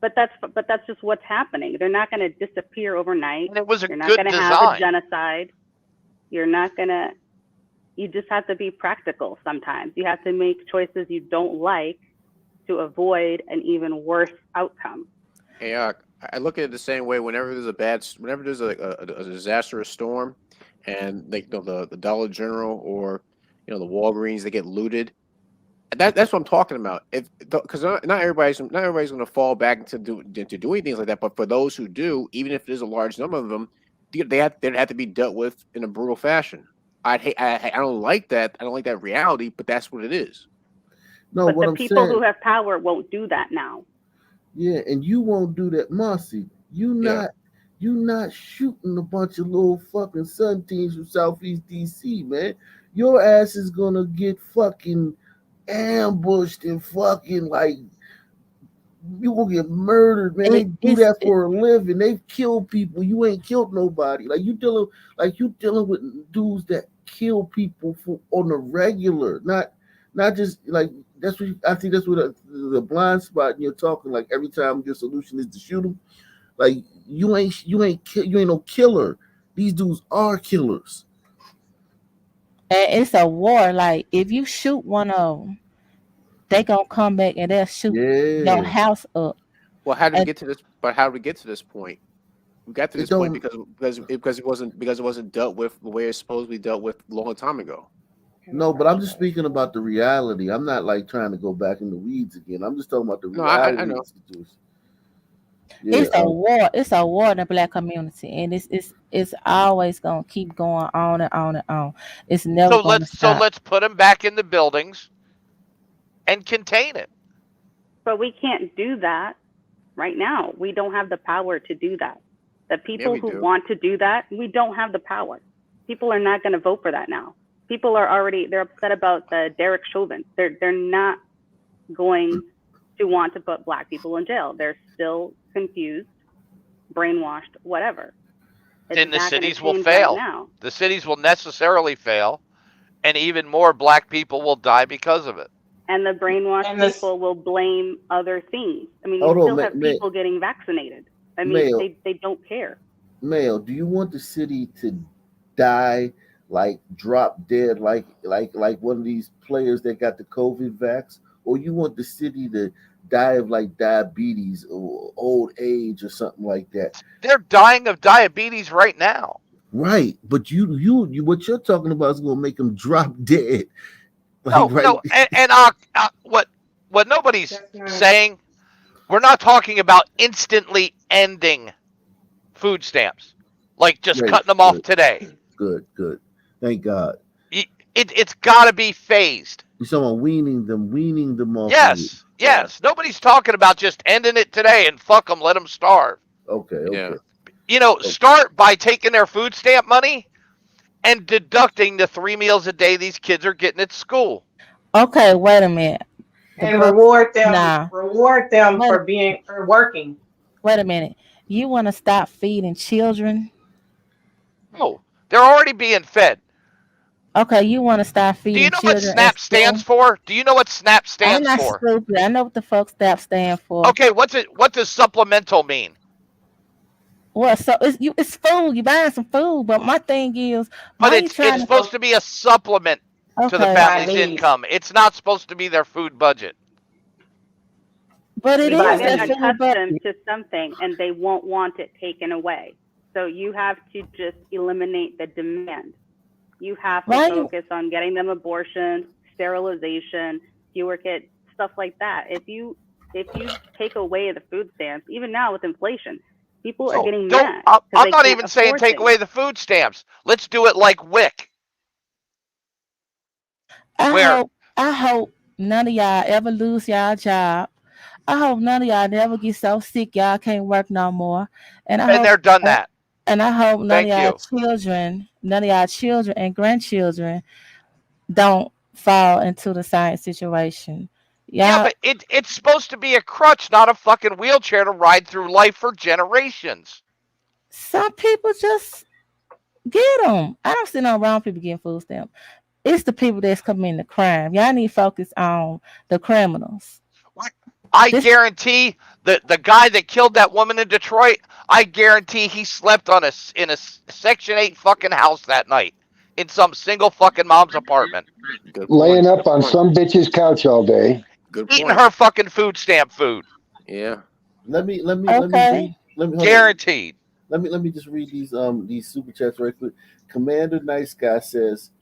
but that's just what's happening. They're not going to disappear overnight. And it was a You're not good going to have a design. genocide. You're not going to. You just have to be practical sometimes. You have to make choices you don't like to avoid an even worse outcome. hey, I look at it the same way. Whenever there's a disastrous storm, and the Dollar General or the Walgreens, they get looted. That's what I'm talking about. Because not everybody's going to fall back into doing things like that. But for those who do, even if there's a large number of them, they'd have to be dealt with in a brutal fashion. I don't like that. I don't like that reality. But that's what it is. No, But what the I'm people who saying, have power won't do that now. yeah, and you won't do that, Marcy. You not shooting a bunch of little fucking Sun teams from Southeast DC, man. Your ass is gonna get fucking ambushed and fucking like you will get murdered, man. They do that for a living. They kill people. You ain't killed nobody. You dealing with dudes that kill people on the regular, not just like that's what I think that's what the blind spot. And you're talking like every time your solution is to shoot them. Like you ain't no killer. These dudes are killers. And it's a war. Like if you shoot one of them, they gonna come back and they'll shoot your Yeah. house up. Well, how did we And get to this? But how did we get to this point? We got to It this point don't because it wasn't dealt with the way it's supposed to be dealt with a long time ago. no, but I'm just speaking about the reality. I'm not like trying to go back in the weeds again. I'm just talking about the No, I reality of know. the situation. Yeah, it's a war. It's a war in the black community, and it's always gonna keep going on and on and on. It's never So gonna let's stop. put them back in the buildings and contain it. But we can't do that right now. We don't have the power to do that. The people we who do. want to do that, we don't have the power. People are not going to vote for that now. People are already, they're upset about the Derek Chauvin. They're not going to want to put black people in jail. They're still confused, brainwashed, whatever. It's Then the not going to cities will change right fail. now. The cities will necessarily fail, and even more black people will die because of it. And the brainwashed people will blame other things. I mean, Hold you on, still have people getting vaccinated. I mean, Mayo. they don't care. Mayo, do you want the city to die, like drop dead, like one of these players that got the COVID vax, or you want the city to die of like diabetes or old age or something like that? They're dying of diabetes right now. Right, but you what you're talking about is going to make them drop dead. No, and what nobody's saying, we're not talking about instantly ending food stamps, like just Great, cutting them off today. Good. Thank God. It's got to be phased. You're talking about weaning them off. Yes. Nobody's talking about just ending it today and fuck them, let them starve. Okay. Start by taking their food stamp money and deducting the 3 meals a day these kids are getting at school. Okay, wait a minute. And reward them Nah. for working. Wait a minute. You want to stop feeding children? No, they're already being fed. Okay, you want to stop feeding Do you know children? what SNAP stands for? Do you know what SNAP stands I'm not for? stupid. I know what the fuck SNAP stand for. Okay, what does supplemental mean? Well, so it's food. You buying some food, but my thing is, But why it's supposed to be a supplement to the Okay. family's income. It's not supposed to be their food budget. But it People is get their food budget. accustomed to something and they won't want it taken away. So you have to just eliminate the demand. You have to focus on getting them abortions, sterilization, fewer kids, stuff like that. If you take away the food stamps, even now with inflation, people are getting mad. I'm not even saying take away the food stamps. Let's do it like WIC. I hope none of y'all ever lose y'all job. I hope none of y'all never get so sick y'all can't work no more. And they're done that. And I hope none Thank of y'all children and grandchildren don't fall into the same situation. Yeah, but it's supposed to be a crutch, not a fucking wheelchair to ride through life for generations. Some people just get them. I don't see no wrong people getting food stamps. It's the people that's committing the crime. Y'all need to focus on the criminals. I guarantee the guy that killed that woman in Detroit, I guarantee he slept in a Section 8 fucking house that night in some single fucking mom's apartment. Laying up on some bitch's couch all day. Eating her fucking food stamp food. Yeah. Let me guaranteed. Let me just read these super chats right quick. Commander Nice Guy says,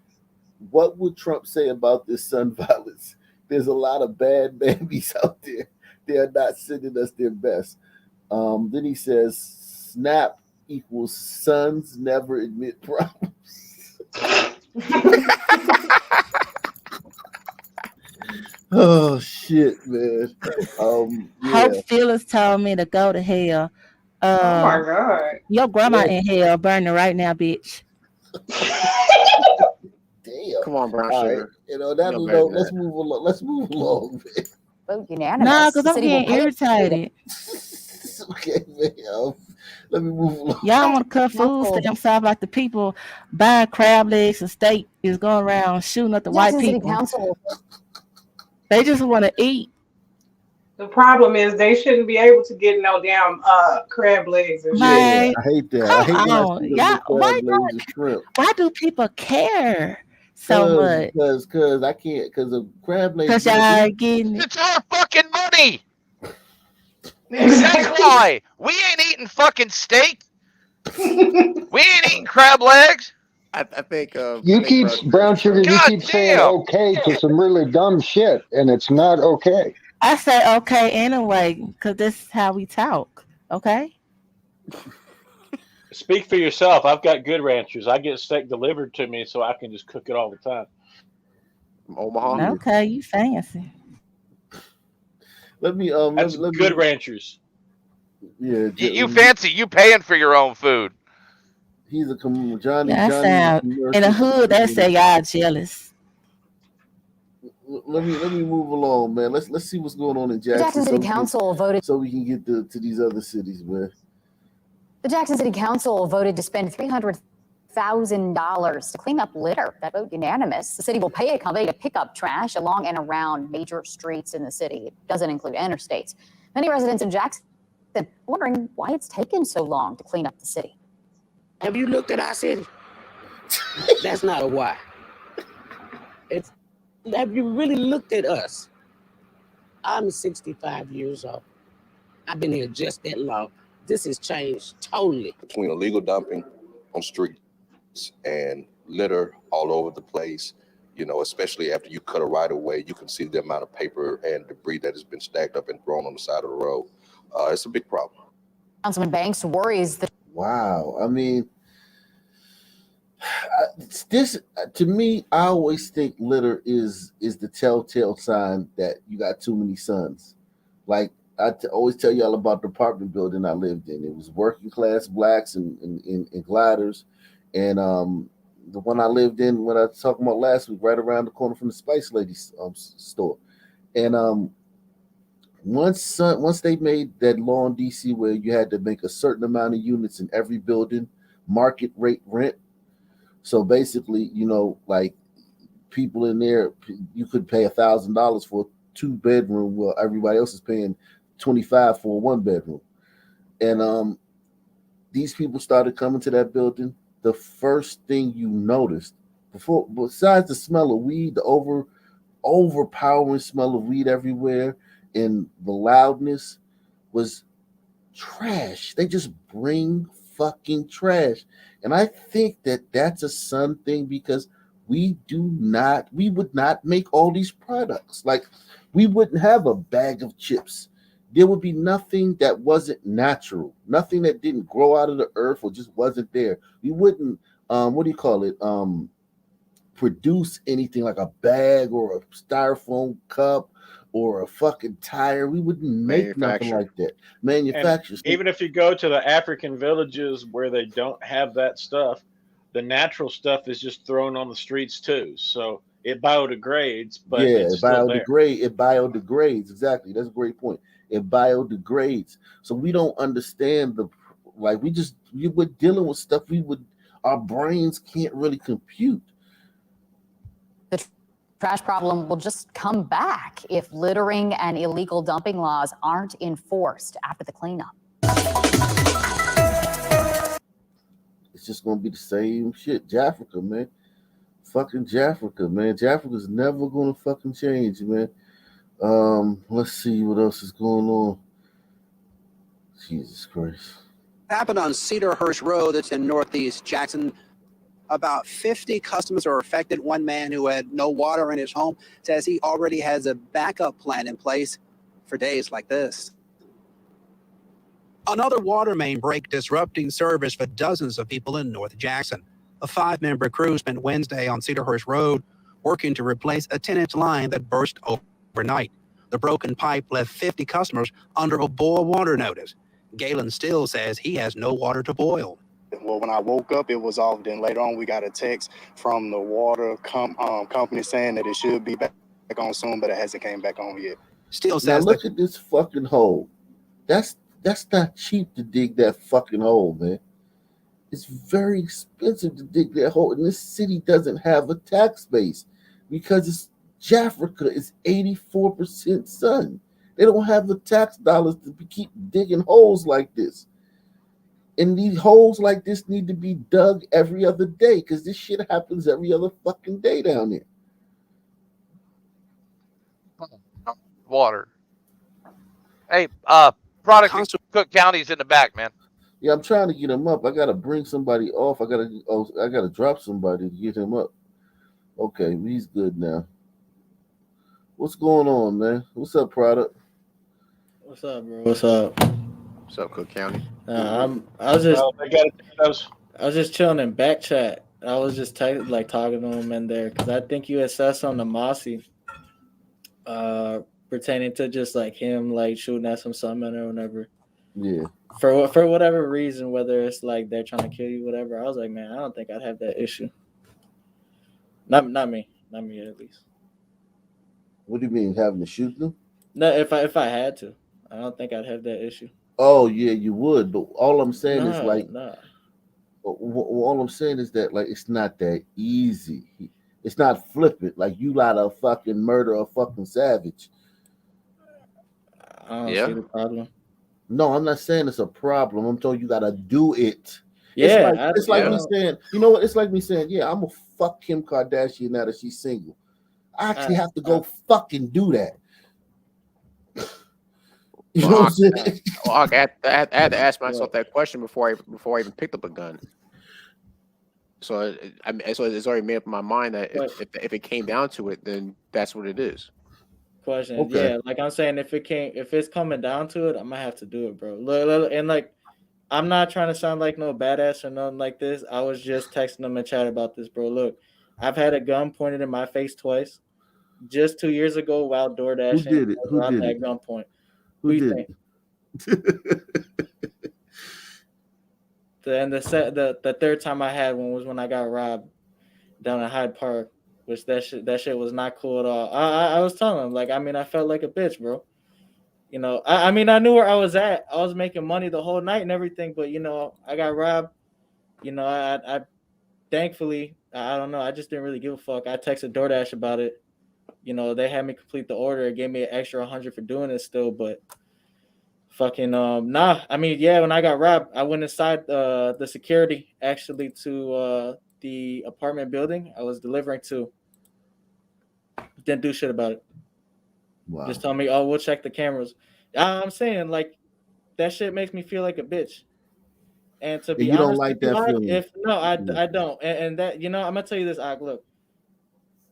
"What would Trump say about this son violence? There's a lot of bad babies out there. They are not sending us their best." Then he says, "SNAP equals sons never admit problems." Oh shit, man. Hope Phyllis told me to go to hell. Oh my God. Your grandma in hell burning right now, bitch. Damn. Come on, brown All sugar. right. Let's move along. Let's move along, man. Vote unanimous. Nah, because The I'm city will getting pay- irritated. Okay, man. Let me move along. Y'all want to cut food stamps off like the people buying crab legs and steak is going around shooting at the white Jackson City people. Council. They just want to eat. The problem is they shouldn't be able to get no damn crab legs and shit. Yeah, I hate that. I hate when I see Y'all, them crab legs and shrimp. why do people care so much? Because I can't. Because the crab legs. Because y'all getting It's our fucking money. That's why we ain't eating fucking steak. We ain't eating crab legs. I think Brown Sugar, you God keep saying damn. okay to some really dumb shit, and it's not okay. I say okay anyway, because this is how we talk. Okay? Speak for yourself. I've got Good Ranchers. I get steak delivered to me, so I can just cook it all the time. From Omaha. Okay, you fancy. Let me That's Good Ranchers. Yeah, You fancy, you paying for your own food. he's a Johnny. Yeah, that Johnny's a sound in the commercial hood. They say comedian. y'all jealous. Let me move along, man. Let's see what's going on in The Jackson Jackson City Council voted. so we can get to these other cities, man. The Jackson City Council voted to spend $300,000 to clean up litter. That vote unanimous. The city will pay a company to pick up trash along and around major streets in the city. It doesn't include interstates. Many residents in Jackson are wondering why it's taken so long to clean up the city. Have you looked at our city? That's not a why. Have you really looked at us? I'm 65 years old. I've been here just that long. This has changed totally. Between illegal dumping on streets and litter all over the place, especially after you cut a right of way, you can see the amount of paper and debris that has been stacked up and thrown on the side of the road. It's a big problem. Councilman Banks worries that. Wow. I mean, this to me, I always think litter is the telltale sign that you got too many sons. Like always tell y'all about the apartment building I lived in. It was working class blacks and gliders, and the one I lived in, what I was talking about last week, right around the corner from the Spice Ladies store, and once they made that law in DC where you had to make a certain amount of units in every building, market rate rent. So basically, like people in there, you could pay $1,000 for a 2-bedroom, while everybody else is paying $25 for a 1-bedroom. And these people started coming to that building. The first thing you noticed, besides the smell of weed, the overpowering smell of weed everywhere, and the loudness, was trash. They just bring fucking trash. And I think that that's a Sun thing, because we would not make all these products. Like, we wouldn't have a bag of chips. There would be nothing that wasn't natural, nothing that didn't grow out of the earth or just wasn't there. We wouldn't, produce anything like a bag or a styrofoam cup or a fucking tire. We wouldn't make nothing Manufacture. like that. And Manufacture. even if you go to the African villages where they don't have that stuff, the natural stuff is just thrown on the streets too. So it biodegrades, but Yeah, it's still there. it biodegrades. Exactly. That's a great point. It biodegrades. So we don't understand we're dealing with stuff our brains can't really compute. The trash problem will just come back if littering and illegal dumping laws aren't enforced after the cleanup. It's just gonna be the same shit. Jafrica, man. Fucking Jafrica, man. Jafrica's never gonna fucking change, man. Let's see what else is going on. Jesus Christ. Happened on Cedarhurst Road, that's in Northeast Jackson. About 50 customers are affected. One man who had no water in his home says he already has a backup plan in place for days like this. Another water main break disrupting service for dozens of people in North Jackson. A 5-member crew spent Wednesday on Cedarhurst Road working to replace a 10-inch line that burst overnight. The broken pipe left 50 customers under a boil water notice. Galen Still says he has no water to boil. Well, when I woke up, it was off. Then later on, we got a text from the water company saying that it should be back on soon, but it hasn't came back on yet. Still Now says look at this fucking hole. That's not cheap to dig that fucking hole, man. It's very expensive to dig that hole, and this city doesn't have a tax base because it's Jafrica is 84% Sun. They don't have the tax dollars to keep digging holes like this. And these holes like this need to be dug every other day, because this shit happens every other fucking day down there. Water. Hey, product in Cook County's in the back, man. Yeah, I'm trying to get him up. I gotta bring somebody off. I gotta drop somebody to get him up. Okay, he's good now. What's going on, man? What's up, product? What's up, bro? What's up? What's up, Cook County? I was just chilling in back chat. I was just talking to him in there because I think you had said something to Mossy, pertaining to just like him like shooting at some summon or whatever. Yeah. For whatever reason, whether it's like they're trying to kill you, whatever. I was like, man, I don't think I'd have that issue. Not me at least. What do you mean having to shoot them? No, if I had to, I don't think I'd have that issue. Oh yeah, you would. But all I'm saying is like, Nah. all I'm saying is that like it's not that easy. It's not flippant. Like you gotta fucking murder a fucking savage. I don't see the problem. No, I'm not saying it's a problem. I'm telling you gotta do it. Yeah, It's like me saying, you know what? It's like me saying, yeah, I'm gonna fuck Kim Kardashian now that she's single. I actually have to go fucking do that. You know what I'm saying? I had to ask myself that question before I even picked up a gun. So so it's already made up in my mind that if it came down to it, then that's what it is. Question. Okay. Yeah, like I'm saying, if it's coming down to it, I'm gonna have to do it, bro. Look, and like, I'm not trying to sound like no badass or nothing like this. I was just texting them in chat about this, bro. Look, I've had a gun pointed in my face twice. Just 2 years ago, while door dashing, did it? Who I was did at it? gunpoint. Who you did think? The third time I had one was when I got robbed down at Hyde Park, which that shit was not cool at all. I was telling him, like, I mean, I felt like a bitch, bro. You know, I mean, I knew where I was at. I was making money the whole night and everything, but you know, I got robbed. You know, I thankfully, I don't know, I just didn't really give a fuck. I texted DoorDash about it. You know, they had me complete the order. It gave me an extra 100 for doing it still, but fucking nah. I mean, yeah, when I got robbed, I went inside the security actually to the apartment building I was delivering to. Didn't do shit about it. Wow. Just told me, oh, we'll check the cameras. I'm saying, like, that shit makes me feel like a bitch. And to And be you don't honest like with you, that Og, feeling. I don't. And that, you know, I'm gonna tell you this, Og, look,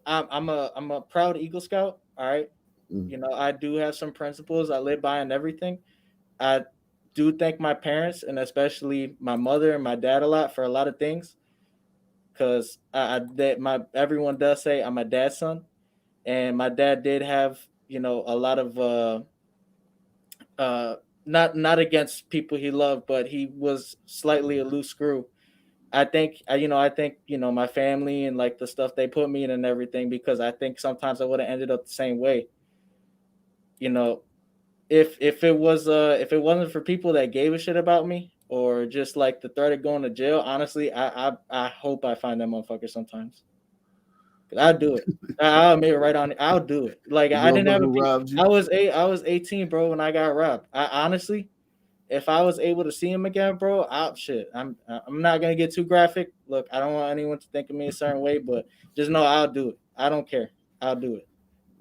I'm a proud Eagle Scout. All right. Mm. You know, I do have some principles I live by and everything. I do thank my parents and especially my mother and my dad a lot for a lot of things. Cause everyone does say I'm a dad's son, and my dad did have, you know, a lot of not against people he loved, but he was slightly a loose screw. I think my family and like the stuff they put me in and everything, because I think sometimes I would have ended up the same way. You know, if it wasn't for people that gave a shit about me or just like the threat of going to jail, honestly, I hope I find that motherfucker sometimes. I'll do it. I'll admit it right on it. I'll do it. Like, The I didn't have a. motherfucker robbed you? I was 18, bro, when I got robbed. I honestly, if I was able to see him again, bro, I'm not gonna get too graphic. Look, I don't want anyone to think of me a certain way, but just know I'll do it. I don't care. I'll do it.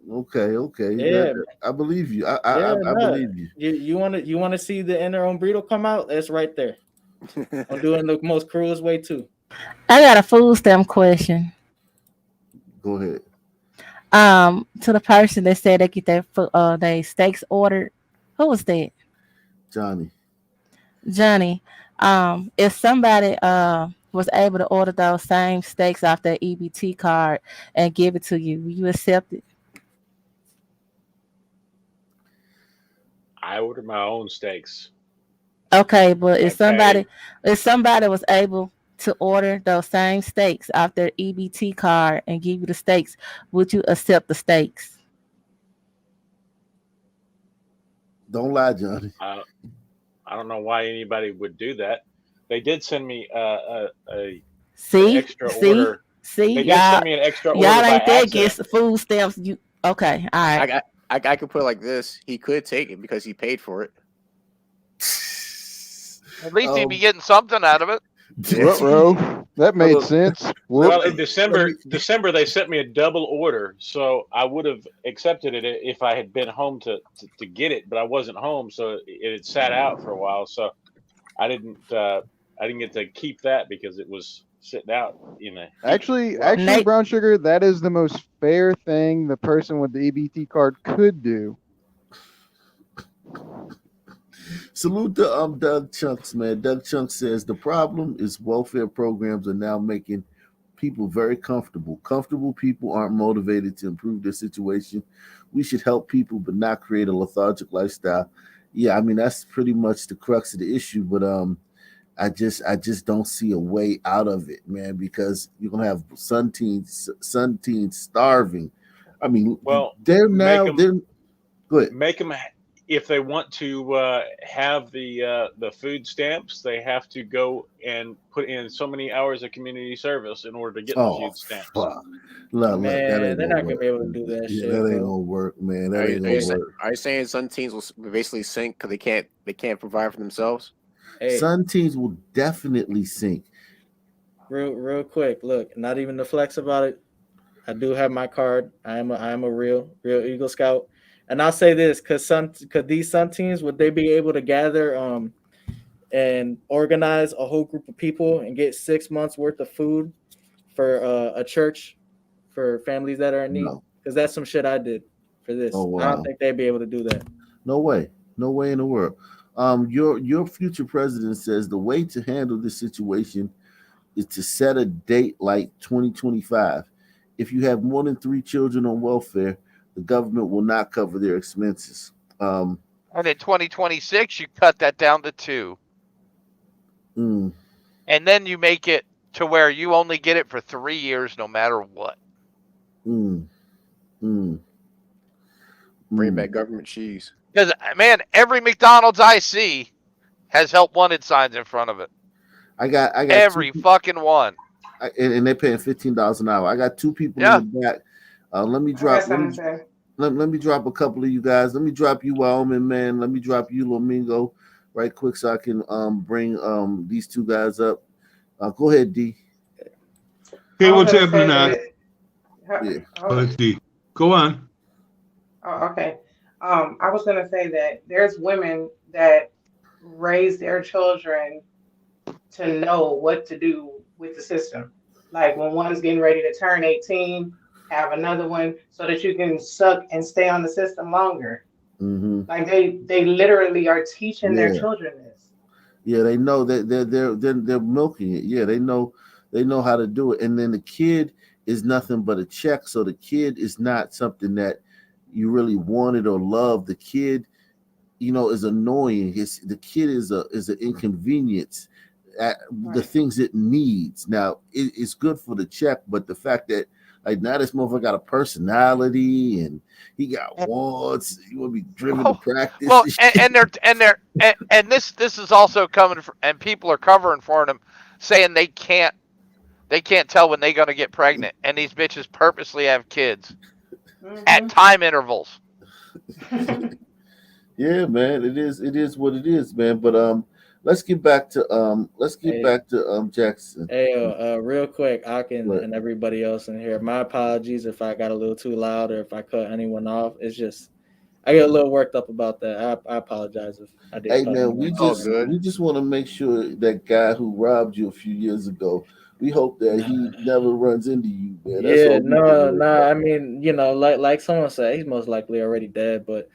Okay. Yeah, I believe you. I no. believe you. You want to see the inner Umbrito come out? It's right there. I'm doing the most cruelest way too. I got a food stamp question. Go ahead. To the person that said they get their steaks ordered. Who was that? Johnny. If somebody was able to order those same steaks off their EBT card and give it to you, will you accept it? I order my own steaks. Okay, but if pay. somebody was able to order those same steaks off their EBT card and give you the steaks, would you accept the steaks? Don't lie, Johnny. I don't know why anybody would do that. They did send me an extra order. They did send me an extra order y'all by ain't there accident. against food stamps. You okay? All right. I could put it like this: he could take it because he paid for it. At least he'd be getting something out of it. What, bro? That made sense. Well, in December they sent me a double order, so I would have accepted it if I had been home to get it, but I wasn't home, so it had sat out for a while. So I didn't get to keep that because it was sitting out. Actually, Brown Sugar, that is the most fair thing the person with the EBT card could do. Salute to Doug Chunks, man. Doug Chunks says the problem is welfare programs are now making people very comfortable. Comfortable people aren't motivated to improve their situation. We should help people, but not create a lethargic lifestyle yeah, I mean that's pretty much the crux of the issue. But I just don't see a way out of it, man, because you're gonna have sun teens starving. I mean, Well, they're make now them they're good. make them if they want to have the food stamps, they have to go and put in so many hours of community service in order to get the Oh food stamps. fuck! Look, that Man, ain't they're gonna not gonna work. be able to do that Yeah, shit, that ain't bro. gonna work, man. That ain't gonna work. Are you saying some teens will basically sink because they can't provide for themselves? Hey, Sun teens will definitely sink. real quick, look, not even the flex about it. I do have my card. I am a real Eagle Scout, and I'll say this because these Sun teams would they be able to gather and organize a whole group of people and get 6 months worth of food for a church for families that are in need? No. Because that's some shit I did for Oh this. I don't wow. think they'd be able to do that. No way. No way in the world. Your future president says the way to handle this situation is to set a date like 2025. If you have more than 3 children on welfare, the government will not cover their expenses. Um, And in 2026, you cut that down to 2. mm, And then you make it to where you only get it for 3 years no matter what. mm, mm, Bring mm. back government cheese. Because, man, every McDonald's I see has help wanted signs in front of it. I got Every fucking one. and they're paying $15 an hour. I got 2 people Yeah. in the back. Let me I got drop. something to say. Let me drop a couple of you guys. Let me drop you, Wyoming man. Let me drop you, Lomingo, right quick, so I can bring these 2 guys up. Go ahead, D. Hey, I was what's gonna say happening? Yeah. Let's see. Go on. Oh, okay. I was gonna say that there's women that raise their children to know what to do with the system. Like when one's getting ready to turn 18, have another one so that you can suck and stay on the system longer. Mm-hmm. Like they literally are teaching their Yeah. children this. Yeah, they know that they're milking it. Yeah, they know how to do it. And then the kid is nothing but a check. So the kid is not something that you really wanted or love. The kid, is annoying. The kid is an inconvenience at the Right. things it needs. Now it's good for the check, but the fact that like now this motherfucker got a personality and he got wants. He want to be driven to practice. Well, and shit. and this is also coming from, and people are covering for them, saying they can't tell when they're gonna get pregnant, and these bitches purposely have kids at time intervals. Yeah, man, it is what it is, man. But let's get back to Jackson. Hey, real quick, I can What? and everybody else in here. My apologies if I got a little too loud or if I cut anyone off. It's just I get a little worked up about that. I apologize if I did Hey cut man, anyone off. we just want to make sure that guy who robbed you a few years ago, we hope that he never runs into you, man. That's Yeah, all we can worry no. about. I mean, like someone said, he's most likely already dead. But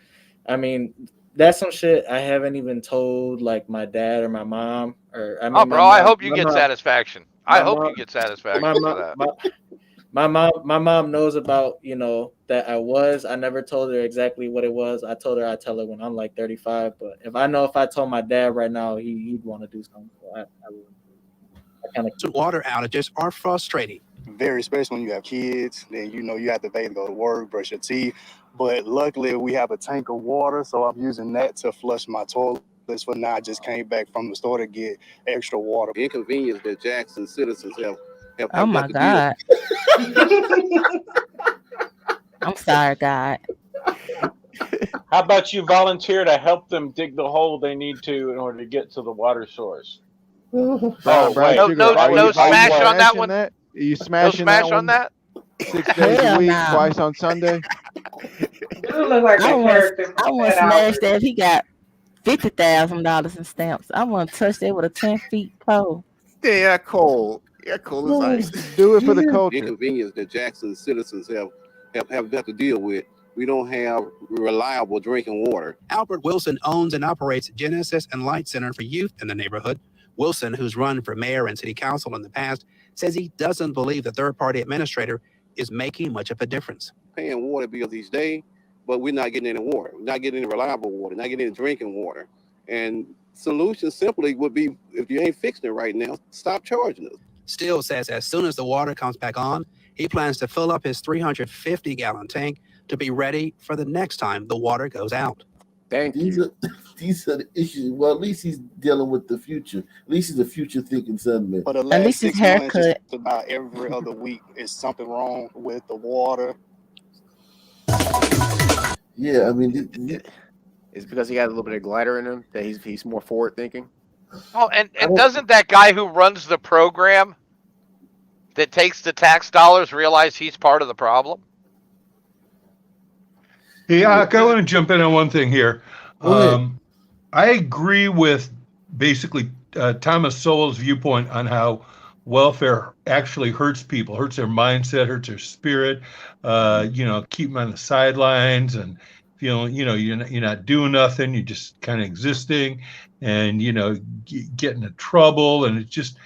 I mean, that's some shit I haven't even told like my dad or my mom or I Oh, mean bro, I hope you my get mom, satisfaction. I hope you get satisfaction for that. my mom knows about that I never told her exactly what it was. I told her I'd tell her when I'm like 35. But if I told my dad right now, he'd want to do something. So I kind of Water outages are frustrating. Very, especially when you have kids, then you have to bathe, go to work, brush your teeth. But luckily, we have a tank of water, so I'm using that to flush my toilets for now. I just came back from the store to get extra water. The inconvenience that Jackson citizens have Oh my got to deal God. I'm sorry, God. How about you volunteer to help them dig the hole they need to in order to get to the water source? Brown no sugar. Are you smash on that one. Are you No smashing smash that on one that. 6 days a Hell week, no. twice on Sunday? Dude look like I a want character I from want to Fat smash Albert. that if he got $50,000 in stamps. I want to touch that with a 10 feet pole. Yeah, cold. Yeah, cold as ice. Do it for the The culture. inconvenience that Jackson citizens have got to deal with. We don't have reliable drinking water. Albert Wilson owns and operates Genesis and Light Center for Youth in the neighborhood. Wilson, who's run for mayor and city council in the past, says he doesn't believe the third-party administrator is making much of a difference. Paying water bills these days, but we're not getting any water. We're not getting any reliable water, not getting any drinking water. And solution simply would be, if you ain't fixing it right now, stop charging us. Steele says as soon as the water comes back on, he plans to fill up his 350-gallon tank to be ready for the next time the water goes out. These are the issues. Well, at least he's dealing with the future. At least he's a future-thinking son, man. For the last 6 months, just about every other week is something wrong with the water. Yeah, I mean, It's because he got a little bit of glider in him that he's more forward thinking. Oh, and doesn't that guy who runs the program that takes the tax dollars realize he's part of the problem? Yeah, I want to jump in on one thing here. I agree with basically Thomas Sowell's viewpoint on how welfare actually hurts people, hurts their mindset, hurts their spirit. Keep them on the sidelines and feeling, you're not doing nothing, you're just kind of existing, and get into trouble, and it just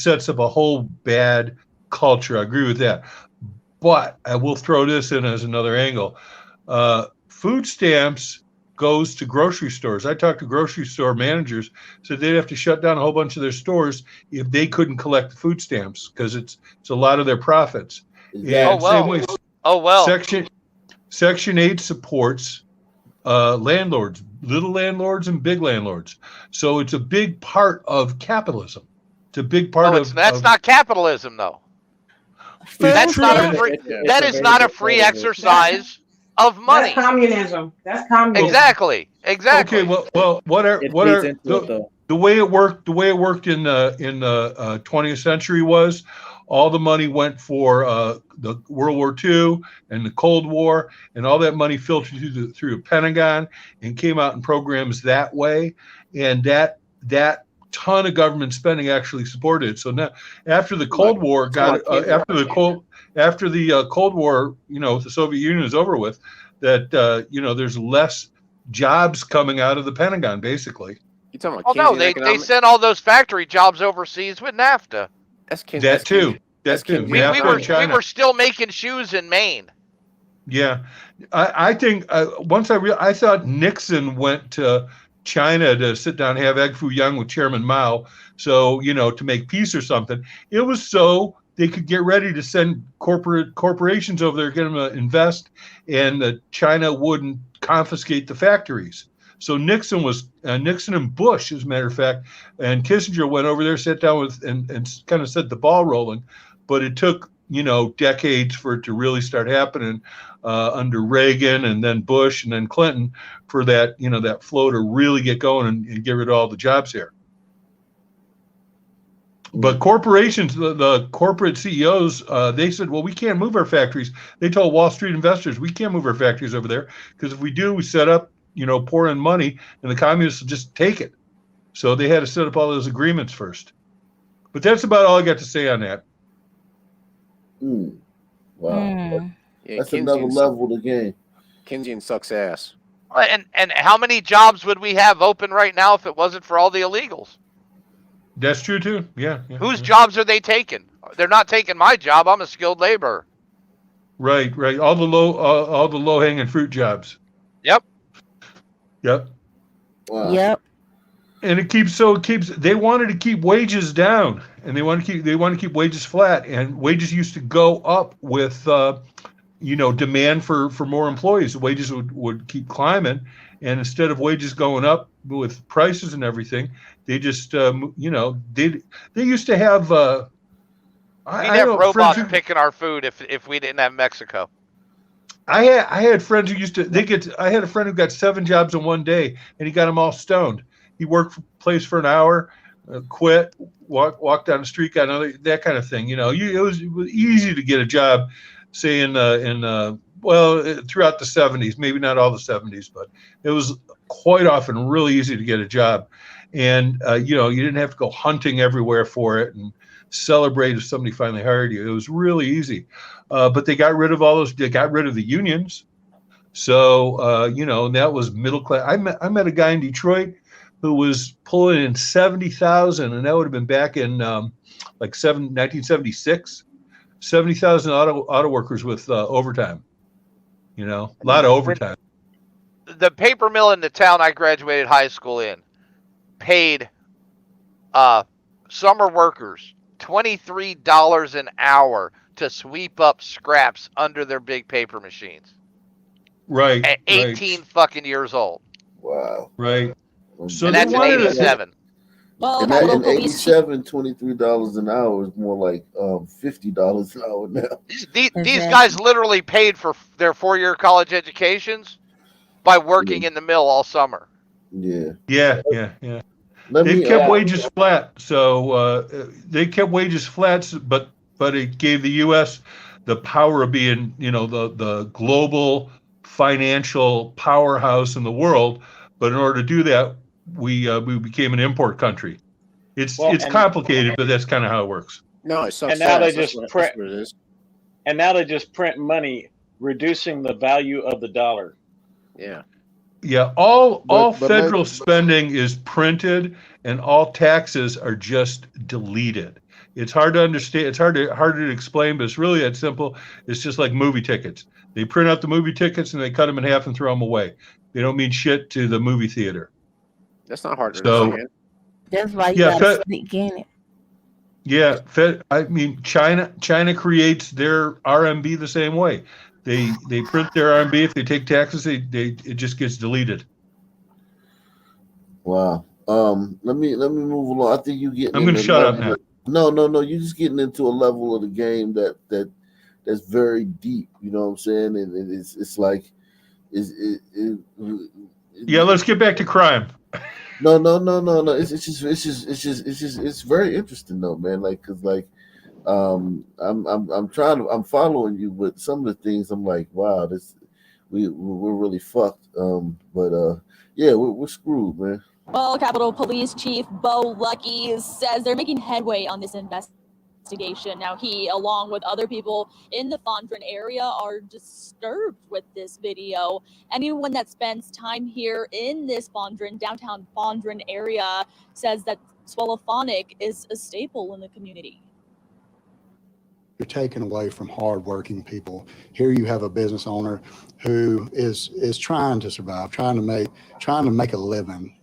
sets up a whole bad culture. I agree with that, but I will throw this in as another angle. Food stamps goes to grocery stores. I talked to grocery store managers, said they'd have to shut down a whole bunch of their stores if they couldn't collect the food stamps, because it's a lot of their profits. And same way, Section 8 supports landlords, little landlords and big landlords. So it's a big part of capitalism. It's a big part of. That's not capitalism, though. That's not a free. That is not a free exercise of money. That's communism. That's communism. Exactly. Okay. Well, what are the way it worked? The way it worked in the 20th century was all the money went for the World War II and the Cold War, and all that money filtered through the Pentagon and came out in programs that way, and that ton of government spending actually supported it. So now, after the Cold War after the Cold War, the Soviet Union is over with, that there's less jobs coming out of the Pentagon, basically. You talking about? Oh no, they sent all those factory jobs overseas with NAFTA. That too. We were still making shoes in Maine. Yeah, I think I thought Nixon went to China to sit down and have egg foo young with Chairman Mao, so to make peace or something. It was so they could get ready to send corporations over there, get them to invest, and China wouldn't confiscate the factories. So Nixon and Bush, as a matter of fact, and Kissinger went over there, sat down with and kind of set the ball rolling. But it took decades for it to really start happening under Reagan and then Bush and then Clinton for that that flow to really get going and get rid of all the jobs here. But corporations, the corporate CEOs, they said, well, we can't move our factories. They told Wall Street investors, we can't move our factories over there, because if we do, we set up, pour in money, and the communists will just take it. So they had to set up all those agreements first. But that's about all I got to say on that. Wow. Yeah, That's another level of the game. Keynesian sucks ass. And how many jobs would we have open right now if it wasn't for all the illegals? That's true too. Yeah. Whose jobs are they taking? They're not taking my job. I'm a skilled laborer. Right. All the low hanging fruit jobs. Yep. Wow. Yep. And they wanted to keep wages down, and they want to keep wages flat, and wages used to go up with demand for more employees. The wages would keep climbing, and instead of wages going up with prices and everything, they just they used to have we'd have robots picking our food if we didn't have Mexico. I had friends who used to I had a friend who got 7 jobs in one day, and he got them all stoned. He worked for a place for an hour, quit, walked down the street, got another, that kind of thing. It was easy to get a job, say throughout the 70s, maybe not all the 70s, but it was quite often really easy to get a job. And, you didn't have to go hunting everywhere for it and celebrate if somebody finally hired you. It was really easy. But they got rid of all those, they got rid of the unions. So, and that was middle class. I met a guy in Detroit who was pulling in 70,000, and that would have been back in 1976. 70,000 auto workers with overtime. You know, a lot of overtime. The paper mill in the town I graduated high school in paid summer workers $23 an hour to sweep up scraps under their big paper machines. Right. At 18 fucking years old. Wow. Right. So And they that's in wanted 87. Well, And Capitol in Police Chief. 87, $23 an hour is more like $50 an hour now. These guys literally paid for their 4-year college educations by working in the mill all summer. Yeah. Yeah. They kept wages flat. So they kept wages flat, but it gave the U.S. the power of being, you know, the global financial powerhouse in the world. But in order to do that, we became an import country. It's complicated, but that's kind of how it works. No, it sucks. And now they That's just what print. it is. And now they just print money, reducing the value of the dollar. Yeah. Yeah, all But federal spending is printed, and all taxes are just deleted. It's hard to understand. It's harder to explain, but it's really that simple. It's just like movie tickets. They print out the movie tickets and they cut them in half and throw them away. They don't mean shit to the movie theater. That's not hard to So, understand. That's why you Yeah, gotta sneak in it. Yeah, I mean, China creates their RMB the same way. They print their RMB. If they take taxes, it just gets deleted. Wow. Let me move along. I think you getting. I'm going to shut up now. No. You're just getting into a level of the game that's very deep. You know what I'm saying? And it's like, Yeah, let's get back to crime. No. It's very interesting though, man. Like, cause like, I'm following you, but some of the things I'm like, wow, we're really fucked. Yeah, we're screwed, man. Well, Capitol Police Chief Bo Luckey says they're making headway on this investigation. Now, he, along with other people in the Fondren area, are disturbed with this video. Anyone that spends time here in this downtown Fondren area says that Swallophonic is a staple in the community. You're taken away from hardworking people. Here you have a business owner who is trying to survive, trying to make a living.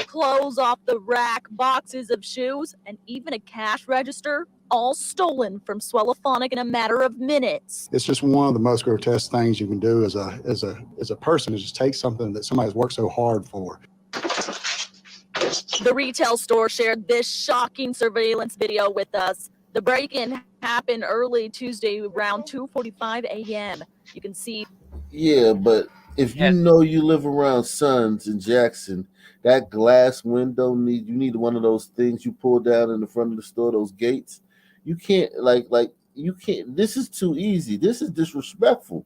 Clothes off the rack, boxes of shoes, and even a cash register, all stolen from Swallophonic in a matter of minutes. It's just one of the most grotesque things you can do as a person, is just take something that somebody's worked so hard for. The retail store shared this shocking surveillance video with us. The break-in happened early Tuesday around 2:45 a.m. You can see. Yeah, but if you know you live around Sons in Jackson, that glass window you need one of those things you pull down in the front of the store, those gates. You can't you can't. This is too easy. This is disrespectful.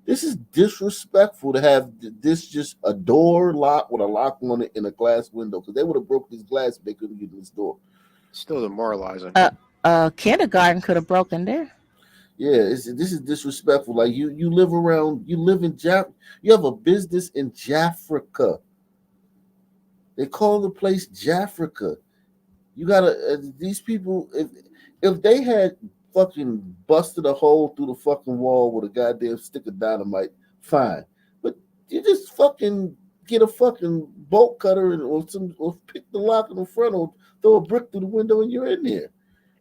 This is disrespectful to have this just a door lock with a lock on it and a glass window, because they would have broke this glass if they couldn't get in this door. Still demoralizing. Kindergarten could have broken there. Yeah, this is disrespectful. Like you live in you have a business in Jaffrica. They call the place Jaffrica. You gotta these people, if they had fucking busted a hole through the fucking wall with a goddamn stick of dynamite, fine. But you just fucking get a fucking bolt cutter or pick the lock in the front or throw a brick through the window and you're in there.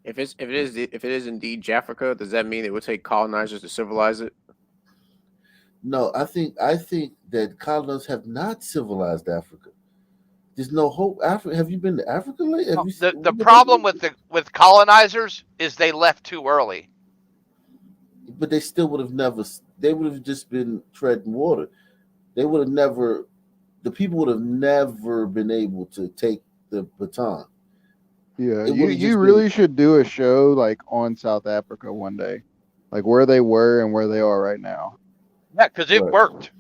If it is indeed Jafrica, does that mean it would take colonizers to civilize it? No, I think that colonizers have not civilized Africa. There's no hope. Africa. Have you been to Africa lately? The problem with colonizers is they left too early. But they still would have never. They would have just been treading water. They would have never. The people would have never been able to take the baton. Yeah, you really should do a show like on South Africa one day, like where they were and where they are right now. Yeah, because it worked.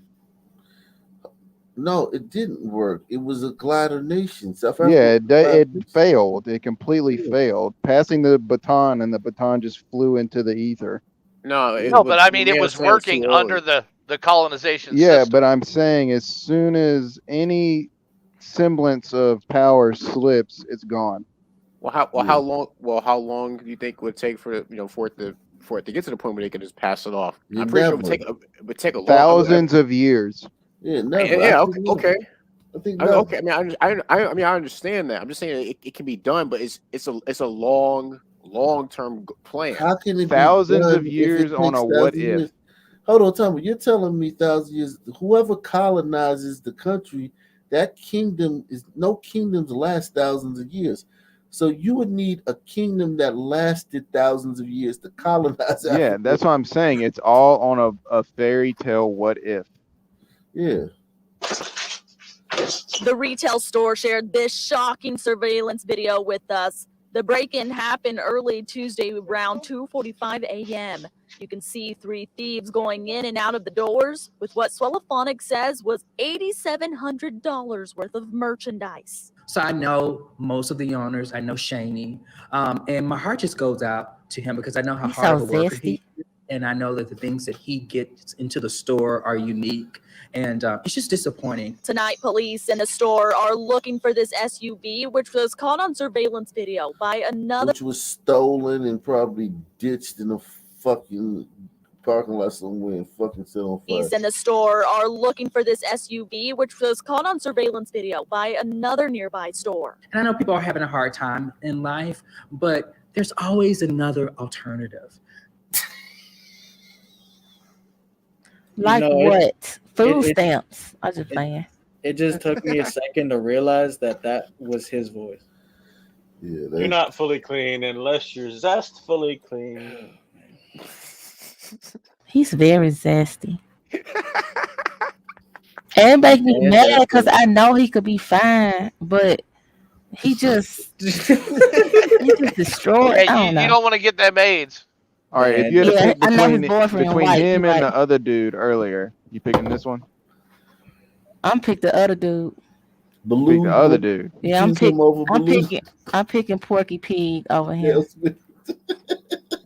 No, it didn't work. It was a glider nation. South Yeah, Africa it failed. It completely failed. Passing the baton, and the baton just flew into the ether. No, but I mean, it was working under the colonization Yeah, system. but I'm saying as soon as any semblance of power slips, it's gone. How long do you think it would take for it to for it to get to the point where they can just pass it off. Yeah, I'm pretty sure never. it would take a long. Thousands of years. Yeah, never. Yeah, I okay, think okay. never. I think never. Okay. I mean, I understand that. I'm just saying it can be done, but it's a long term plan. How can it Thousands be of done years if it on takes a what thousands of if? years? Hold on, Tommy. You're telling me 1,000 years. Whoever colonizes the country, that kingdom is no kingdoms last thousands of years. So you would need a kingdom that lasted thousands of years to colonize Yeah, Africa. that's what I'm saying. It's all on a fairy tale what if. Yeah. The retail store shared this shocking surveillance video with us. The break-in happened early Tuesday around 2:45 a.m. You can see 3 thieves going in and out of the doors with what Swellophonic says was $8,700 worth of merchandise. So I know most of the owners. I know Shaney, and my heart just goes out to him because I know how He's hard so of a worker he zesty. is, and I know that the things that he gets into the store are unique, and it's just disappointing. Tonight, police in the store are looking for this SUV, which was caught on surveillance video by another. Which was stolen and probably ditched in a fucking parking lot somewhere and fucking set on fire. Police in the store are looking for this SUV, which was caught on surveillance video by another nearby store. And I know people are having a hard time in life, but there's always another alternative. Like what? Food stamps. I just playing. It just took me a second to realize that was his voice. Yeah, You're not fully clean unless you're zestfully clean. He's very zesty. And make me mad because I know he could be fine, but he just destroyed. Hey, I don't know. you don't want to get them AIDS. All right, if you had to pick I know his between boyfriend white, him you're and the right. other dude earlier, you picking this one? I'm pick the other dude. Pick the other dude. Yeah, I'm picking Porky Pig over him.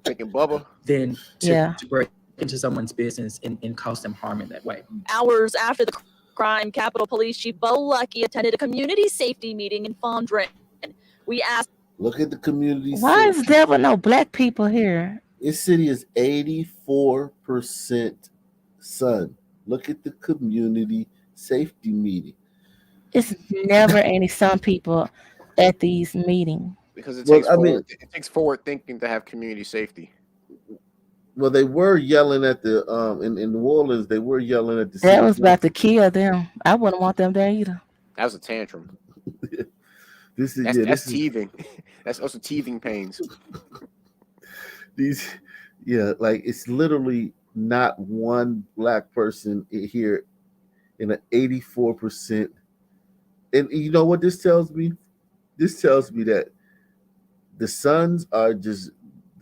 Picking Bubba. Then Yeah. to break into someone's business and cause them harm in that way. Hours after the crime, Capitol Police Chief Bo Lucky attended a community safety meeting in Fondren. We asked, Look at the community. Why is there no black people here? This city is 84% sun. Look at the community safety meeting. It's never any some people at these meetings. Because it Well, takes forward thinking to have community safety. Well, they were yelling at the in New Orleans. They were yelling at the. That was about to kill them. I wouldn't want them there either. That was a tantrum. This is That's teething. That's also teething pains. Like it's literally not one black person here in an 84%. And you know what this tells me? This tells me that the Suns are just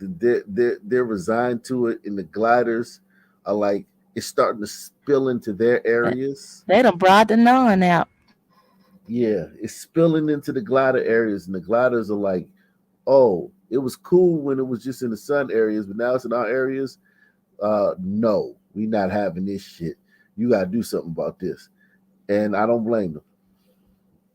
they're resigned to it, and the gliders are like it's starting to spill into their areas. They done brought the nun out. Yeah, it's spilling into the glider areas, and the gliders are like, oh, it was cool when it was just in the sun areas, but now it's in our areas. No, we not having this shit. You gotta do something about this. And I don't blame them.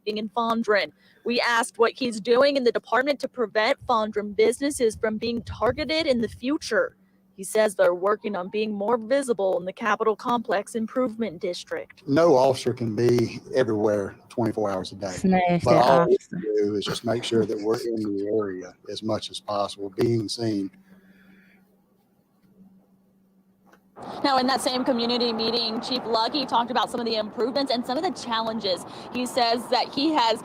in Fondren. We asked what he's doing in the department to prevent Fondren businesses from being targeted in the future. He says they're working on being more visible in the Capitol Complex Improvement District. No officer can be everywhere 24 hours a day. Smash But that all we officer. do is just make sure that we're in the area as much as possible, being seen. Now, in that same community meeting, Chief Lucky talked about some of the improvements and some of the challenges. He says that he has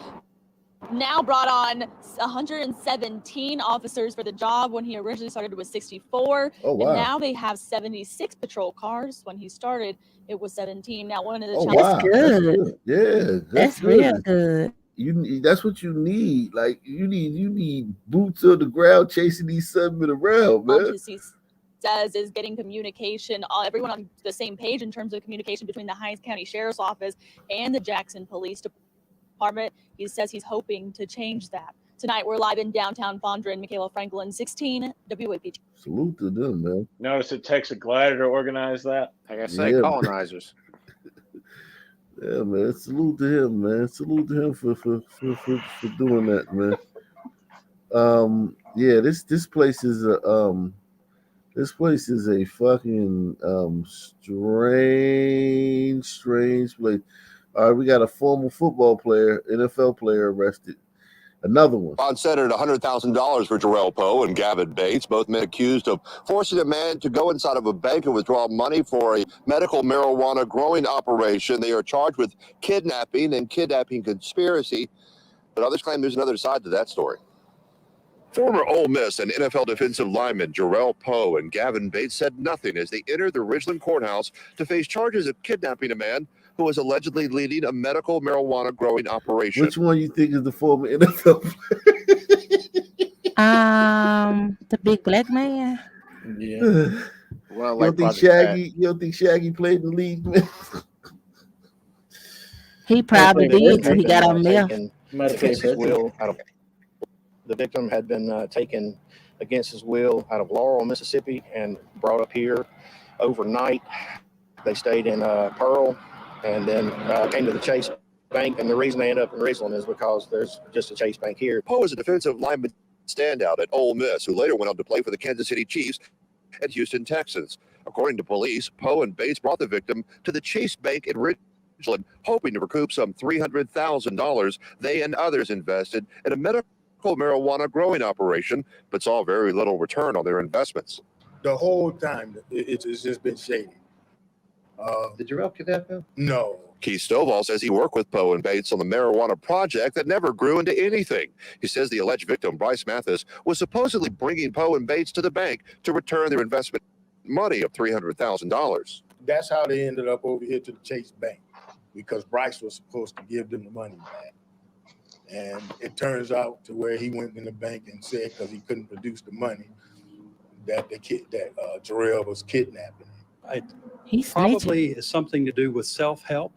now brought on 117 officers for the job. When he originally started, it was 64. Oh, wow. And now they have 76 patrol cars. When he started, it was 17. Now, one of the Oh, challenges. wow. That's good. Yeah, That's real good. That's what you need. Like you need boots on the ground chasing these men around, man. He says is getting communication, everyone on the same page in terms of communication between the Hinds County Sheriff's Office and the Jackson Police Department. He says he's hoping to change that. Tonight, we're live in downtown Fondren. Michaela Franklin, 16 WAPG. Salute to them, man. Notice it takes a glider to organize that. Like I said, Yeah. colonizers. Yeah, man. Salute to him, man. Salute to him for doing that, man. Yeah, this place is This place is a fucking strange place. All right, we got a former football player, NFL player arrested. Another one. Bond set at $100,000 for Jarrell Poe and Gavin Bates, both men accused of forcing a man to go inside of a bank and withdraw money for a medical marijuana growing operation. They are charged with kidnapping and kidnapping conspiracy, but others claim there's another side to that story. Former Ole Miss and NFL defensive lineman Jarrell Poe and Gavin Bates said nothing as they entered the Ridgeland courthouse to face charges of kidnapping a man who was allegedly leading a medical marijuana growing operation. Which one you think is the former NFL player? The big black man. Yeah. Well, You don't think Shaggy played in the league, man? He probably did till he got on there. Against his will the victim had been taken against his will out of Laurel, Mississippi, and brought up here overnight. They stayed in Pearl and then came to the Chase Bank. And the reason they end up in Ridgeland is because there's just a Chase Bank here. Poe is a defensive lineman standout at Ole Miss, who later went on to play for the Kansas City Chiefs and Houston Texans. According to police, Poe and Bates brought the victim to the Chase Bank in Ridgeland, hoping to recoup some $300,000 they and others invested in a medical marijuana growing operation, but saw very little return on their investments. The whole time, it's just been shady. Did Jarrell kidnap him? No. Keith Stovall says he worked with Poe and Bates on the marijuana project that never grew into anything. He says the alleged victim, Bryce Mathis, was supposedly bringing Poe and Bates to the bank to return their investment money of $300,000. That's how they ended up over here to the Chase Bank, because Bryce was supposed to give them the money back. And it turns out to where he went in the bank and said, because he couldn't produce the money, that Jarrell was kidnapping him. He's Probably is something to do with self-help,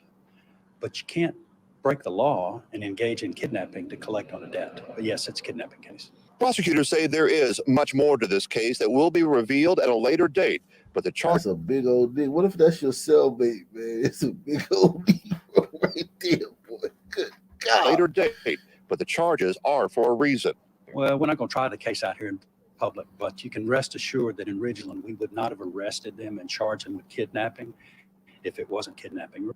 but you can't break the law and engage in kidnapping to collect on a debt. But yes, it's a kidnapping case. Prosecutors say there is much more to this case that will be revealed at a later date, but the charge. That's a big old deal. What if that's your cellmate, man? It's a big old deal right there, boy. Good God. Later date, but the charges are for a reason. Well, we're not going to try the case out here in public, but you can rest assured that in Ridgeland, we would not have arrested them and charged them with kidnapping if it wasn't kidnapping.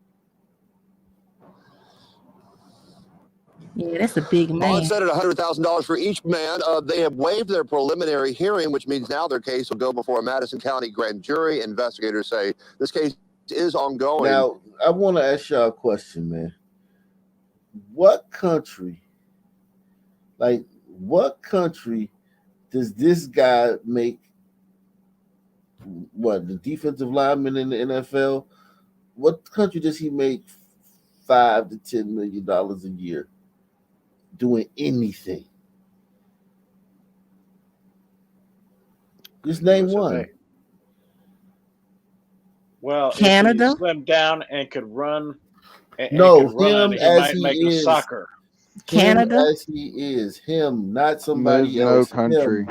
Yeah, that's a big man. Bond set at $100,000 for each man. They have waived their preliminary hearing, which means now their case will go before a Madison County grand jury. Investigators say this case is ongoing. Now, I want to ask y'all a question, man. What country does this guy make? What, the defensive lineman in the NFL? What country does he make $5 to $10 million a year doing anything? Just name one. Well, Canada? if he slimmed down and could run, No, could run, him he as might he make is. soccer. Canada? Him as he is. Him, not somebody There's no else. country.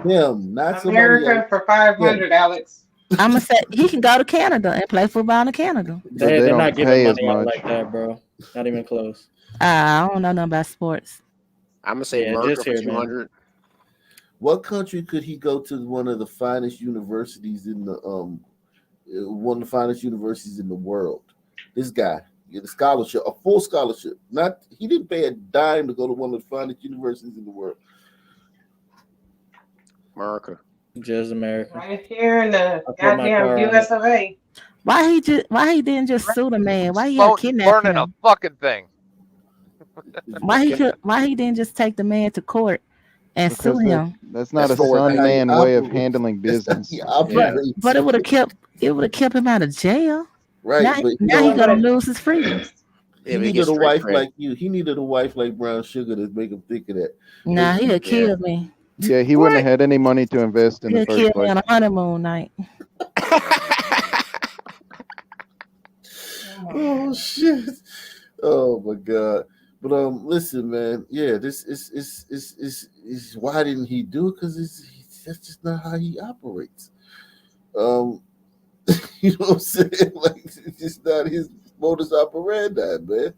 Him, not somebody America else. for 500, Alex. I'm gonna say he can go to Canada and play football in Canada. But they They're don't not pay giving as money out much. like that, bro. Not even close. I don't know nothing about sports. I'm gonna say Yeah, America just for here, man. 200. What country could he go to? One of the finest universities in the one of the finest universities in the world. This guy get a scholarship, a full scholarship. He didn't pay a dime to go to one of the finest universities in the world. America. Just America. Right here in the put my goddamn car on it. US of A. Why he didn't just sue the man? Why he had Phone kidnapped burning a him? fucking thing. Why he didn't just take the man to court and sue Because him? that's not That's a not son how he man way of operates. handling That's not business. how he operates. But it would have kept him out of jail. Right, Now, but now he's gonna lose his freedom. He needed a wife like you. He needed a wife like Brown Sugar to make him think of that. Nah, he'll kill me. Yeah, he wouldn't have had any money to invest in He'll the kill first me place. on a honeymoon night. Oh shit! Oh my god! But listen, man. Yeah, this is why didn't he do it? Because that's just not how he operates. You know what I'm saying? Like it's just not his modus operandi, man.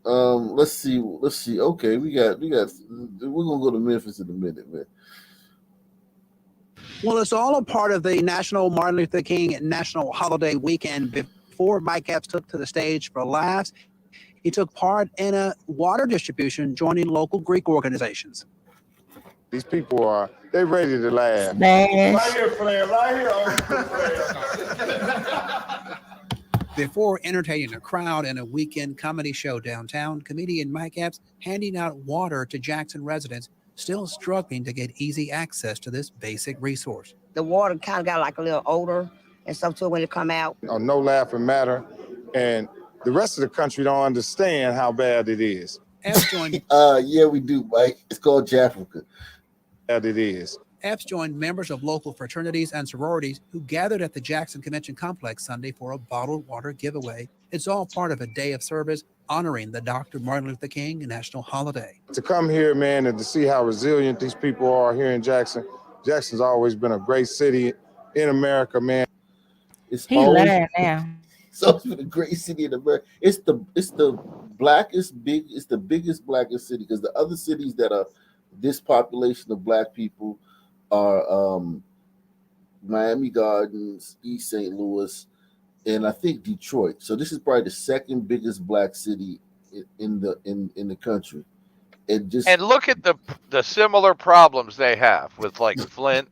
Let's see. Okay, we're gonna go to Memphis in a minute, man. Well, it's all a part of the National Martin Luther King National Holiday Weekend. Before Mike Epps took to the stage for laughs, he took part in a water distribution, joining local Greek organizations. These people they're ready to laugh. Smash. Right here, Flair, right here. Before entertaining a crowd in a weekend comedy show downtown, comedian Mike Epps handing out water to Jackson residents still struggling to get easy access to this basic resource. The water kind of got like a little odor and stuff to it when it come out. No laughing matter, and the rest of the country don't understand how bad it is. Epps joined. Yeah, we do, Mike. It's called Jafrica. Bad it is. Epps joined members of local fraternities and sororities who gathered at the Jackson Convention Complex Sunday for a bottled water giveaway. It's all part of a day of service honoring the Dr. Martin Luther King National Holiday. To come here, man, and to see how resilient these people are here in Jackson. Jackson's always been a great city in America, man. It's He always lying now. it's always been a great city in America. It's the biggest blackest city, because the other cities that are this population of black people are Miami Gardens, East St. Louis, and I think Detroit. So this is probably the second biggest black city in the country. And look at the similar problems they have with like Flint.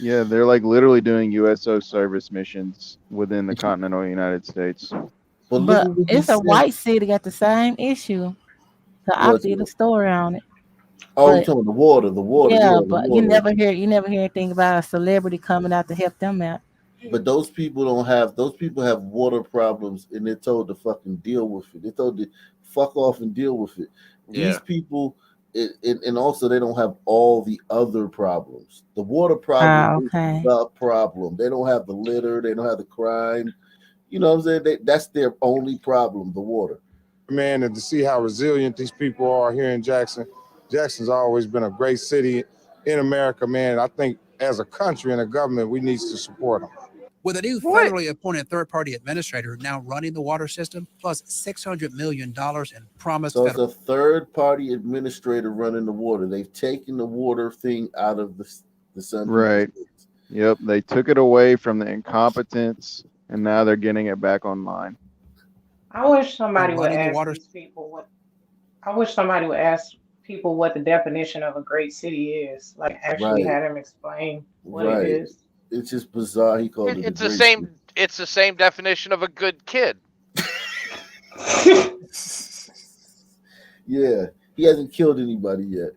Yeah, they're like literally doing USO service missions within the continental United States. But it's a white city got the same issue. So I did a story on it. Oh, you're talking about the water. Yeah, but you never hear anything about a celebrity coming out to help them out. But those people have water problems, and they're told to fucking deal with it. They're told to fuck off and deal with it. These Yeah. people, and also they don't have all the other problems. The water problem is the problem. They don't have the litter. They don't have the crime. You know what I'm saying? That's their only problem, the water. Man, and to see how resilient these people are here in Jackson. Jackson's always been a great city in America, man. I think as a country and a government, we need to support them. With a new federally appointed third-party administrator now running the water system, plus $600 million in promised So it's federal. a third-party administrator running the water. They've taken the water thing out of the Sun. Right. Yep. They took it away from the incompetence, and now they're getting it back online. I wish somebody would running the ask water- these people what. I wish somebody would ask people what the definition of a great city is. Like actually Right. have them explain what Right. it is. It's just bizarre. He called it. It's a the great same. city. It's the same definition of a good kid. Yeah, he hasn't killed anybody yet.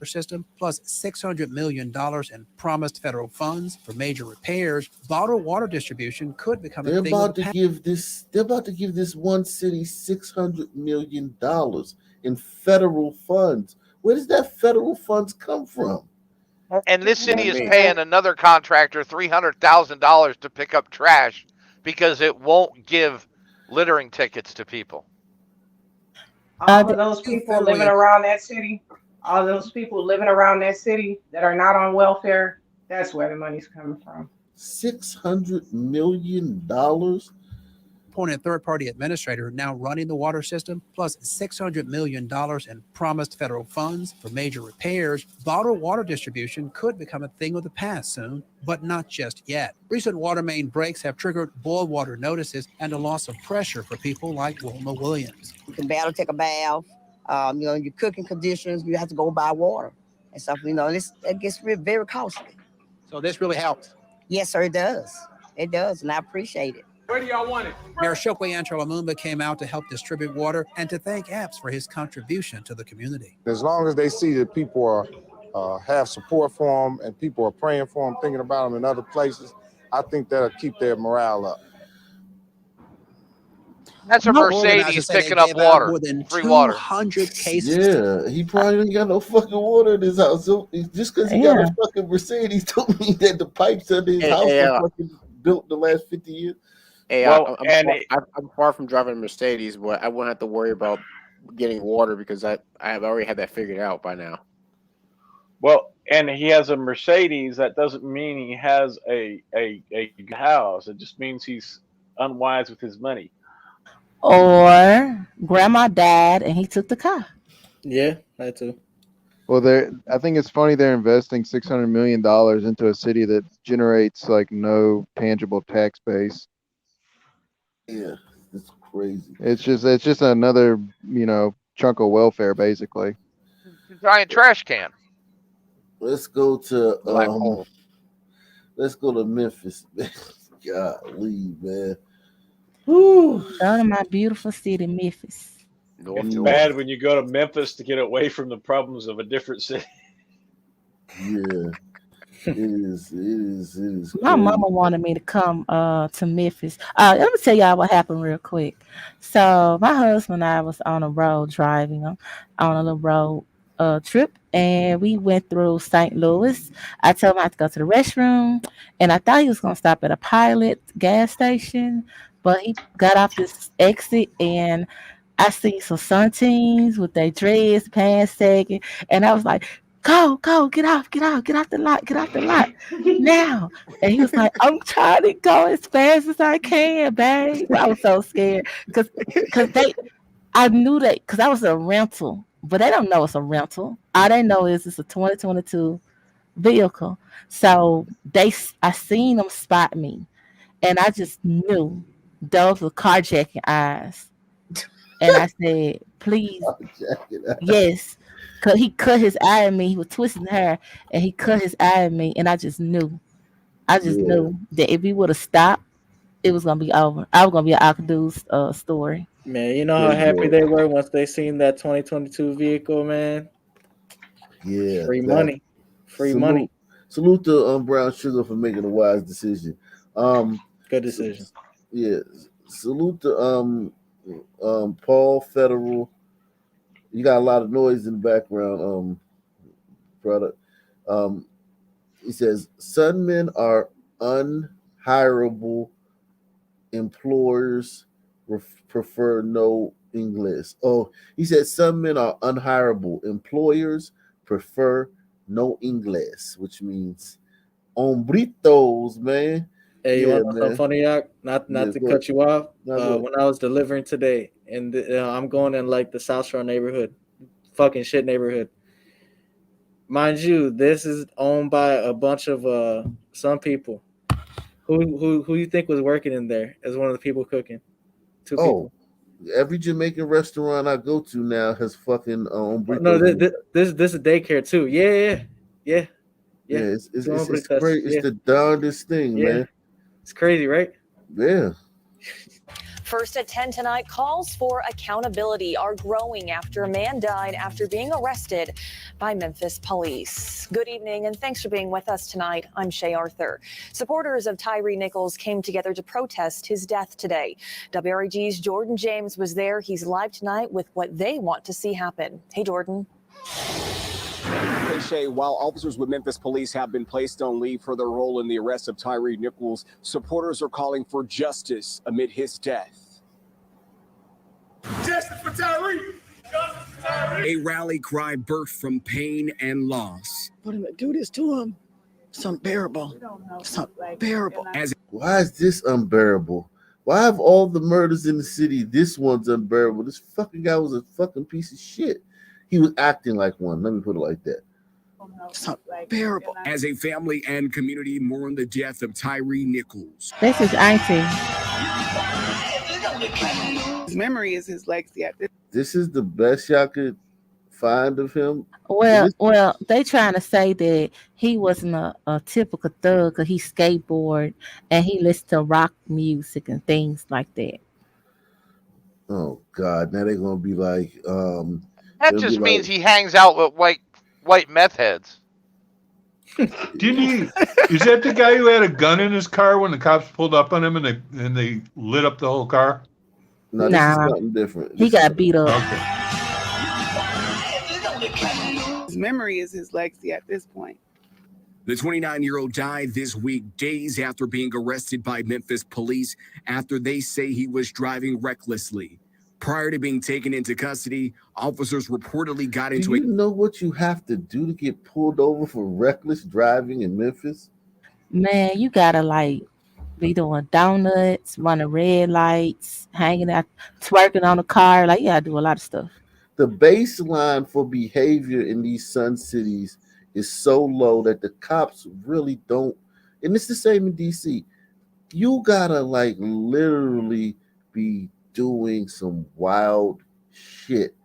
System, plus $600 million in promised federal funds for major repairs. Bottled water distribution could become They're a thing about of the to past. give this. They're about to give this one city $600 million in federal funds. Where does that federal funds come from? And this city is paying another contractor $300,000 to pick up trash because it won't give littering tickets to people. All of those people living around that city, all those people living around that city that are not on welfare, that's where the money's coming from. $600 million. Appointed third-party administrator now running the water system, plus $600 million in promised federal funds for major repairs. Bottled water distribution could become a thing of the past soon, but not just yet. Recent water main breaks have triggered boil water notices and a loss of pressure for people like Wilma Williams. You can barely take a bath. Your cooking conditions, you have to go buy water and stuff. It gets very costly. So this really helps. Yes, sir, it does. It does, and I appreciate it. Where do y'all want it? Mayor Shokwe Lumumba came out to help distribute water and to thank Epps for his contribution to the community. As long as they see that people have support for them and people are praying for them, thinking about them in other places, I think that'll keep their morale up. That's a Mercedes picking up water, More than free water. 200 cases. Yeah, he probably ain't got no fucking water in his house. So just because he got a fucking Mercedes don't mean that the pipes under his house are fucking built the last 50 years. Hey, Well, I'm far from driving a Mercedes, but I won't have to worry about getting water because I have already had that figured out by now. Well, and he has a Mercedes. That doesn't mean he has a good house. It just means he's unwise with his money. Or grandma died and he took the car. Yeah, that too. Well, I think it's funny they're investing $600 million into a city that generates like no tangible tax base. Yeah, it's crazy. It's just another chunk of welfare basically. Giant trash can. Let's go to Black hole. let's go to Memphis. Golly, man. Whew. Go to my beautiful city, Memphis. It's bad when you go to Memphis to get away from the problems of a different city. Yeah, it is. It is. It is My crazy. mama wanted me to come to Memphis. Let me tell y'all what happened real quick. So my husband and I was on a road driving on a little road trip, and we went through St. Louis. I told him I had to go to the restroom, and I thought he was gonna stop at a Pilot gas station, but he got off this exit, and I see some Sunteens with their dreads, pants sagging, and I was like, go, get off, get off the lot, get off the lot now. And he was like, I'm trying to go as fast as I can, babe. I was so scared because I knew that because I was a rental, but they don't know it's a rental. All they know is it's a 2022 vehicle. So I seen them spot me, and I just knew those were carjacking eyes. And I said, please, yes. Cause he cut his eye at me. He was twisting her, and he cut his eye at me, and I just knew. I just Yeah, knew that if he would have stopped, it was gonna be over. I was gonna be an Akadu's story. Man, you know how good happy lord. they were once they seen that 2022 vehicle, man. Yeah, Free that money, free money. salute to Brown Sugar for making a wise decision. Um, Good s- decision. yeah, salute to Paul Federal. You got a lot of noise in the background, brother. Um, he says some men are unhireable. Employers prefer no English. Oh, he said some men are unhireable. Employers prefer no English, which means hombritos, man. Hey, you Yeah, want to know something man. funny, Yak? Not Yeah, to go ahead. cut you off. Now go ahead. When I was delivering today, and I'm going in like the South Shore neighborhood, fucking shit neighborhood. Mind you, this is owned by a bunch of some people. Who you think was working in there as one of the people cooking? Two Oh, people. every Jamaican restaurant I go to now has fucking No, hombritos in it. this is daycare too. Yeah. Yeah, Yeah. it's Two it's it's hombritas. great. It's Yeah, the darndest thing, yeah. man. It's crazy, right? Yeah. First at 10 tonight, calls for accountability are growing after a man died after being arrested by Memphis police. Good evening, and thanks for being with us tonight. I'm Shay Arthur. Supporters of Tyree Nichols came together to protest his death today. WREG's Jordan James was there. He's live tonight with what they want to see happen. Hey, Jordan. Hey, Shay, while officers with Memphis police have been placed on leave for their role in the arrest of Tyree Nichols, supporters are calling for justice amid his death. Justice for Tyree! Justice for Tyree! A rally cry birthed from pain and loss. For them to do this to him, it's unbearable. It's unbearable. Why is this unbearable? Why have all the murders in the city? This one's unbearable. This fucking guy was a fucking piece of shit. He was acting like one. Let me put it like that. It's unbearable. As a family and community mourn the death of Tyree Nichols. This is auntie. His memory is his legacy. This is the best y'all could find of him. Well, they trying to say that he wasn't a typical thug because he skateboard and he listened to rock music and things like that. Oh God! Now they're gonna be like, That just means he hangs out with white meth heads. Didn't he? Is that the guy who had a gun in his car when the cops pulled up on him and they lit up the whole car? No, this is something different. He got beat up. Okay. His memory is his legacy at this point. The 29-year-old died this week, days after being arrested by Memphis police after they say he was driving recklessly. Prior to being taken into custody, officers reportedly got into Do you know what you have to do to get pulled over for reckless driving in Memphis? Man, you gotta like be doing donuts, running red lights, hanging out, twerking on the car. Like you gotta do a lot of stuff. the baseline for behavior in these sun cities is so low that the cops really don't. And it's the same in DC. You gotta like literally be doing some wild shit.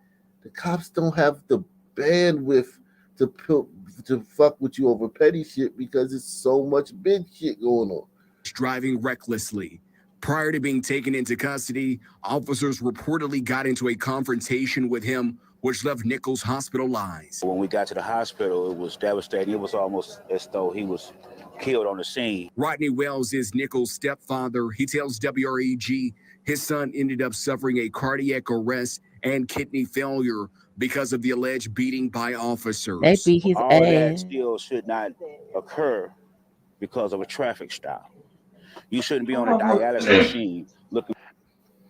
The cops don't have the bandwidth to fuck with you over petty shit because it's so much big shit going on. Driving recklessly. Prior to being taken into custody, officers reportedly got into a confrontation with him, which left Nichols hospitalized. When we got to the hospital, it was devastating. It was almost as though he was killed on the scene. Rodney Wells is Nichols' stepfather. He tells WREG his son ended up suffering a cardiac arrest and kidney failure because of the alleged beating by officers. They beat his All that ass. still should not occur because of a traffic stop. You shouldn't be on a dialysis machine looking.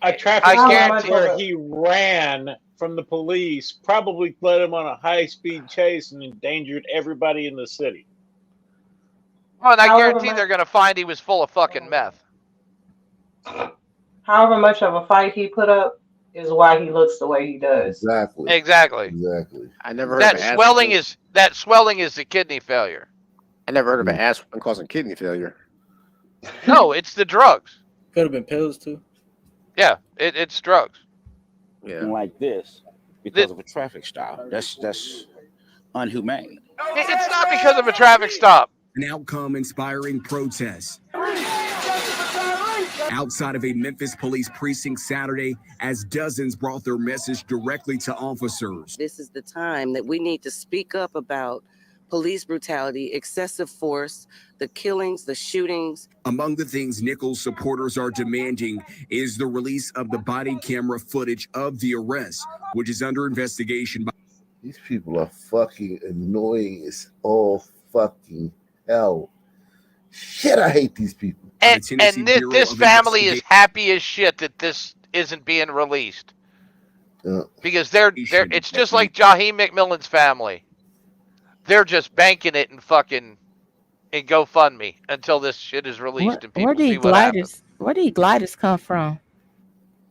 A traffic stop where he ran from the police probably led him on a high-speed chase and endangered everybody in the city. Oh, and I guarantee they're going to find he was full of fucking meth. However much of a fight he put up is why he looks the way he does. Exactly. I never heard That of an swelling is the kidney failure. I never heard of an aspirin causing kidney failure. No, it's the drugs. Could have been pills too. Yeah, it's drugs. Like this because of a traffic stop. That's unhumane. It's not because of a traffic stop. An outcome inspiring protests outside of a Memphis police precinct Saturday as dozens brought their message directly to officers. This is the time that we need to speak up about police brutality, excessive force, the killings, the shootings. Among the things Nichols supporters are demanding is the release of the body camera footage of the arrest, which is under investigation by. These people are fucking annoying as all fucking hell. Shit, I hate these people. And this family is happy as shit that this isn't being released. Because it's just like Jaheim McMillan's family. They're just banking it and fucking in GoFundMe until this shit is released and people see what happens. Where do gliders come from?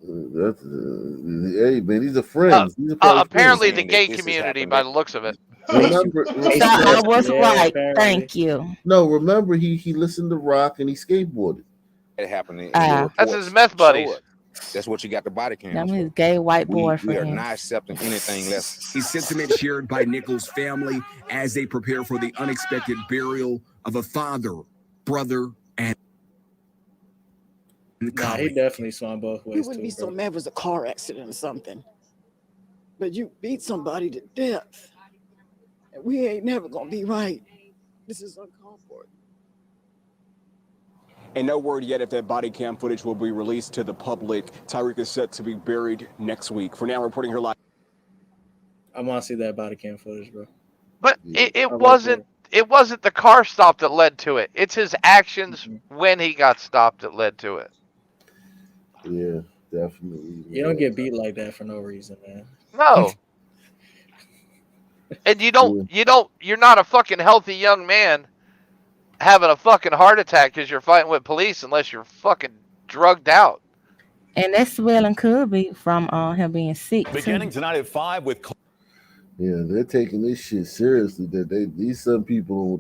Hey man, these are friends. Apparently the gay community, by the looks of it. Remember, I was right. Thank you. No, remember he listened to rock and he skateboarded. It happened. That's his meth buddies. That's what you got the body cams. That was his gay white We are boyfriend. not accepting anything less. A sentiment shared by Nichols' family as they prepare for the unexpected burial of a father, brother, and Nah, he definitely swung both ways. You wouldn't be so mad if it was a car accident or something. But you beat somebody to death. And we ain't never gonna be right. This is uncalled for. And no word yet if that body cam footage will be released to the public. Tyreek is set to be buried next week. For now, reporting here live. I want to see that body cam footage, bro. But it wasn't the car stop that led to it. It's his actions when he got stopped that led to it. Yeah, definitely. You don't get beat like that for no reason, man. No. And you're not a fucking healthy young man having a fucking heart attack because you're fighting with police unless you're fucking drugged out. And that swelling could be from him being sick. Beginning tonight at 5 with. Yeah, they're taking this shit seriously. That these some people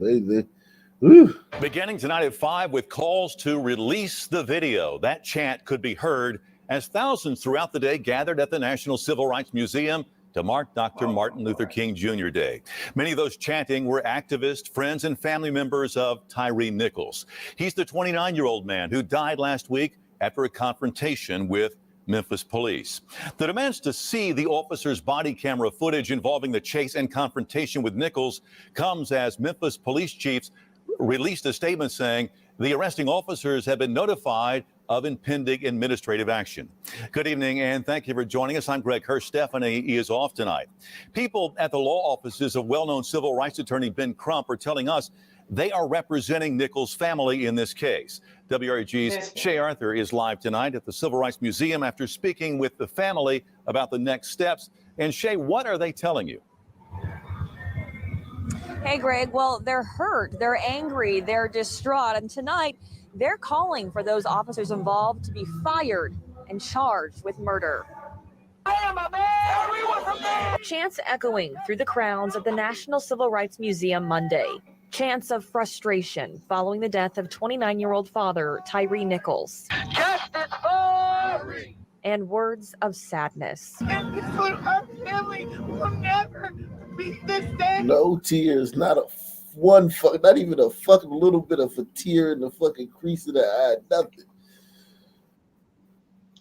Beginning tonight at 5 with calls to release the video. That chant could be heard as thousands throughout the day gathered at the National Civil Rights Museum to mark Dr. Martin Luther King Jr. Day. Many of those chanting were activists, friends, and family members of Tyre Nichols. He's the 29-year-old man who died last week after a confrontation with Memphis police. The demands to see the officer's body camera footage involving the chase and confrontation with Nichols comes as Memphis police chiefs released a statement saying the arresting officers have been notified of impending administrative action. Good evening, and thank you for joining us. I'm Greg Hirsch. Stephanie is off tonight. People at the law offices of well-known civil rights attorney Ben Crump are telling us they are representing Nichols' family in this case. WREG's Shay Arthur is live tonight at the Civil Rights Museum after speaking with the family about the next steps. And Shay, what are they telling you? Hey, Greg. Well, they're hurt, they're angry, they're distraught. And tonight, they're calling for those officers involved to be fired and charged with murder. Chants echoing through the crowds at the National Civil Rights Museum Monday. Chants of frustration following the death of 29-year-old father Tyree Nichols. Justice for And words of sadness. our family will never be the same. No tears, not a one fuck, not even a fucking little bit of a tear in the fucking crease of the eye, nothing.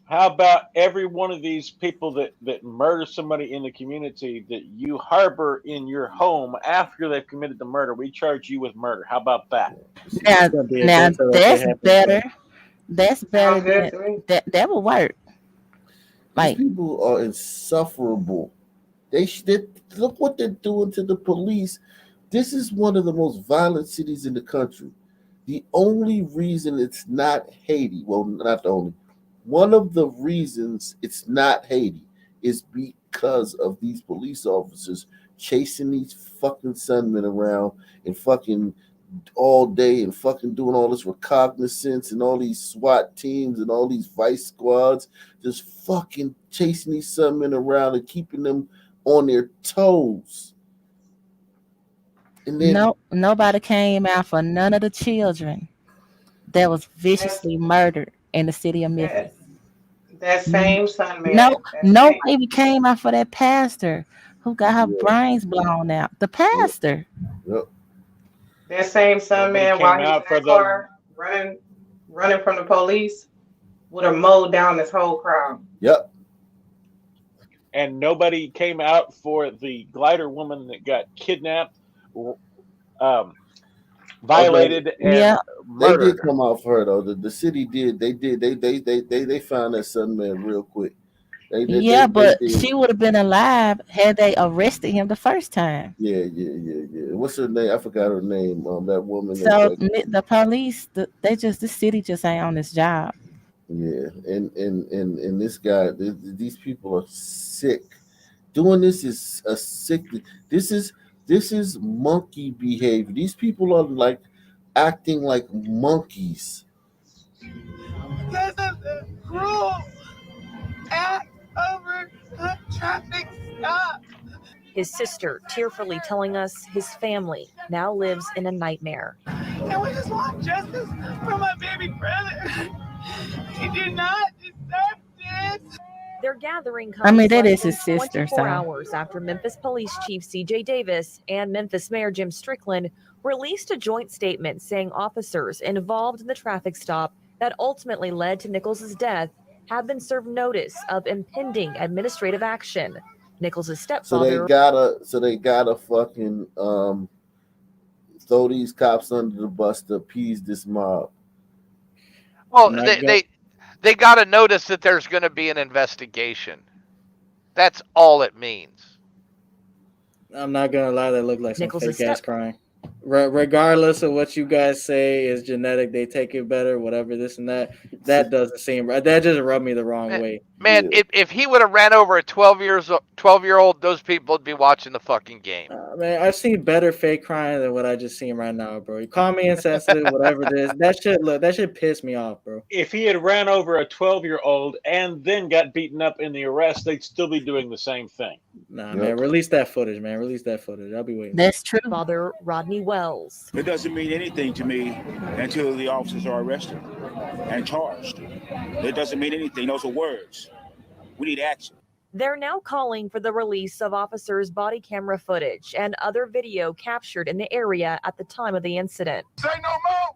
How about every one of these people that murder somebody in the community that you harbor in your home after they've committed the murder? We charge you with murder. How about that? Now that's better. That's better than that will work. These people are insufferable. They look what they're doing to the police. This is one of the most violent cities in the country. The only reason it's not Haiti, well, not the only, one of the reasons it's not Haiti is because of these police officers chasing these fucking sunmen around and fucking all day and fucking doing all this reconnaissance and all these SWAT teams and all these vice squads just fucking chasing these sunmen around and keeping them on their toes. And then nobody came out for none of the children that was viciously murdered in the city of Memphis. That same Sunman. No baby came out for that pastor who got her brains blown out. The pastor. Yep. That same Sunman, while he was in the car running from the police, would have mowed down this whole crowd. Yep. And nobody came out for the glider woman that got kidnapped, violated, and murdered. They did come out for her though. The city did. They found that Sunman real quick. But she would have been alive had they arrested him the first time. Yeah. What's her name? I forgot her name. That woman. So the police, the city just ain't on this job. Yeah, and this guy, these people are sick. Doing this is a sick. This is monkey behavior. These people are like acting like monkeys. This is a cruel act over a traffic stop. His sister tearfully telling us his family now lives in a nightmare. And we just want justice for my baby brother. He did not deserve this. Their gathering comes that is less his than sister. 24 hours after Memphis Police Chief C.J. Davis and Memphis Mayor Jim Strickland released a joint statement saying officers involved in the traffic stop that ultimately led to Nichols' death have been served notice of impending administrative action. Nichols' stepfather. So they gotta fucking throw these cops under the bus to appease this mob. Well, they got to notice that there's going to be an investigation. That's all it means. I'm not gonna lie, that looked like some fake ass crying. Regardless of what you guys say is genetic, they take it better, whatever, this and that. That doesn't seem right. That just rubbed me the wrong way. Man, if he would have ran over a 12-year-old, those people would be watching the fucking game. Man, I've seen better fake crying than what I just seen right now, bro. You call me insensitive, whatever it is. That shit pissed me off, bro. If he had ran over a 12-year-old and then got beaten up in the arrest, they'd still be doing the same thing. Nah, man, release that footage, man. Release that footage. I'll be waiting. That's true. Father Rodney Wells. It doesn't mean anything to me until the officers are arrested and charged. It doesn't mean anything. Those are words. We need action. They're now calling for the release of officers' body camera footage and other video captured in the area at the time of the incident. Say no more.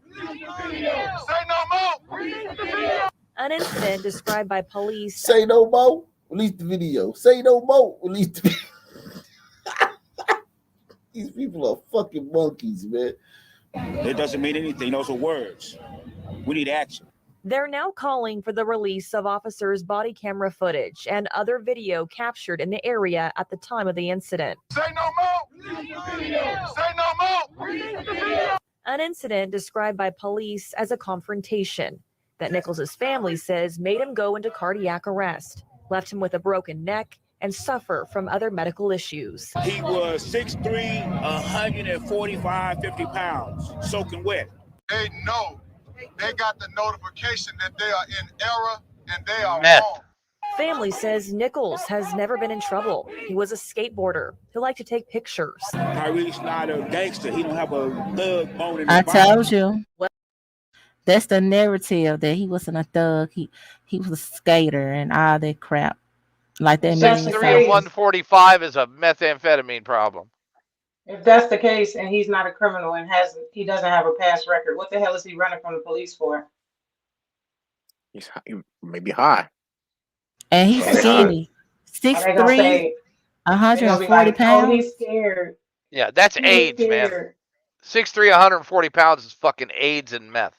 Say no more. An incident described by police. Say no more. Release the video. Say no more. Release the video. These people are fucking monkeys, man. It doesn't mean anything. Those are words. We need action. They're now calling for the release of officers' body camera footage and other video captured in the area at the time of the incident. Say no more. Say no more. An incident described by police as a confrontation that Nichols' family says made him go into cardiac arrest, left him with a broken neck, and suffer from other medical issues. He was 6'3", 145, 50 pounds, soaking wet. They know. They got the notification that they are in error and they are Meth. wrong. Family says Nichols has never been in trouble. He was a skateboarder who liked to take pictures. Tyreek's not a gangster. He don't have a thug bone in his I body. told you. That's the narrative that he wasn't a thug. He was a skater and all that crap. Like that If that's means the 6'3" and something. case, 145 is a methamphetamine problem. if that's the case, and he's not a criminal and he doesn't have a past record, what the hell is he running from the police for? He's maybe high. And he's Probably high. skinny. Are they gonna 6'3", say, they're gonna be 140 like, oh, pounds. he's scared. Yeah, that's He was AIDS, man. scared. 6'3", 140 pounds is fucking AIDS and meth.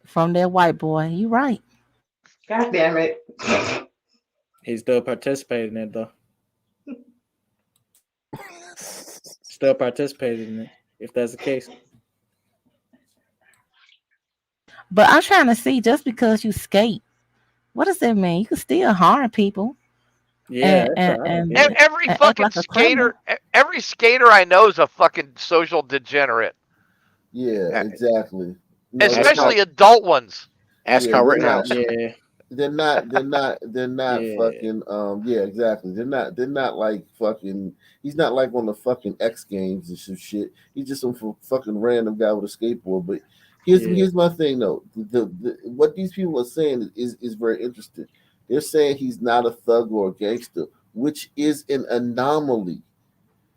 From that white boy. You right. God damn it. He's still participating in it though. Still participating in it, if that's the case. But I'm trying to see, just because you skate, what does that mean? You can still harm people. Yeah, Every act fucking like a criminal. every skater I know is a fucking social degenerate. Yeah, exactly. No, Especially adult ones. Ask Yeah, Kyle they're not- Rittenhouse. They're not Yeah. fucking yeah, exactly. They're not like fucking he's not like on the fucking X Games and some shit. He's just some fucking random guy with a skateboard. But here's my thing though. The what these people are saying is very interesting. They're saying he's not a thug or a gangster, which is an anomaly,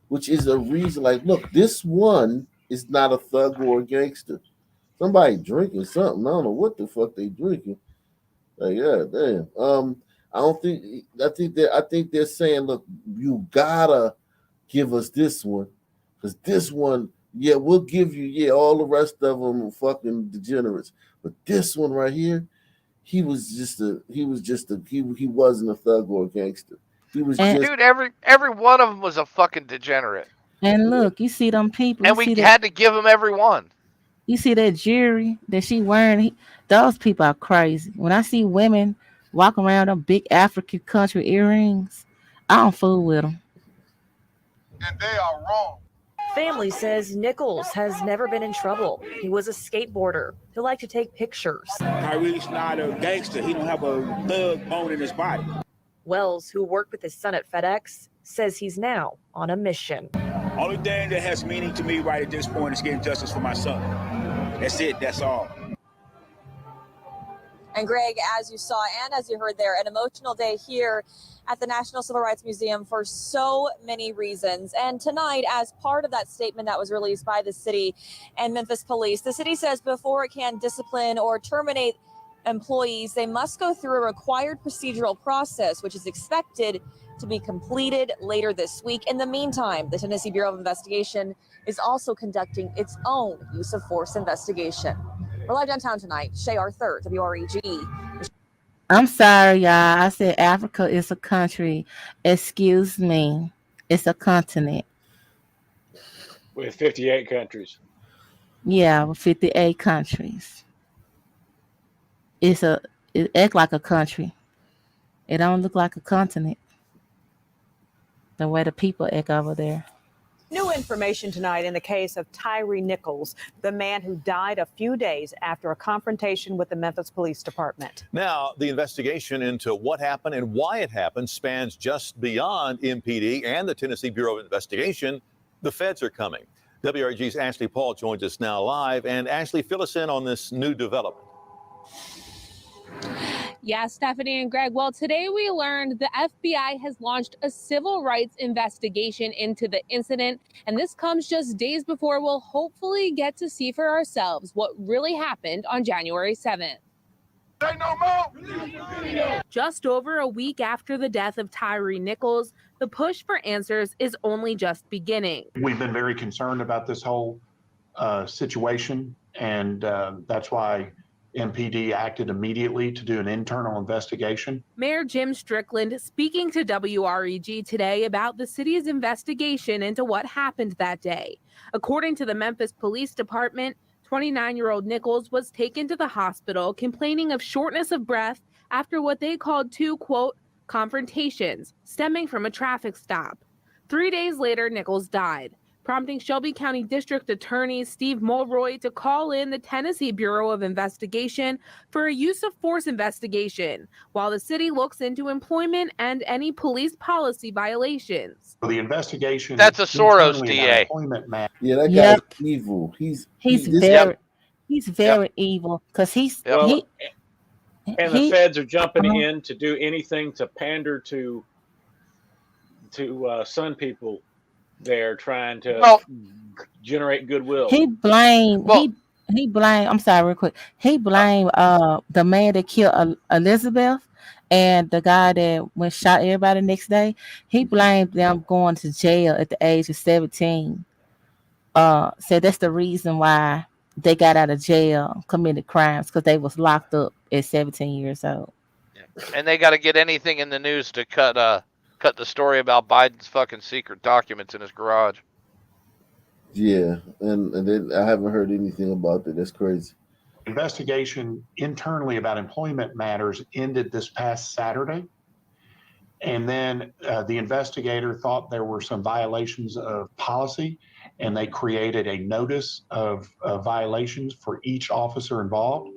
which is a reason like, look, this one is not a thug or a gangster. Somebody drinking something. I don't know what the fuck they drinking. Like, yeah, damn. I don't think. I think they're saying, look, you gotta give us this one, because this one, yeah, we'll give you, yeah, all the rest of them are fucking degenerates, but this one right here, he wasn't a thug or a gangster. He was just. Dude, every one of them was a fucking degenerate. And look, you see them people. And we had to give them every one. You see that jewelry that she wearing? Those people are crazy. When I see women walk around them big African country earrings, I don't fool with them. And they are wrong. Family says Nichols has never been in trouble. He was a skateboarder who liked to take pictures. Tyreek's not a gangster. He don't have a thug bone in his body. Wells, who worked with his son at FedEx, says he's now on a mission. Only thing that has meaning to me right at this point is getting justice for my son. That's it. That's all. And Greg, as you saw and as you heard there, an emotional day here at the National Civil Rights Museum for so many reasons. And tonight, as part of that statement that was released by the city and Memphis police, the city says before it can discipline or terminate employees, they must go through a required procedural process, which is expected to be completed later this week. In the meantime, the Tennessee Bureau of Investigation is also conducting its own use of force investigation. We're live downtown tonight. Shay Arthur, WREG. I'm sorry, y'all. I said Africa is a country. Excuse me. It's a continent. With 58 countries. Yeah, with 58 countries. It act like a country. It don't look like a continent. The way the people act over there. New information tonight in the case of Tyree Nichols, the man who died a few days after a confrontation with the Memphis Police Department. Now, the investigation into what happened and why it happened spans just beyond MPD and the Tennessee Bureau of Investigation. The feds are coming. WRG's Ashley Paul joins us now live. And Ashley, fill us in on this new development. Yeah, Stephanie and Greg. Well, today we learned the FBI has launched a civil rights investigation into the incident. And this comes just days before we'll hopefully get to see for ourselves what really happened on January 7th. Say no more. Just over a week after the death of Tyree Nichols, the push for answers is only just beginning. We've been very concerned about this whole situation, and that's why MPD acted immediately to do an internal investigation. Mayor Jim Strickland speaking to WREG today about the city's investigation into what happened that day. According to the Memphis Police Department, 29-year-old Nichols was taken to the hospital complaining of shortness of breath after what they called two, quote, confrontations stemming from a traffic stop. 3 days later, Nichols died. prompting Shelby County District Attorney Steve Mulroy to call in the Tennessee Bureau of Investigation for a use of force investigation, while the city looks into employment and any police policy violations. So the investigation That's a Soros internally about DA. employment matters. Yeah, that Yep. guy's evil. He's this very guy- he's very evil because Well, and the he feds are jumping in to do anything to pander to Sun people. They're trying to generate goodwill. he blamed he blamed. I'm sorry, real quick. He blamed the man that killed Elizabeth and the guy that went shot everybody the next day. He blamed them going to jail at the age of 17. Said that's the reason why they got out of jail, committed crimes, because they was locked up at 17 years old. And they got to get anything in the news to cut the story about Biden's fucking secret documents in his garage. Yeah, and then I haven't heard anything about that. That's crazy. Investigation internally about employment matters ended this past Saturday. And then the investigator thought there were some violations of policy, and they created a notice of violations for each officer involved.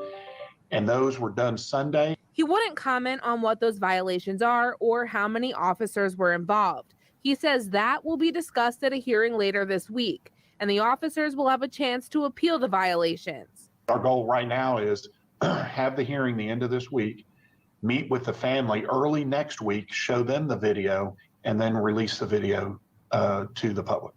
And those were done Sunday. He wouldn't comment on what those violations are or how many officers were involved. He says that will be discussed at a hearing later this week, and the officers will have a chance to appeal the violations. Our goal right now is have the hearing the end of this week, meet with the family early next week, show them the video, and then release the video to the public.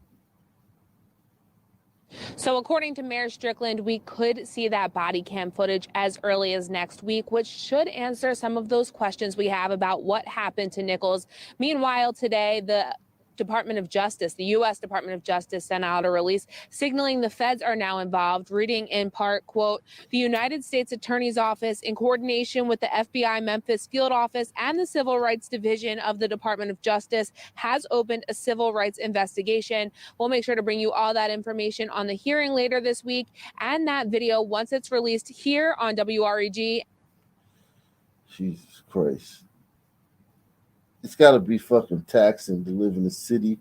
So according to Mayor Strickland, we could see that body cam footage as early as next week, which should answer some of those questions we have about what happened to Nichols. Meanwhile, today, the Department of Justice, the U.S. Department of Justice, sent out a release signaling the feds are now involved, reading in part, quote, the United States Attorney's Office, in coordination with the FBI Memphis Field Office and the Civil Rights Division of the Department of Justice, has opened a civil rights investigation. We'll make sure to bring you all that information on the hearing later this week and that video once it's released here on WREG. Jesus Christ. It's got to be fucking taxing to live in a city,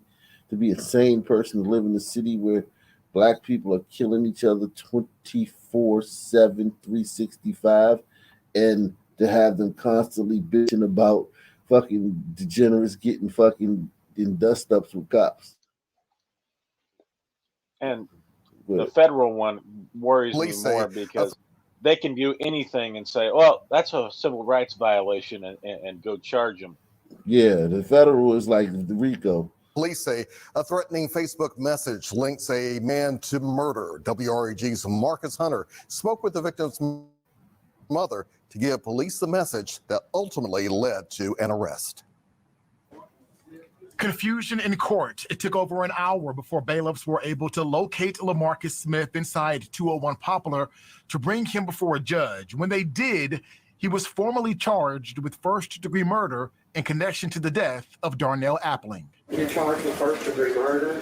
to be a sane person to live in a city where black people are killing each other 24/7, 365, and to have them constantly bitching about fucking degenerates getting fucking in dust ups with cops. And the federal one worries me more because they can do anything and say, well, that's a civil rights violation and go charge them. Yeah, the federal is like the RICO. Police say a threatening Facebook message links a man to murder. WREG's Marcus Hunter spoke with the victim's mother to give police the message that ultimately led to an arrest. Confusion in court. It took over an hour before bailiffs were able to locate LaMarcus Smith inside 201 Poplar to bring him before a judge. When they did, he was formally charged with first-degree murder in connection to the death of Darnell Appling. You're charged with first-degree murder,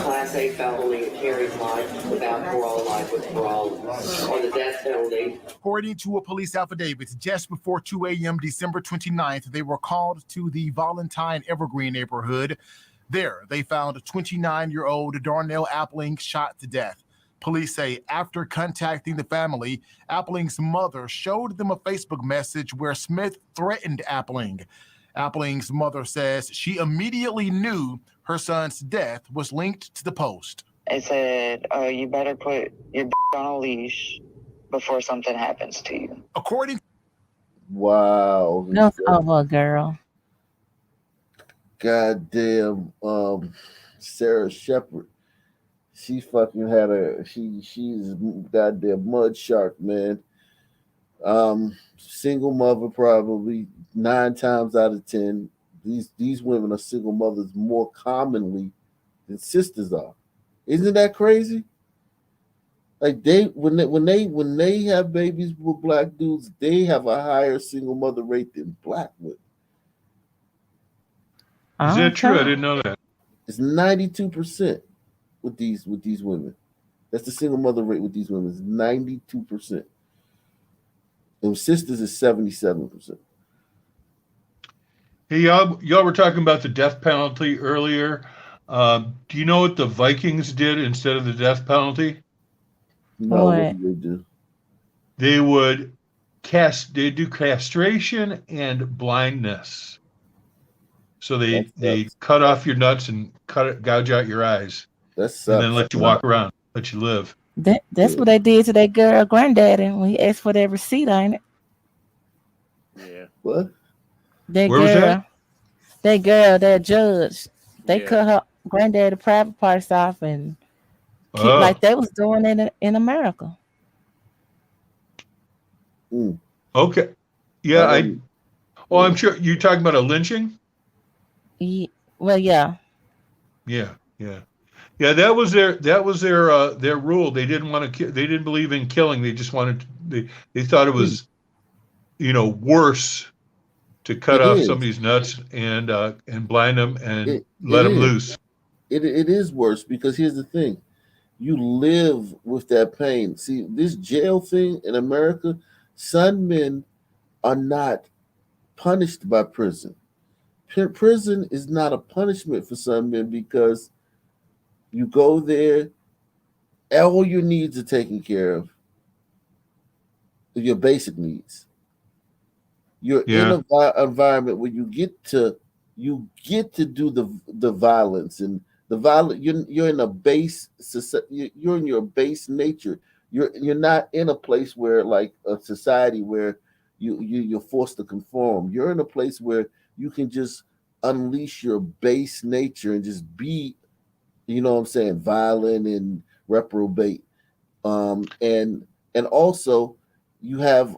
Class A felony, carries life without parole, life with parole, or the death penalty. According to a police affidavit, just before 2 a.m. December 29th, they were called to the Valentine Evergreen neighborhood. There, they found 29-year-old Darnell Appling shot to death. Police say after contacting the family, Appling's mother showed them a Facebook message where Smith threatened Appling. Appling's mother says she immediately knew her son's death was linked to the post. It said, you better put your on a leash before something happens to you. According. Wow. No, over, girl. Goddamn, Sarah Shepherd. She fucking had she's a goddamn mud shark, man. Single mother, probably 9 times out of 10. These women are single mothers more commonly than sisters are. Isn't that crazy? Like when they have babies with black dudes, they have a higher single mother rate than black women. Is that true? I didn't know that. It's 92%. With these women. That's the single mother rate with these women. It's 92%. And with sisters is 77%. Hey, y'all were talking about the death penalty earlier. Do you know what the Vikings did instead of the death penalty? No, what What? do they do? They would they do castration and blindness. So That they sucks. cut off your nuts and gouge out your eyes, That and then sucks. let you walk around, let you live. That's what they did to that girl granddaddy when he asked for that receipt, ain't it? Yeah. What? That Where was that? that judge, they Yeah. cut her granddaddy private parts off and keep Oh, like they was doing it in America. Mm, okay. I Yeah, didn't. well, Yeah. I'm sure you're talking about a lynching. Well, yeah. Yeah, yeah, yeah. That was their rule. They didn't want to. They didn't believe in killing. They just wanted. They thought it was worse to cut It off is. somebody's nuts and blind them and It let them is. loose. It is worse because here's the thing: you live with that pain. See, this jail thing in America, some men are not punished by prison. Prison is not a punishment for some men because you go there, all your needs are taken care of, your basic needs. You're in Yeah. a environment where you get to do the violence and the violent. You're in a base. You're in your base nature. You're not in a place where like a society where you're forced to conform. You're in a place where you can just unleash your base nature and just be, you know what I'm saying, violent and reprobate. And also you have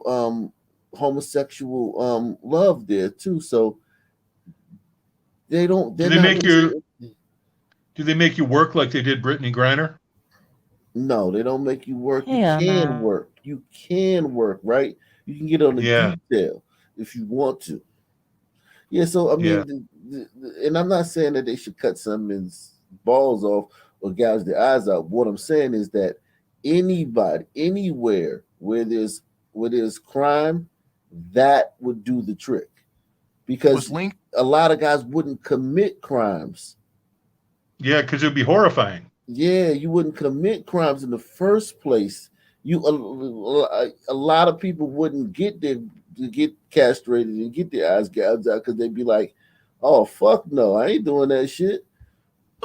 homosexual love there too. So Do they're they not make you? restricted. Do they make you work like they did Brittany Griner? No, they don't make you work. You Hell can no. work. You can work, right? You can get on the Yeah, detail if you want to. Yeah, so I yeah. mean, and I'm not saying that they should cut some men's balls off or gouge their eyes out. What I'm saying is that anybody, anywhere where there's crime, that would do the trick Was because linked. a lot of guys wouldn't commit crimes. Yeah, because it would be horrifying. Yeah, you wouldn't commit crimes in the first place. A lot of people wouldn't get castrated and get their eyes gouged out because they'd be like, "Oh fuck no, I ain't doing that shit."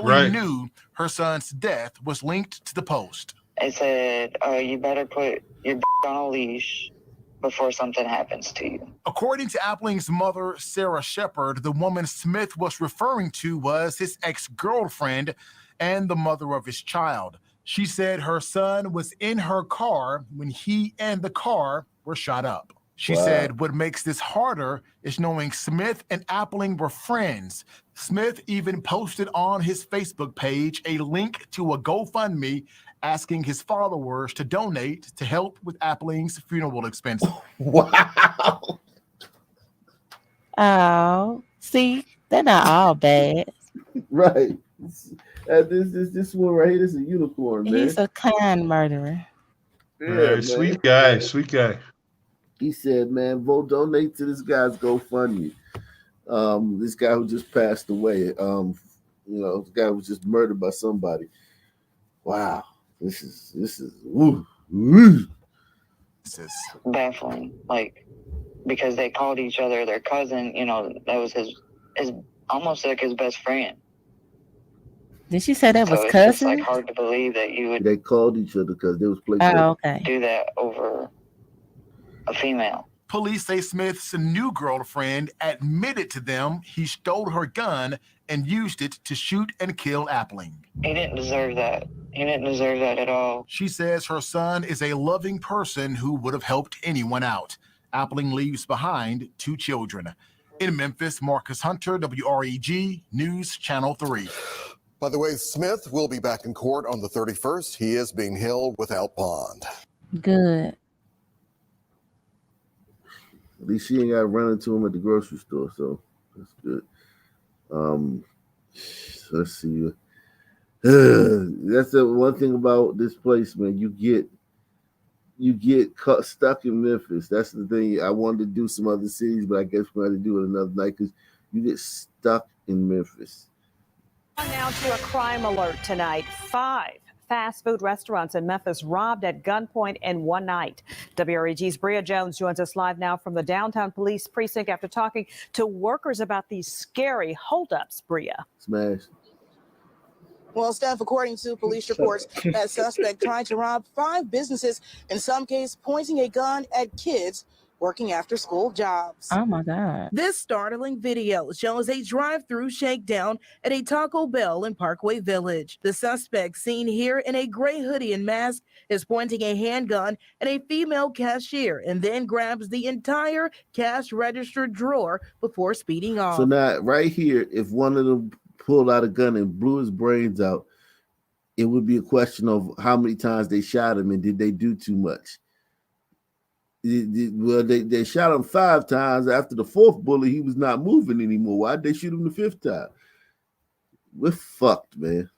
Right. Knew her son's death was linked to the post. It said, you better put your on a leash before something happens to you. According to Appling's mother, Sarah Shepard, the woman Smith was referring to was his ex-girlfriend and the mother of his child. She said her son was in her car when he and the car were shot up. She Wow. said what makes this harder is knowing Smith and Appling were friends. Smith even posted on his Facebook page a link to a GoFundMe asking his followers to donate to help with Appling's funeral expenses. Wow. Oh, see, they're not all bad. Right. This one right here, this is a unicorn, man. He's a kind murderer. Yeah, Right. man. Sweet guy. Sweet guy. He said, "Man, donate to this guy's GoFundMe." This guy who just passed away. This guy was just murdered by somebody. Wow, this is woo. Baffling, like, because they called each other their cousin. That was his almost like his best friend. Did she say that was So it's just like cousins? hard to believe that you would They called each other because they was placed. Oh, okay. do that over a female. Police say Smith's new girlfriend admitted to them he stole her gun and used it to shoot and kill Appling. He didn't deserve that. He didn't deserve that at all. She says her son is a loving person who would have helped anyone out. Appling leaves behind 2 children. In Memphis, Marcus Hunter, WREG News Channel 3. By the way, Smith will be back in court on the 31st. He is being held without bond. Good. At least she ain't got to run into him at the grocery store, so that's good. Let's see. That's the one thing about this place, man. You get stuck in Memphis. That's the thing. I wanted to do some other cities, but I guess we're going to do it another night because you get stuck in Memphis. Now to a crime alert tonight. 5 fast food restaurants in Memphis robbed at gunpoint in one night. WREG's Bria Jones joins us live now from the downtown police precinct after talking to workers about these scary holdups. Bria. Smash. Well, Steph, according to police reports, that suspect tried to rob 5 businesses, in some case pointing a gun at kids working after school jobs. Oh my God. This startling video shows a drive-through shakedown at a Taco Bell in Parkway Village. The suspect, seen here in a gray hoodie and mask, is pointing a handgun at a female cashier and then grabs the entire cash register drawer before speeding off. So now, right here, if one of them pulled out a gun and blew his brains out, it would be a question of how many times they shot him and did they do too much. Well, they shot him 5 times. After the 4th bullet, he was not moving anymore. Why'd they shoot him the 5th time? We're fucked, man.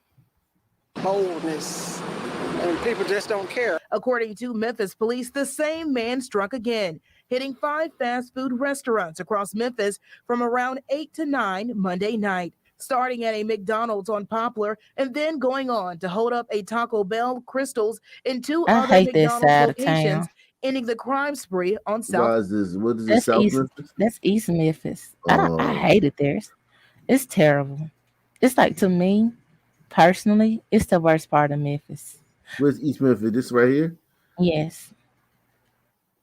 Boldness, and people just don't care. According to Memphis police, the same man struck again, hitting 5 fast food restaurants across Memphis from around 8 to 9 Monday night, starting at a McDonald's on Poplar and then going on to hold up a Taco Bell, Crystals, and 2 I other hate that McDonald's side of locations, town. ending the crime spree on Why South. is this? What is it? That's South East. Memphis? That's East Memphis. I Oh. hate it there. It's terrible. It's like, to me, personally, it's the worst part of Memphis. Where's East Memphis? This right here? Yes.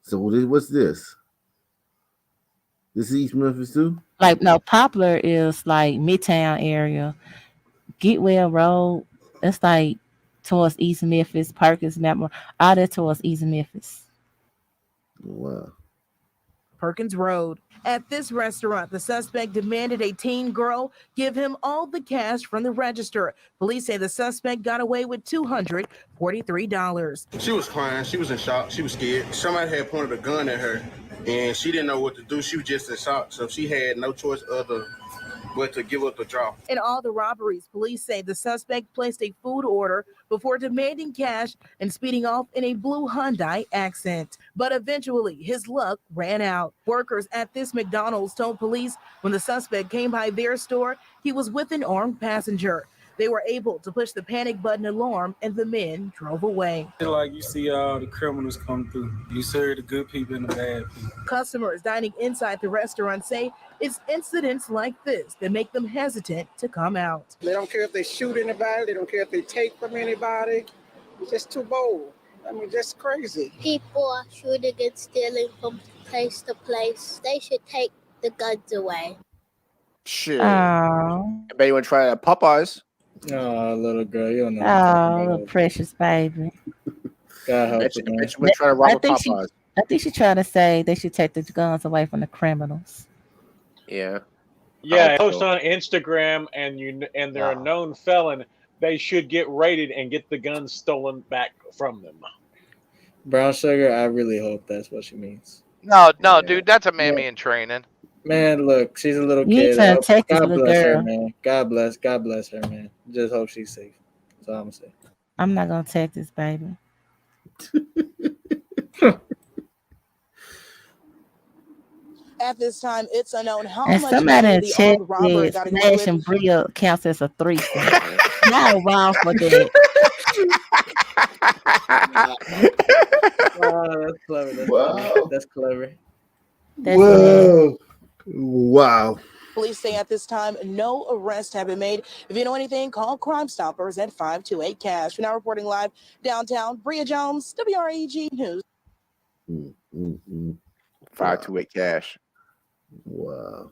So what's this? This is East Memphis too? Like, no, Poplar is like Midtown area. Getwell Road, it's like towards East Memphis, Perkins, Mapmore, all that towards East Memphis. Wow. Perkins Road. At this restaurant, the suspect demanded a teen girl give him all the cash from the register. Police say the suspect got away with $243. She was crying. She was in shock. She was scared. Somebody had pointed a gun at her, and she didn't know what to do. She was just in shock, so she had no choice other but to give up the draw. In all the robberies, police say the suspect placed a food order before demanding cash and speeding off in a blue Hyundai Accent. But eventually, his luck ran out. Workers at this McDonald's told police when the suspect came by their store, he was with an armed passenger. They were able to push the panic button alarm and the men drove away. Like you see all the criminals come through. You serve the good people and the bad people. Customers dining inside the restaurant say it's incidents like this that make them hesitant to come out. They don't care if they shoot anybody. They don't care if they take from anybody. It's just too bold. I mean, just crazy. People are shooting and stealing from place to place. They should take the guns away. Shit. Oh. I bet you want to try that Popeyes. Oh, little girl, you don't know. Oh, little precious baby. God help Bet you you, man. want to try to rob a I think she trying to say they should take the guns away from the criminals. Yeah. Yeah, hope post so. on Instagram and they're a known felon. They should get raided and get the guns stolen back from them. Brown sugar, I really hope that's what she means. No, dude, that's a mammy in training. Man, look, she's a little You ain't kid. trying to take this God little bless her, girl. man. God bless her, man. Just hope she's safe. That's all I'm gonna say. I'm not gonna take this baby. At this time, it's unknown how And much somebody money in the chat armed robber said got away Smash with. and Bria counts as a threesome. Y'all wrong for that. Oh, that's clever. That's Wow. clever. That's clever. Whoa. Wow. Police say at this time, no arrests have been made. If you know anything, call Crime Stoppers at 528-CASH. We're now reporting live downtown. Bria Jones, WREG News. 528 cash. Wow.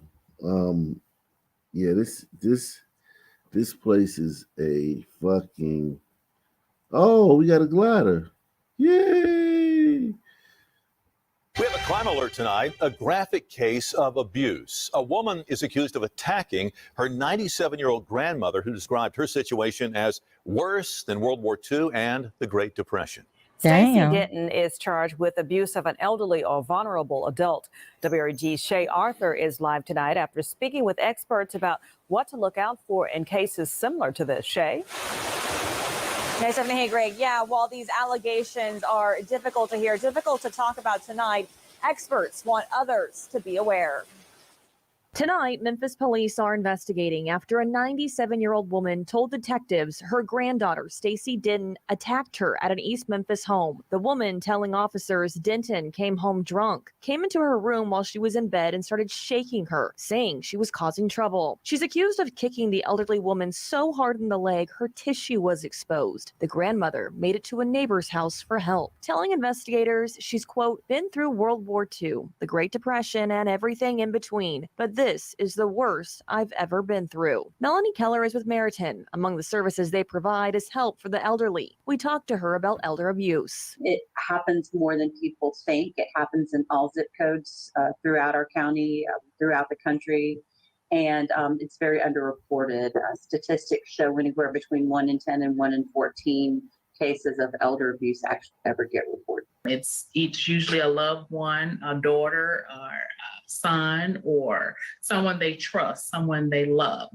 Yeah, this place is a fucking. Oh, we got a glider. Yay! We have a crime alert tonight, a graphic case of abuse. A woman is accused of attacking her 97-year-old grandmother, who described her situation as worse than World War II and the Great Depression. Stacey Damn. Denton is charged with abuse of an elderly or vulnerable adult. WREG's Shay Arthur is live tonight after speaking with experts about what to look out for in cases similar to this. Shay? Nice to meet you, Greg. Yeah, while these allegations are difficult to hear, difficult to talk about tonight, experts want others to be aware. Tonight, Memphis police are investigating after a 97-year-old woman told detectives her granddaughter, Stacy Denton, attacked her at an East Memphis home. The woman telling officers Denton came home drunk, came into her room while she was in bed and started shaking her, saying she was causing trouble. She's accused of kicking the elderly woman so hard in the leg her tissue was exposed. The grandmother made it to a neighbor's house for help, telling investigators she's, quote, been through World War II, the Great Depression, and everything in between, but this is the worst I've ever been through. Melanie Keller is with Meriton. Among the services they provide is help for the elderly. We talked to her about elder abuse. It happens more than people think. It happens in all zip codes throughout our county, throughout the country, and it's very underreported. Statistics show anywhere between 1 in 10 and 1 in 14 cases of elder abuse actually ever get reported. It's usually a loved one, a daughter or a son, or someone they trust, someone they love.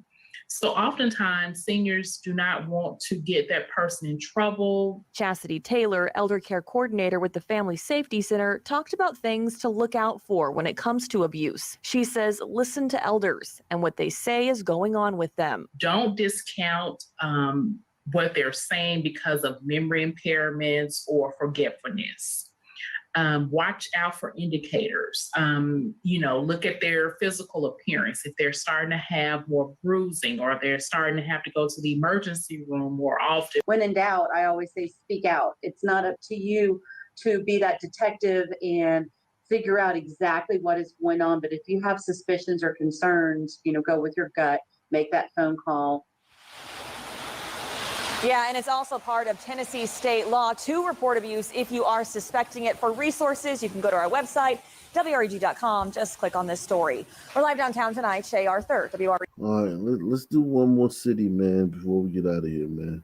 So oftentimes seniors do not want to get that person in trouble. Chastity Taylor, elder care coordinator with the Family Safety Center, talked about things to look out for when it comes to abuse. She says, listen to elders and what they say is going on with them. Don't discount what they're saying because of memory impairments or forgetfulness. Watch out for indicators. Look at their physical appearance. If they're starting to have more bruising or they're starting to have to go to the emergency room more often. When in doubt, I always say speak out. It's not up to you to be that detective and figure out exactly what is going on. But if you have suspicions or concerns, go with your gut, make that phone call. Yeah, and it's also part of Tennessee state law to report abuse if you are suspecting it. For resources, you can go to our website, WREG.com. Just click on this story. We're live downtown tonight. Shay Arthur, WREG. All right, let's do one more city, man, before we get out of here, man.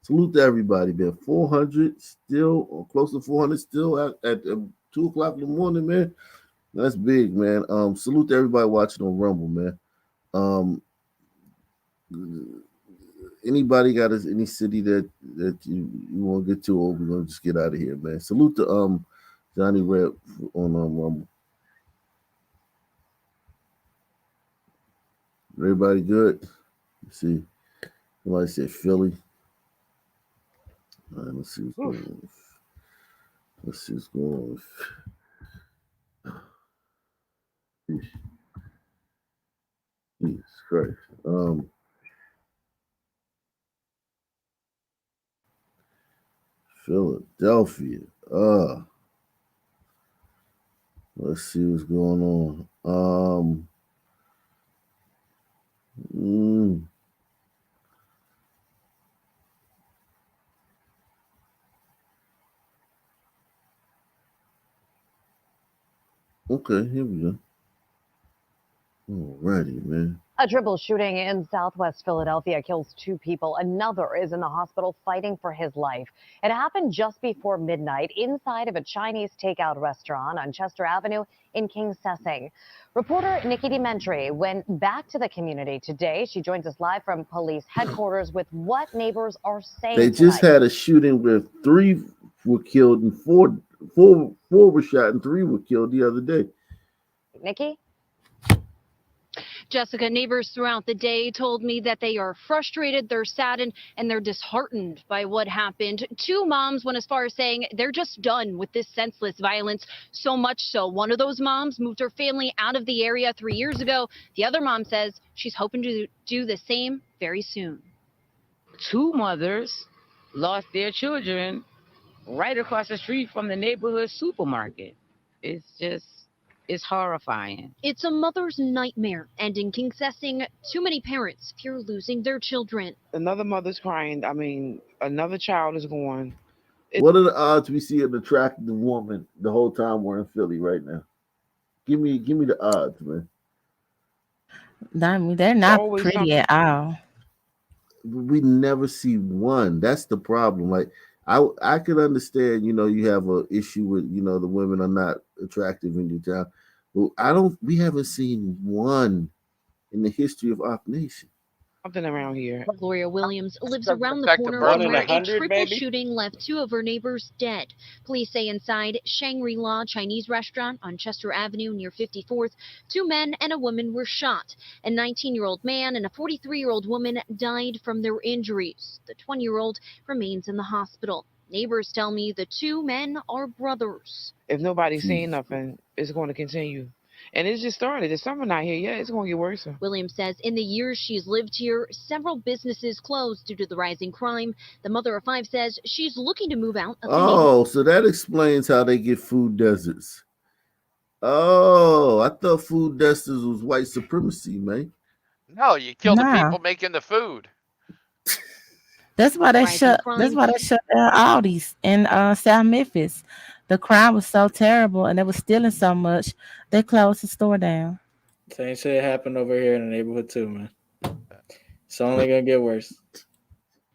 Salute to everybody, man. 400 still, or close to 400 still at 2 o'clock in the morning, man. That's big, man. Salute to everybody watching on Rumble, man. Anybody got any city that you want to get to, or we're gonna just get out of here, man. Salute to Johnny Rep on Rumble. Everybody good? Let's see. Somebody said Philly. All right, let's see what's going on. Let's see what's going on. Jesus Christ. Philadelphia. Let's see what's going on. Okay, here we go. Alrighty, man. A triple shooting in southwest Philadelphia kills 2 people. Another is in the hospital fighting for his life. It happened just before midnight inside of a Chinese takeout restaurant on Chester Avenue in King Sessing. Reporter Nikki DiMentri went back to the community today. She joins us live from police headquarters with what neighbors are saying. They just had a shooting where 3 were killed and four were shot and 3 were killed the other day. Nikki? Jessica, neighbors throughout the day told me that they are frustrated, they're saddened, and they're disheartened by what happened. 2 moms went as far as saying they're just done with this senseless violence, so much so one of those moms moved her family out of the area 3 years ago. The other mom says she's hoping to do the same very soon. 2 mothers lost their children right across the street from the neighborhood supermarket. It's horrifying. It's a mother's nightmare, and in King Sessing, too many parents fear losing their children. Another mother's crying. I mean, another child is gone. What are the odds we see an attractive woman the whole time we're in Philly right now? Give me the odds, man. I mean, they're not pretty at all. We never see one. That's the problem. Like I could understand, you have an issue with, the women are not attractive in your town. But we haven't seen one in the history of our nation. Something around here. Gloria Williams lives Doesn't around the affect the corner birth from where in a 100 triple maybe? shooting left 2 of her neighbors dead. Police say inside Shangri-La Chinese restaurant on Chester Avenue near 54th, 2 men and a woman were shot. A 19-year-old man and a 43-year-old woman died from their injuries. The 20-year-old remains in the hospital. Neighbors tell me the 2 men are brothers. If nobody's saying nothing, it's going to continue. And it's just started. The summer not here yet. It's going to get worse. Williams says in the years she's lived here, several businesses closed due to the rising crime. The mother of 5 says she's looking to move out of the neighborhood. Oh, so that explains how they get food deserts. Oh, I thought food deserts was white supremacy, man. No, you kill the Nah. people making the food. That's why they Rising shut. crime. That's why they shut down Aldi's in South Memphis. The crime was so terrible, and they were stealing so much. They closed the store down. Same shit happened over here in the neighborhood too, man. It's only gonna get worse.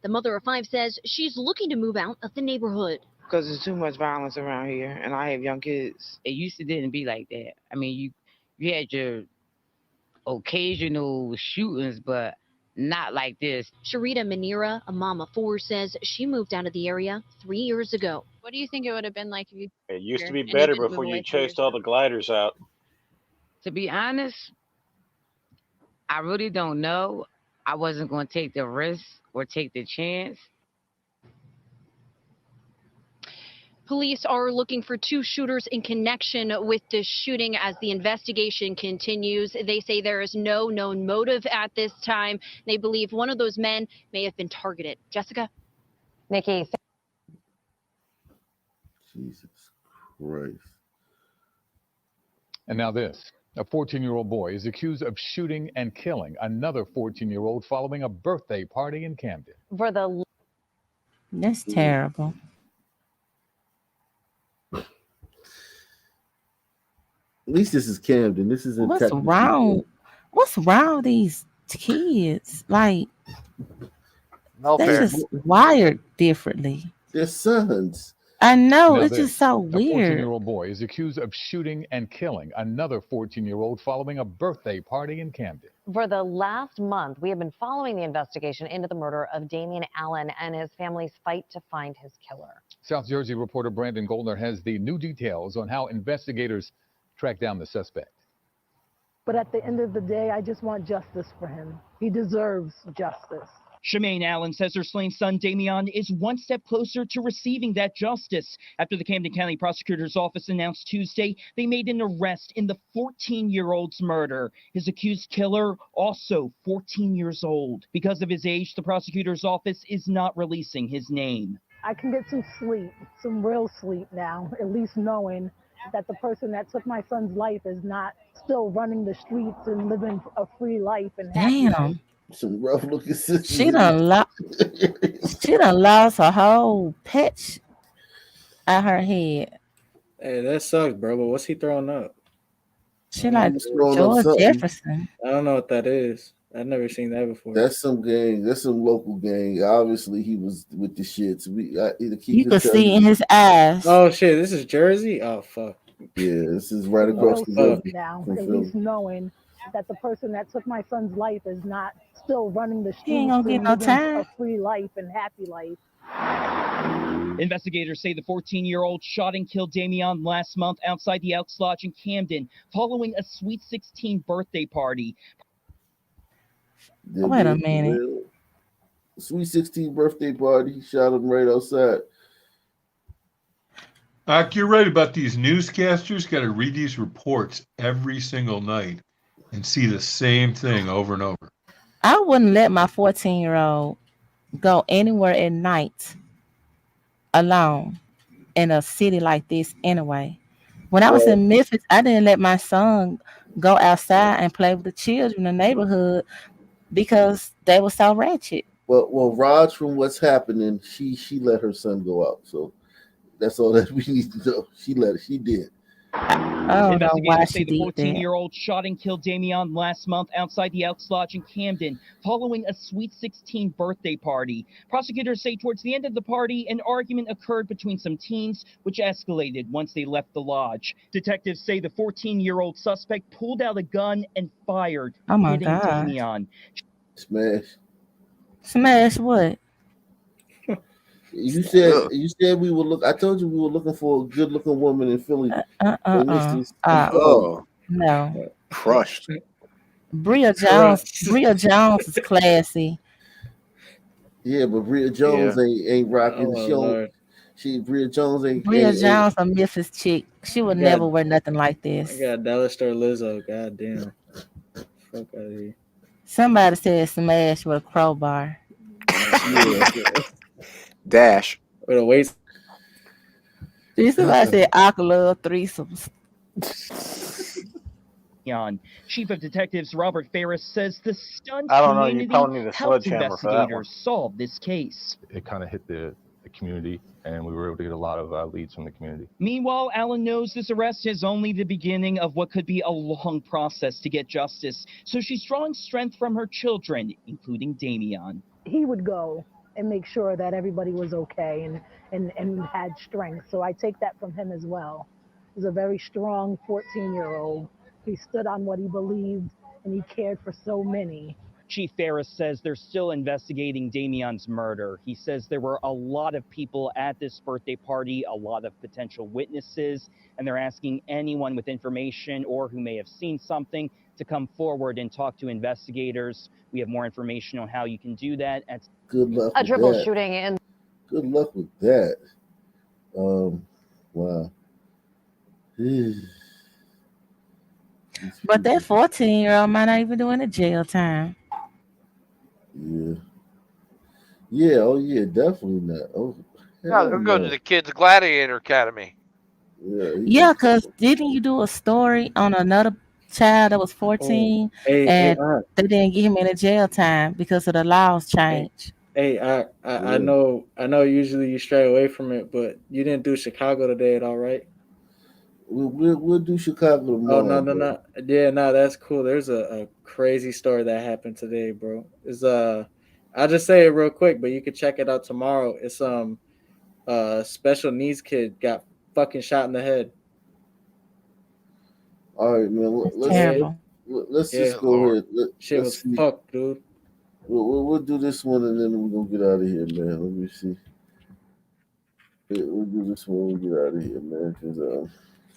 The mother of 5 says she's looking to move out of the neighborhood. Because there's too much violence around here, and I have young kids. It used to didn't be like that. I mean, you had your occasional shootings, but not like this. Sharita Manira, a mom of 4, says she moved out of the area 3 years ago. What do you think it would have been like if you? It used to be And you better didn't move before away you 3 years chased all the gliders out. To be honest, I really don't know. I wasn't going to take the risk or take the chance. Police are looking for 2 shooters in connection with this shooting as the investigation continues. They say there is no known motive at this time. They believe one of those men may have been targeted. Jessica? Nikki. Jesus Christ. And now this. A 14-year-old boy is accused of shooting and killing another 14-year-old following a birthday party in Camden. For the That's terrible. At least this is Camden. This isn't What's technically- wrong? What's wrong with these kids? Like, they Welfare. just wired differently. They're sons. I know, Now it's this. just so A weird. 14-year-old boy is accused of shooting and killing another 14-year-old following a birthday party in Camden. For the last month, we have been following the investigation into the murder of Damian Allen and his family's fight to find his killer. South Jersey reporter Brandon Goldner has the new details on how investigators track down the suspect. But at the end of the day, I just want justice for him. He deserves justice. Shemaine Allen says her slain son, Damian, is one step closer to receiving that justice. After the Camden County Prosecutor's Office announced Tuesday they made an arrest in the 14-year-old's murder. His accused killer, also 14 years old. Because of his age, the prosecutor's office is not releasing his name. I can get some sleep, some real sleep now, at least knowing that the person that took my son's life is not still running the streets and living a free life and happy life. Damn. Some rough looking sisters. She done lost her whole patch out her head. Hey, that sucks, bro. But what's he throwing up? She like throwing up George something. Jefferson. I don't know what that is. I've never seen that before. That's some gang. That's some local gang. Obviously, he was with the shits. You could see in his eyes. Oh shit! This is Jersey. Oh fuck. Yeah, this is right across the Real river sleep now, from at Philly. least knowing that the person that took my son's life is not still running the streets ain't gonna get and no living time. a free life and happy life. Investigators say the 14-year-old shot and killed Damian last month outside the Elks Lodge in Camden following a Sweet 16 birthday party. Wait a minute. Sweet 16 birthday party. He shot him right outside. You're right about these newscasters. Got to read these reports every single night and see the same thing over and over. I wouldn't let my 14-year-old go anywhere at night alone in a city like this anyway. When I was in Memphis, I didn't let my son go outside and play with the children in the neighborhood because they were so ratchet. Well, Raj, from what's happening, she let her son go out. So that's all that we need to know. She did. I don't know why Investigators she say the did that. 14-year-old shot and killed Damian last month outside the Elks Lodge in Camden following a Sweet 16 birthday party. Prosecutors say towards the end of the party, an argument occurred between some teens, which escalated once they left the lodge. Detectives say the 14-year-old suspect pulled out a gun and fired, Oh my hitting God. Damian. Smash. Smash what? You said we were look. I told you we were looking for a good looking woman in Philly, and this is No. Crushed. Bria Jones is classy. Yeah, but Bria Jones ain't rocking. Oh Lord. Bria Jones ain't. Bria Jones a Memphis chick. She would never wear nothing like I this. got Dallas Star Lizzo. God damn. Fuck out of here. Somebody said smash with a crowbar. Yeah. Dash. With a waist. Somebody said I love threesomes. Chief of Detectives Robert Ferris says the stunt I don't know, you community probably need a helped sledgehammer for that one. investigators solve this case. It kind of hit the community, and we were able to get a lot of leads from the community. Meanwhile, Allen knows this arrest is only the beginning of what could be a long process to get justice. So she's drawing strength from her children, including Damian. He would go and make sure that everybody was okay and had strength. So I take that from him as well. He's a very strong 14-year-old. He stood on what he believed, and he cared for so many. Chief Ferris says they're still investigating Damian's murder. He says there were a lot of people at this birthday party, a lot of potential witnesses, and they're asking anyone with information or who may have seen something to come forward and talk to investigators. We have more information on how you can do that. Good luck A with triple that. shooting in. Good luck with that. Wow. But that 14-year-old might not even doing a jail time. Yeah. Yeah. Oh yeah. Definitely not. Oh. No, they'll go to the Kids Gladiator Academy. Yeah, because didn't you do a story on another child that was 14 and they didn't get him in a jail time because of the laws change? I know usually you stray away from it, but you didn't do Chicago today at all, right? We'll do Chicago tomorrow. No. Yeah, no, that's cool. There's a crazy story that happened today, bro. It's I'll just say it real quick, but you can check it out tomorrow. It's special needs kid got fucking shot in the head. All right, man. Let's just go ahead. Shit was fucked, dude. We'll do this one and then we're gonna get out of here, man. Let me see. We'll do this one and get out of here, man. Cause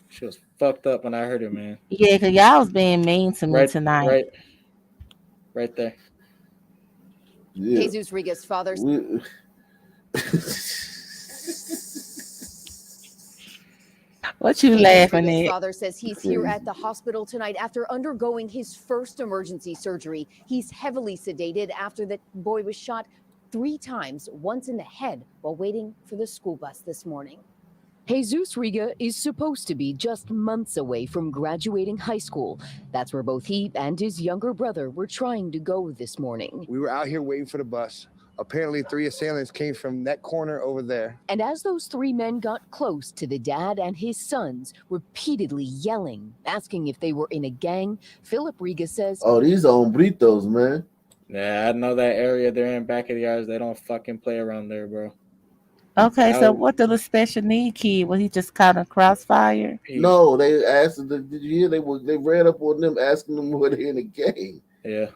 she was fucked up when I heard it, man. Yeah, because y'all was being mean to me tonight. Right there. Yeah. Jesus Riga's father. What you laughing His at? father says he's here at the hospital tonight after undergoing his first emergency surgery. He's heavily sedated after the boy was shot 3 times, once in the head, while waiting for the school bus this morning. Jesus Riga is supposed to be just months away from graduating high school. That's where both he and his younger brother were trying to go this morning. We were out here waiting for the bus. Apparently 3 assailants came from that corner over there. And as those 3 men got close to the dad and his sons, repeatedly yelling, asking if they were in a gang, Philip Riga says, oh, these are hombritos, man. Yeah, I know that area they're in back of the yards. They don't fucking play around there, bro. Okay, so what did the special need kid? Was he just caught in crossfire? No, they asked. Did you hear? They ran up on them asking them were they in a game. Yeah.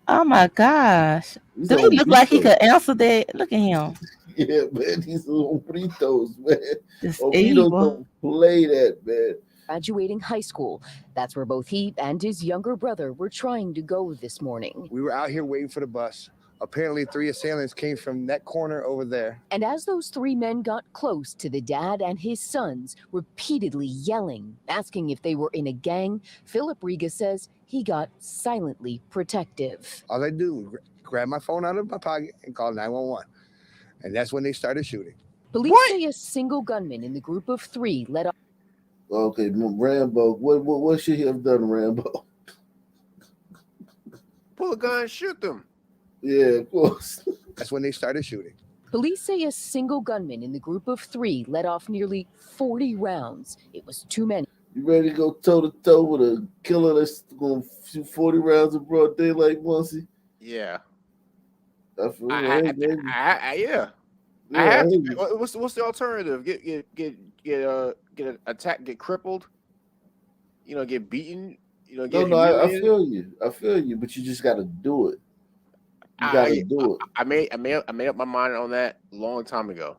Oh my gosh! Do he look like he could answer that? Look at him. Yeah, man, these hombritos, man. This Hombritos evil. don't play that, man. graduating high school. That's where both he and his younger brother were trying to go this morning. We were out here waiting for the bus. Apparently 3 assailants came from that corner over there. And as those 3 men got close to the dad and his sons, repeatedly yelling, asking if they were in a gang, Philip Riga says he got silently protective. All I do was grab my phone out of my pocket and call 911. And that's when they started shooting. Police say a single gunman in the group of 3 led off. Okay, Rambo. What should he have done, Rambo? Pull a gun, shoot them. Yeah, of course. That's when they started shooting. Police say a single gunman in the group of 3 let off nearly 40 rounds. It was too many. You ready to go toe to toe with a killer that's going to shoot 40 rounds in broad daylight, Muncie? Yeah. I feel Yeah. I have to. What's the alternative? Get attacked, get crippled, get beaten, No, I feel you. I feel you, but you just got to do it. You got to do it. I made up my mind on that a long time ago.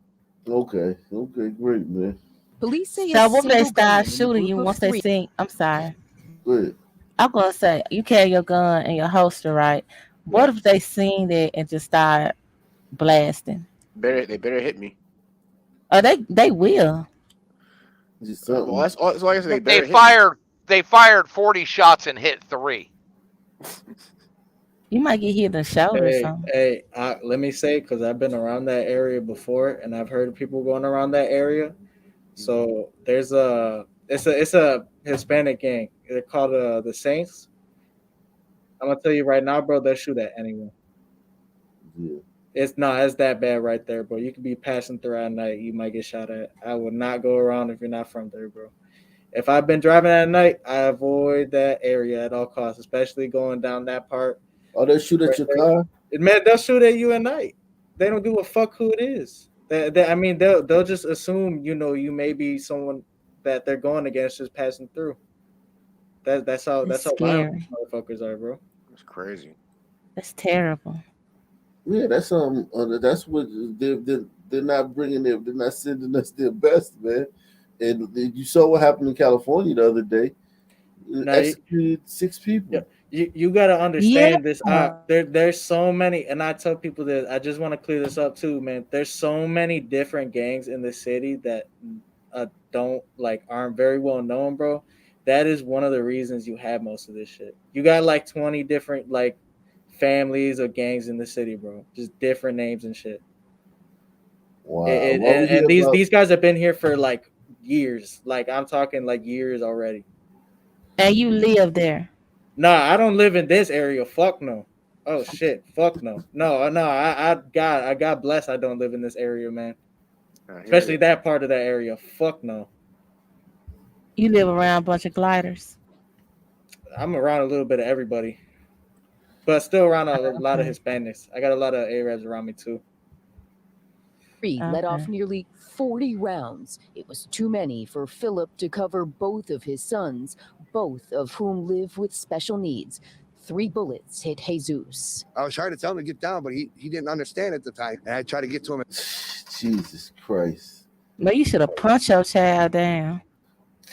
Okay. Okay. Great, man. Police say So a what if they single gunman start in a shooting group you of once they three. see? I'm sorry. Good. I'm gonna say you carry your gun and your holster, right? What Yeah. if they seen that and just start blasting? They better hit me. Oh, they will. Just Well, something. that's all I can say. They They better hit me. fired 40 shots and hit 3. You might get hit in the shoulder or Hey, something. hey, let me say, because I've been around that area before, and I've heard of people going around that area. So there's it's a Hispanic gang. They're called the Saints. I'm gonna tell you right now, bro. They'll shoot at anyone. Yeah. It's that bad right there, bro. You could be passing through at night, you might get shot at. I would not go around if you're not from there, bro. If I've been driving at night, I avoid that area at all costs, especially going down that part. Oh, they shoot at your car? Man, they'll shoot at you at night. They don't give a fuck who it is. I mean, they'll just assume you may be someone that they're going against just passing through. That's how It's violent scary. these motherfuckers are, bro. It's crazy. That's terrible. Yeah, that's what they're not bringing they're not sending us their best, man. And you saw what happened in California the other day. Now, Executed 6 people. you got to Yeah. understand this. There's so many, and I tell people that I just want to clear this up too, man. There's so many different gangs in the city that aren't very well known, bro. That is one of the reasons you have most of this shit. You got like 20 different families or gangs in the city, bro. Just different names and shit. Wow. And, What we and, hear and these about these guys have been here for like years. Like I'm talking like years already. And you live there. Nah, I don't live in this area. Fuck no. Oh shit. Fuck no. No. I got blessed. I don't live in this area, man. I hear Especially you. that part of that area. Fuck no. You live around a bunch of gliders. I'm around a little bit of everybody, but still around a lot of Okay. Hispanics. I got a lot of Arabs around me too. Let off Okay. nearly 40 rounds. It was too many for Philip to cover both of his sons, both of whom live with special needs. 3 bullets hit Jesus. I was trying to tell him to get down, but he didn't understand at the time. And I tried to get to him. Jesus Christ. But you should have punched your child down.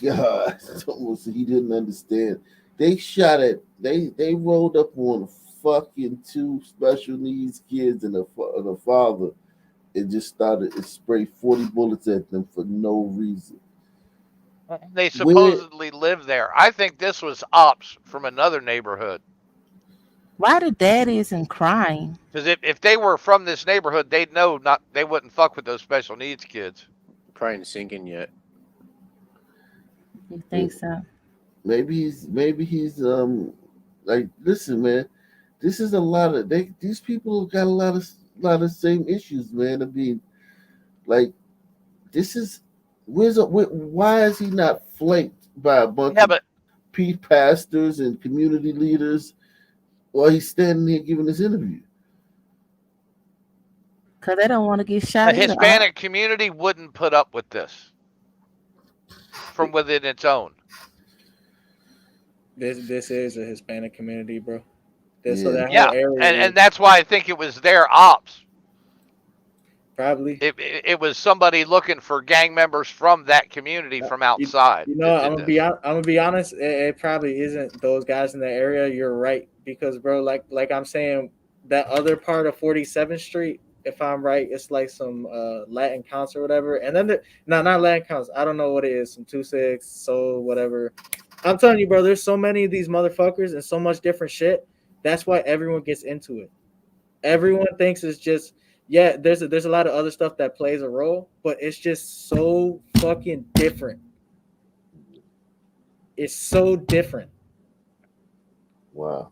God, almost he didn't understand. They shot at they rolled up on fucking 2 special needs kids and the father and just started to spray 40 bullets at them for no reason. They Where supposedly live there. I think this was ops from another neighborhood. Why the daddy isn't crying? Because if they were from this neighborhood, they'd know they wouldn't fuck with those special needs kids. Probably didn't sink in yet. You think so? maybe he's like, listen, man, this is a lot of these people have got a lot of same issues, man. I mean, like, this is why is he not flanked by a bunch Yeah, of but pastors and community leaders while he's standing here giving this interview? Because they don't want to get the shot either. Hispanic community wouldn't put up with this from within its own. This is a Hispanic community, bro. So Yeah. that Yeah, whole area and that's why I think it was their ops. probably. It was somebody looking for gang members from that community from outside that I'm did gonna be honest. It probably isn't those guys in the area. You're right because, bro, like I'm saying, that other part of 47th Street, if I'm right, it's like some Latin counts or whatever. And then no, not Latin counts. I don't know what it is. Some 2-6 soul whatever. I'm telling you, bro. There's so many of these motherfuckers and so much different shit. That's why everyone gets into it. Everyone thinks it's just. Yeah, there's a lot of other stuff that plays a role, but it's just so fucking different. It's so different. Wow.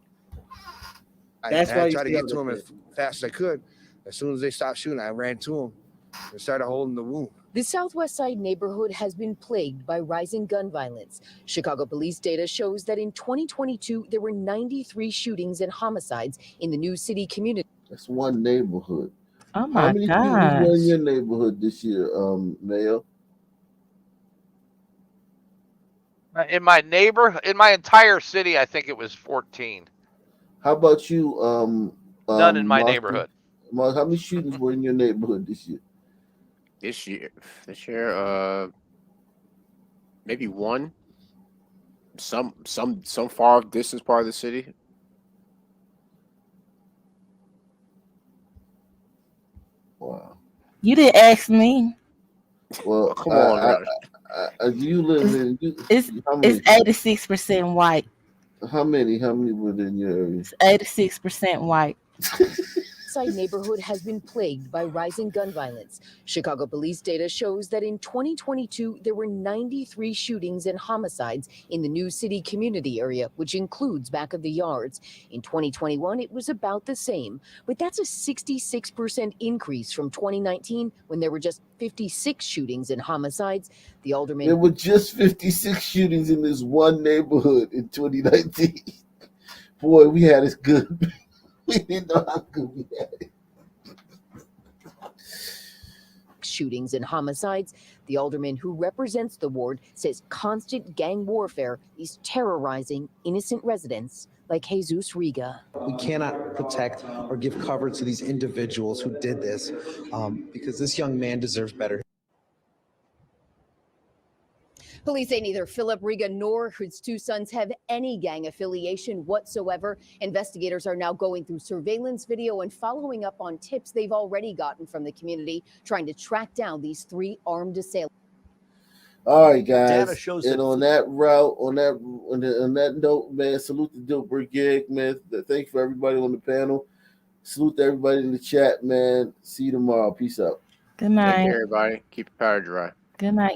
That's why I you tried to see get all to him this as fast as I could. As soon as they stopped shooting, I ran to him and started holding the wound. The Southwest Side neighborhood has been plagued by rising gun violence. Chicago police data shows that in 2022, there were 93 shootings and homicides in the new city community. That's one neighborhood. Oh How my many shootings were in gosh. your neighborhood this year, Mayo? In my entire city, I think it was 14. How about you, None in my Master, neighborhood. How many shootings were in your neighborhood this year? This year, maybe one. Some far distance part of the city. Wow. You didn't ask me. Well, Come on, Rush. do you live in? How many? It's 86% white. How many? How many were in your area? It's 86% white. Side neighborhood has been plagued by rising gun violence. Chicago police data shows that in 2022, there were 93 shootings and homicides in the New City community area, which includes back of the yards. In 2021, it was about the same, but that's a 66% increase from 2019 when there were just 56 shootings and homicides. The alderman. There were just 56 shootings in this one neighborhood in 2019. Boy, we had it good. We didn't know how good we had it. Shootings and homicides. The alderman who represents the ward says constant gang warfare is terrorizing innocent residents like Jesus Riga. We cannot protect or give cover to these individuals who did this because this young man deserves better. Police say neither Philip Riga nor his two sons have any gang affiliation whatsoever. Investigators are now going through surveillance video and following up on tips they've already gotten from the community, trying to track down these three armed assailants. All right, guys. Data shows and that on that route, on that note, man, salute the Dope Brigade, man. Thank you for everybody on the panel. Salute to everybody in the chat, man. See you tomorrow. Peace out. Good night. Take care, everybody. Keep your powder dry. Good night.